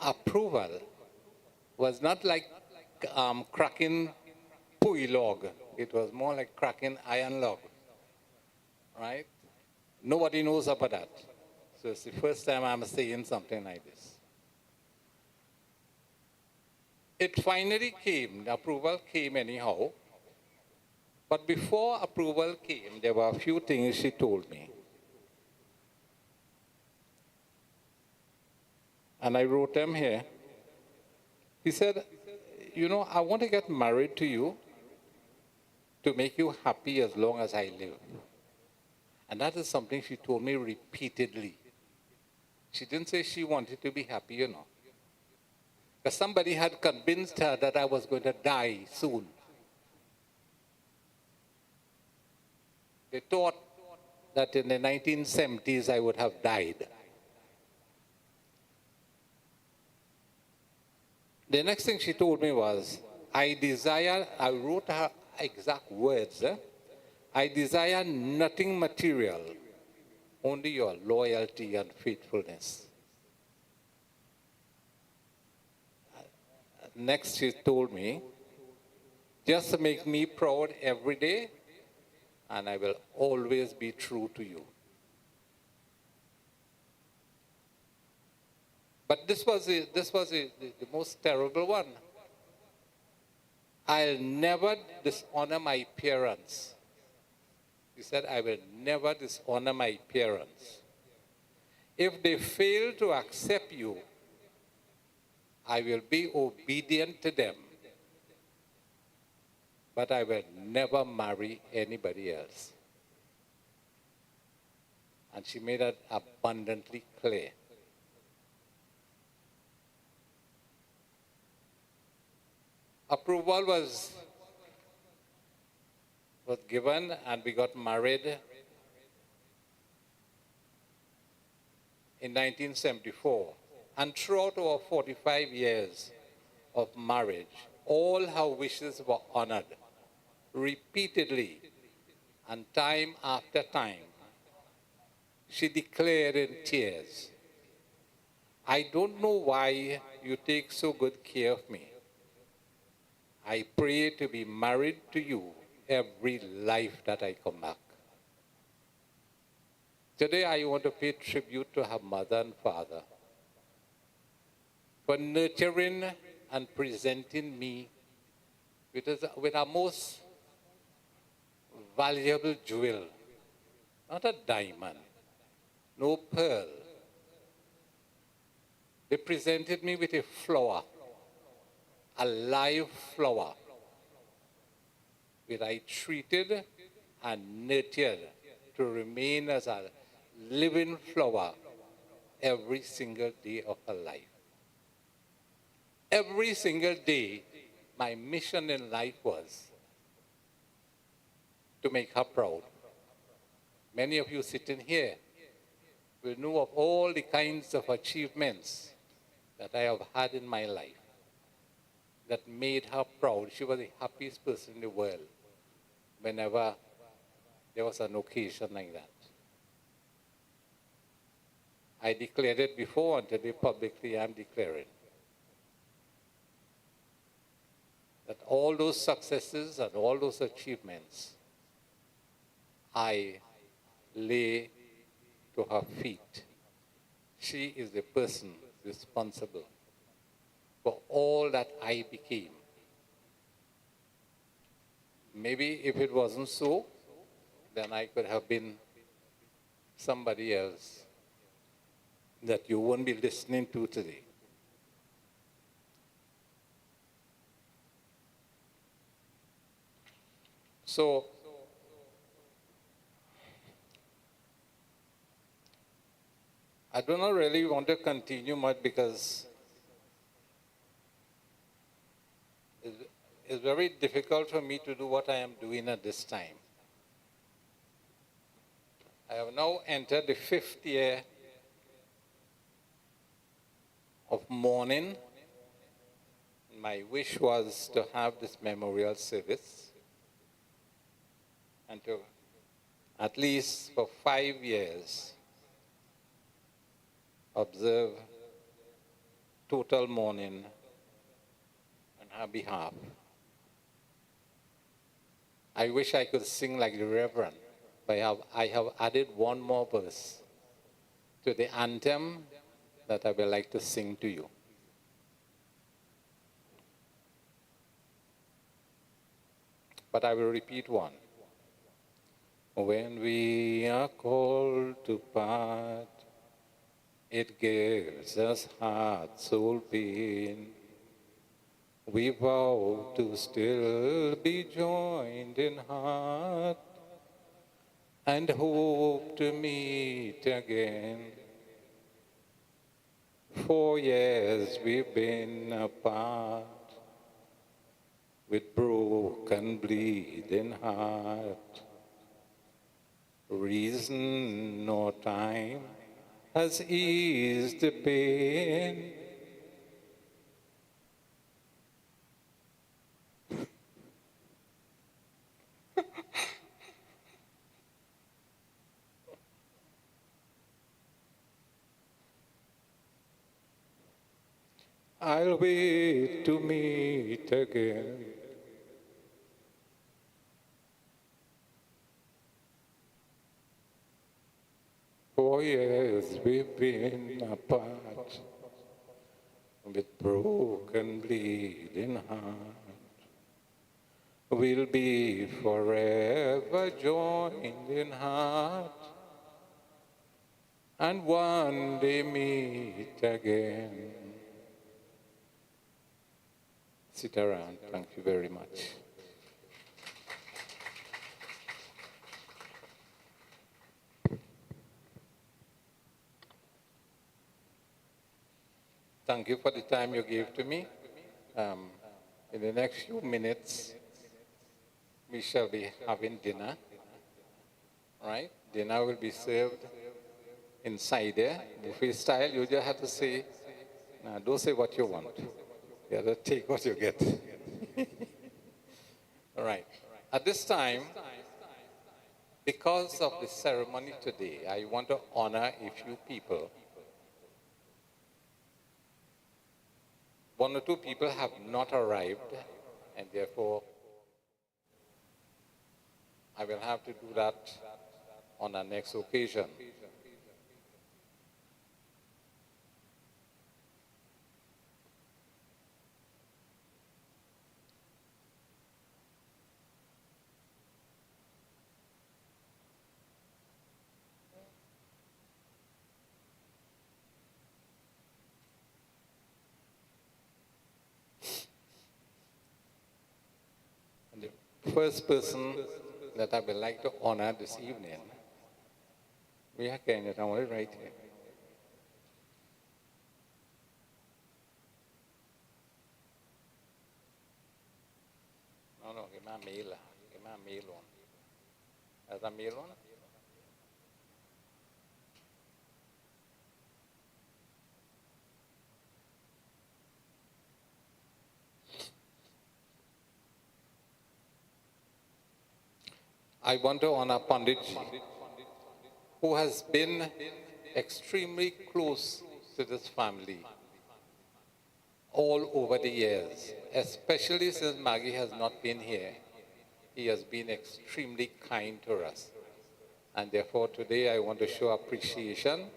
approval was not like cracking pui log. It was more like cracking iron log, right? Nobody knows about that. So it's the first time I'm saying something like this. It finally came, the approval came anyhow. But before approval came, there were a few things she told me. And I wrote them here. He said, you know, I want to get married to you to make you happy as long as I live. And that is something she told me repeatedly. She didn't say she wanted to be happy, you know. Because somebody had convinced her that I was going to die soon. They thought that in the 1970s I would have died. The next thing she told me was, I wrote her exact words, I desire nothing material, only your loyalty and faithfulness. Next, she told me, just make me proud every day, and I will always be true to you. But this was the most terrible one. I'll never dishonor my parents. He said, I will never dishonor my parents. If they fail to accept you, I will be obedient to them. But I will never marry anybody else. And she made it abundantly clear. Approval was given, and we got married in 1974. And throughout our 45 years of marriage, all her wishes were honored repeatedly, and time after time. She declared in tears, I don't know why you take so good care of me. I pray to be married to you every life that I come back. Today I want to pay tribute to her mother and father for nurturing and presenting me with our most valuable jewel, not a diamond, no pearl. They presented me with a flower, a live flower, which I treated and nurtured to remain as a living flower every single day of her life. Every single day, my mission in life was to make her proud. Many of you sitting here will know of all the kinds of achievements that I have had in my life that made her proud. She was the happiest person in the world whenever there was an occasion like that. I declared it before, and today publicly I'm declaring that all those successes and all those achievements I lay to her feet. She is the person responsible for all that I became. Maybe if it wasn't so, then I could have been somebody else that you won't be listening to today. So, I do not really want to continue much because it's very difficult for me to do what I am doing at this time. I have now entered the 5th year of mourning. My wish was to have this memorial service and to, at least for 5 years, observe total mourning on her behalf. I wish I could sing like the Reverend, but I have added one more verse to the anthem that I would like to sing to you. But I will repeat one. When we are called to part, it gives us heart, soul pain. We vow to still be joined in heart and hope to meet again. 4 years we've been apart with broken, bleeding heart. Reason nor time has eased the pain. I'll wait to meet again. For years we've been apart, with broken, bleeding heart. We'll be forever joined in heart, and one day meet again. Sit around. Thank you very much. Thank you for the time you gave to me. In the next few minutes, we shall be having dinner. Right? Dinner will be served inside there, buffet style. You just have to say, nah, don't say what you want. You have to take what you get. All right. At this time, because of the ceremony today, I want to honor a few people. One or two people have not arrived, and therefore I will have to do that on our next occasion. The first person that I would like to honor this evening, we are getting it right here. No, give me a mail. Give me a mail on. Has a mail on? I want to honor Panditji, who has been extremely close to this family all over the years, especially since Maggie has not been here. He has been extremely kind to us. And therefore today I want to show appreciation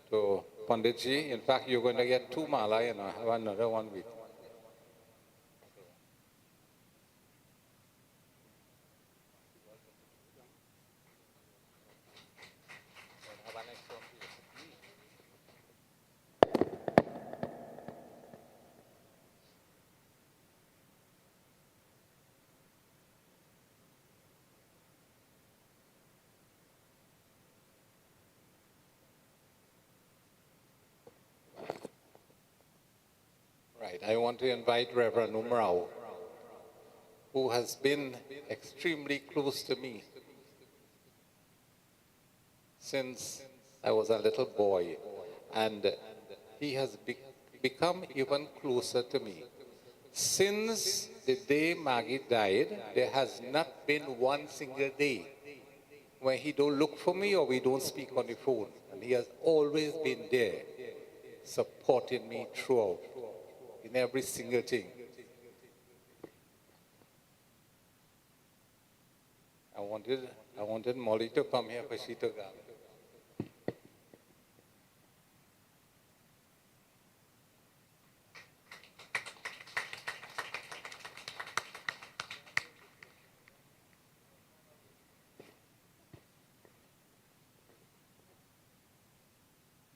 to Panditji. In fact, you're going to get two mala, you know, I have another one with. Right, I want to invite Reverend Umrao, who has been extremely close to me since I was a little boy, and he has become even closer to me. Since the day Maggie died, there has not been one single day when he don't look for me or we don't speak on the phone. And he has always been there, supporting me throughout, in every single thing. I wanted Molly to come here, but she took out.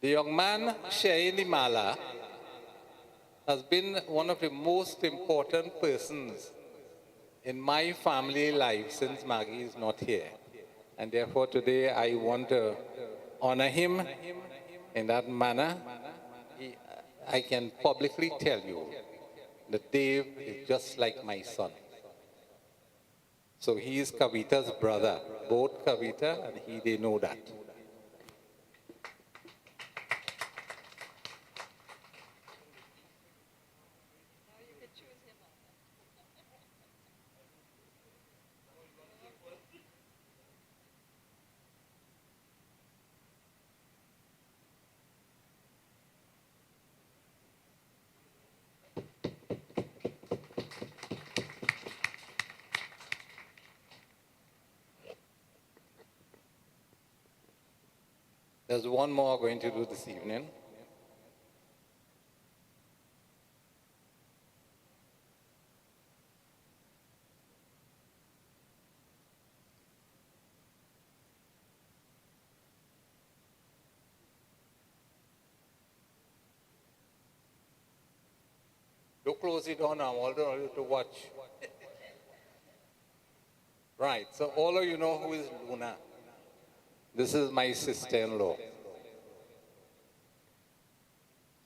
The young man sharing the mala has been one of the most important persons in my family life since Maggie is not here. And therefore today I want to honor him in that manner. I can publicly tell you that Dave is just like my son. So he is Kavita's brother. Both Kavita and he, they know that. There's one more going to do this evening. Don't close it on, I'm all to watch. Right, so all of you know who is Luna. This is my sister-in-law.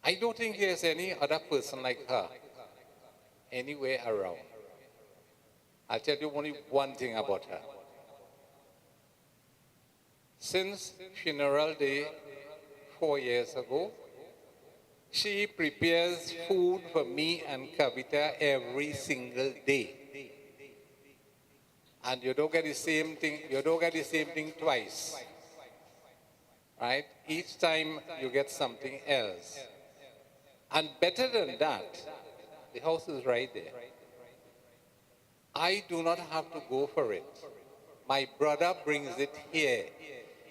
I don't think there's any other person like her anywhere around. I'll tell you only one thing about her. Since funeral day 4 years ago, she prepares food for me and Kavita every single day. And you don't get the same thing twice. Right? Each time you get something else. And better than that, the house is right there. I do not have to go for it. My brother brings it here.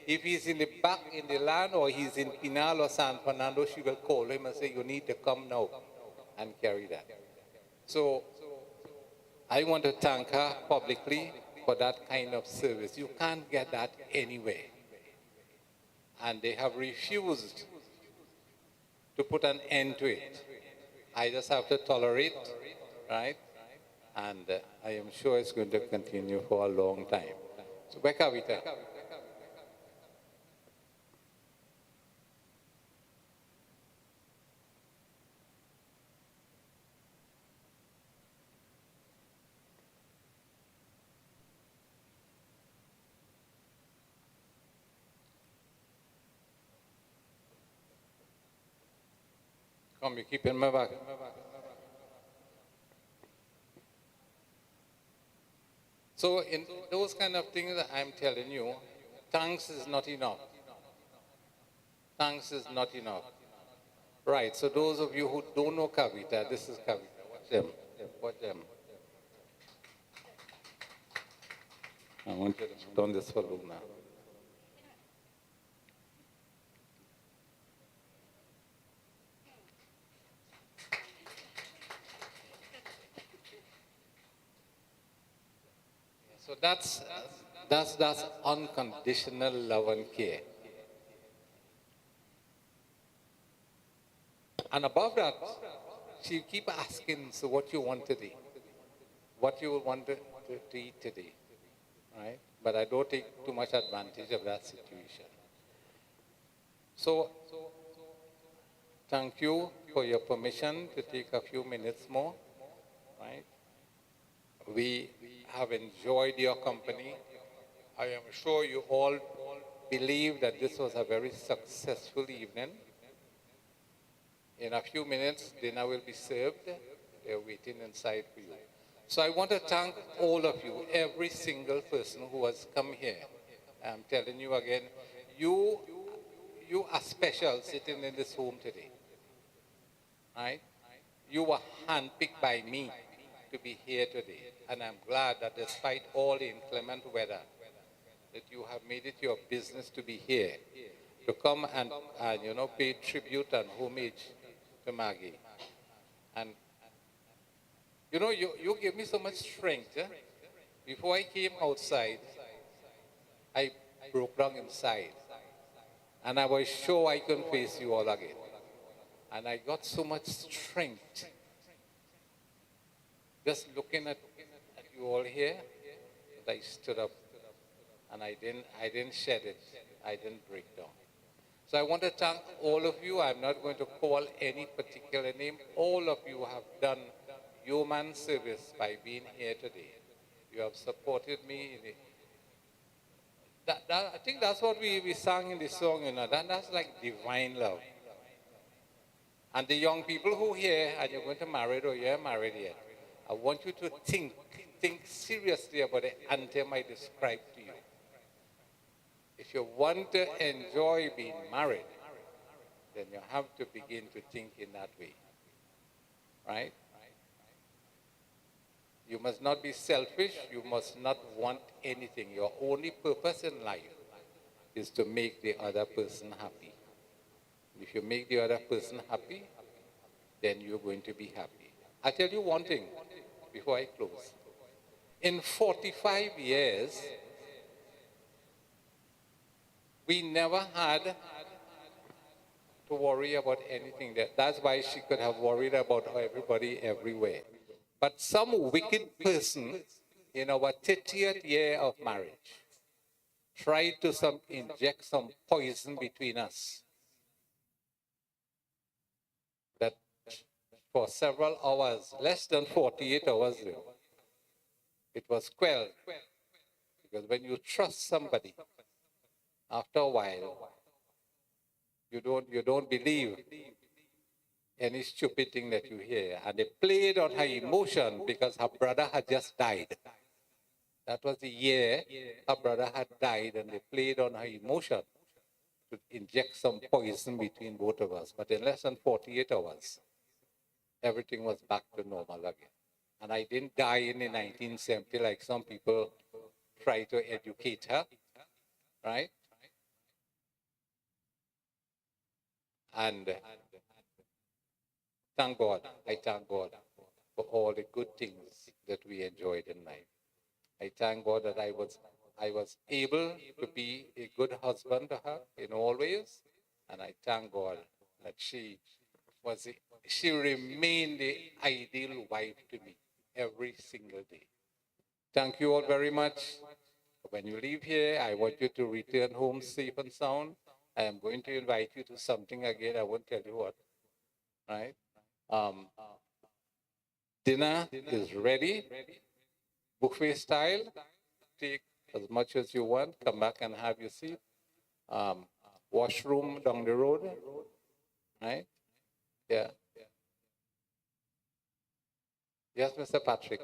If he's in the back in the land or he's in Pinal or San Fernando, she will call him and say, you need to come now and carry that. So I want to thank her publicly for that kind of service. You can't get that anywhere. And they have refused to put an end to it. I just have to tolerate, right? And I am sure it's going to continue for a long time. So, Kavita. Come, you keep in my back. So in those kind of things that I'm telling you, thanks is not enough. Thanks is not enough. Right, so those of you who don't know Kavita, this is Kavita. Watch them. Watch them. I want you to turn this for Luna. So that's unconditional love and care. And above that, she keep asking, so what you want today? What you want to eat today? Right? But I don't take too much advantage of that situation. So, thank you for your permission to take a few minutes more. Right? We have enjoyed your company. I am sure you all believe that this was a very successful evening. In a few minutes, dinner will be served. They're waiting inside for you. So I want to thank all of you, every single person who has come here. I'm telling you again, you are special sitting in this home today. Right? You were handpicked by me to be here today. And I'm glad that despite all the inclement weather, that you have made it your business to be here, to come and pay tribute and homage to Maggie. And, you gave me so much strength. Eh? Before I came outside, I broke down inside. And I was sure I couldn't face you all again. And I got so much strength just looking at you all here, that I stood up and I didn't shed it. I didn't break down. So I want to thank all of you. I'm not going to call any particular name. All of you have done human service by being here today. You have supported me. I think that's what we sang in the song, that's like divine love. And the young people who are here, and you're going to marry or you're married yet, I want you to think seriously about the anthem I described to you. If you want to enjoy being married, then you have to begin to think in that way. Right? You must not be selfish. You must not want anything. Your only purpose in life is to make the other person happy. If you make the other person happy, then you're going to be happy. I'll tell you one thing before I close. In 45 years, we never had to worry about anything. That's why she could have worried about everybody everywhere. But some wicked person in our 30th year of marriage tried to inject some poison between us. That for several hours, less than 48 hours, it was quelled. Because when you trust somebody, after a while, you don't believe any stupid thing that you hear. And they played on her emotion because her brother had just died. That was the year her brother had died, and they played on her emotion to inject some poison between both of us. But in less than 48 hours, everything was back to normal again. And I didn't die in 1970 like some people try to educate her, right? And thank God, I thank God for all the good things that we enjoyed in life. I thank God that I was able to be a good husband to her in all ways, and I thank God that she remained the ideal wife to me every single day. Thank you all very much. When you leave here, I want you to return home safe and sound. I am going to invite you to something again. I won't tell you what. Right? Dinner is ready. Buffet style. Take as much as you want. Come back and have your seat. Washroom down the road. Right? Yeah. Yes, Mr. Patrick.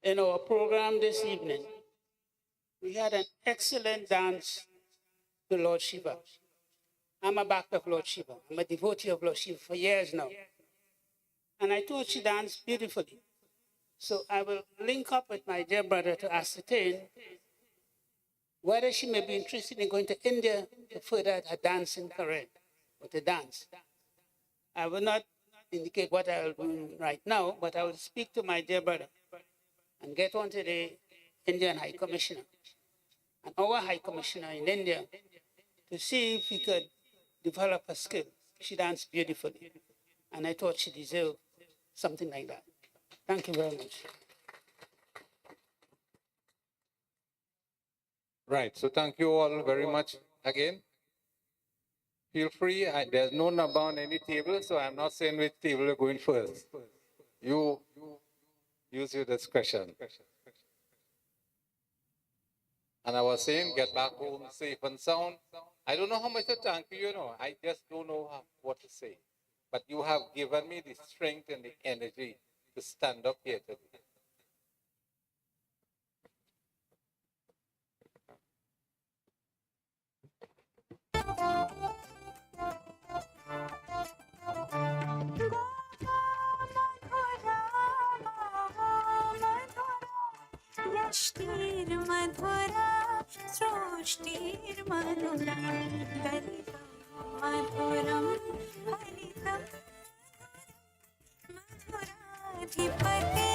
In our program this evening, we had an excellent dance to Lord Shiva. I'm a backer of Lord Shiva. I'm a devotee of Lord Shiva for years now. And I thought she danced beautifully. So I will link up with my dear brother to ascertain whether she may be interested in going to India to further her dancing career, or to dance. I will not indicate what I will do right now, but I will speak to my dear brother and get on to the Indian High Commissioner and our High Commissioner in India to see if we could develop her skill. She danced beautifully, and I thought she deserved something like that. Thank you very much. Right, so thank you all very much again. Feel free, there's no number on any table, so I'm not saying which table you're going first. You use your discretion. And I was saying, get back home safe and sound. I don't know how much to thank you, I just don't know what to say. But you have given me the strength and the energy to stand up here today. यष्टिर्मधुरा सृष्टिर्मधुरा गलितं मधुरं फलितं मधुराधिपते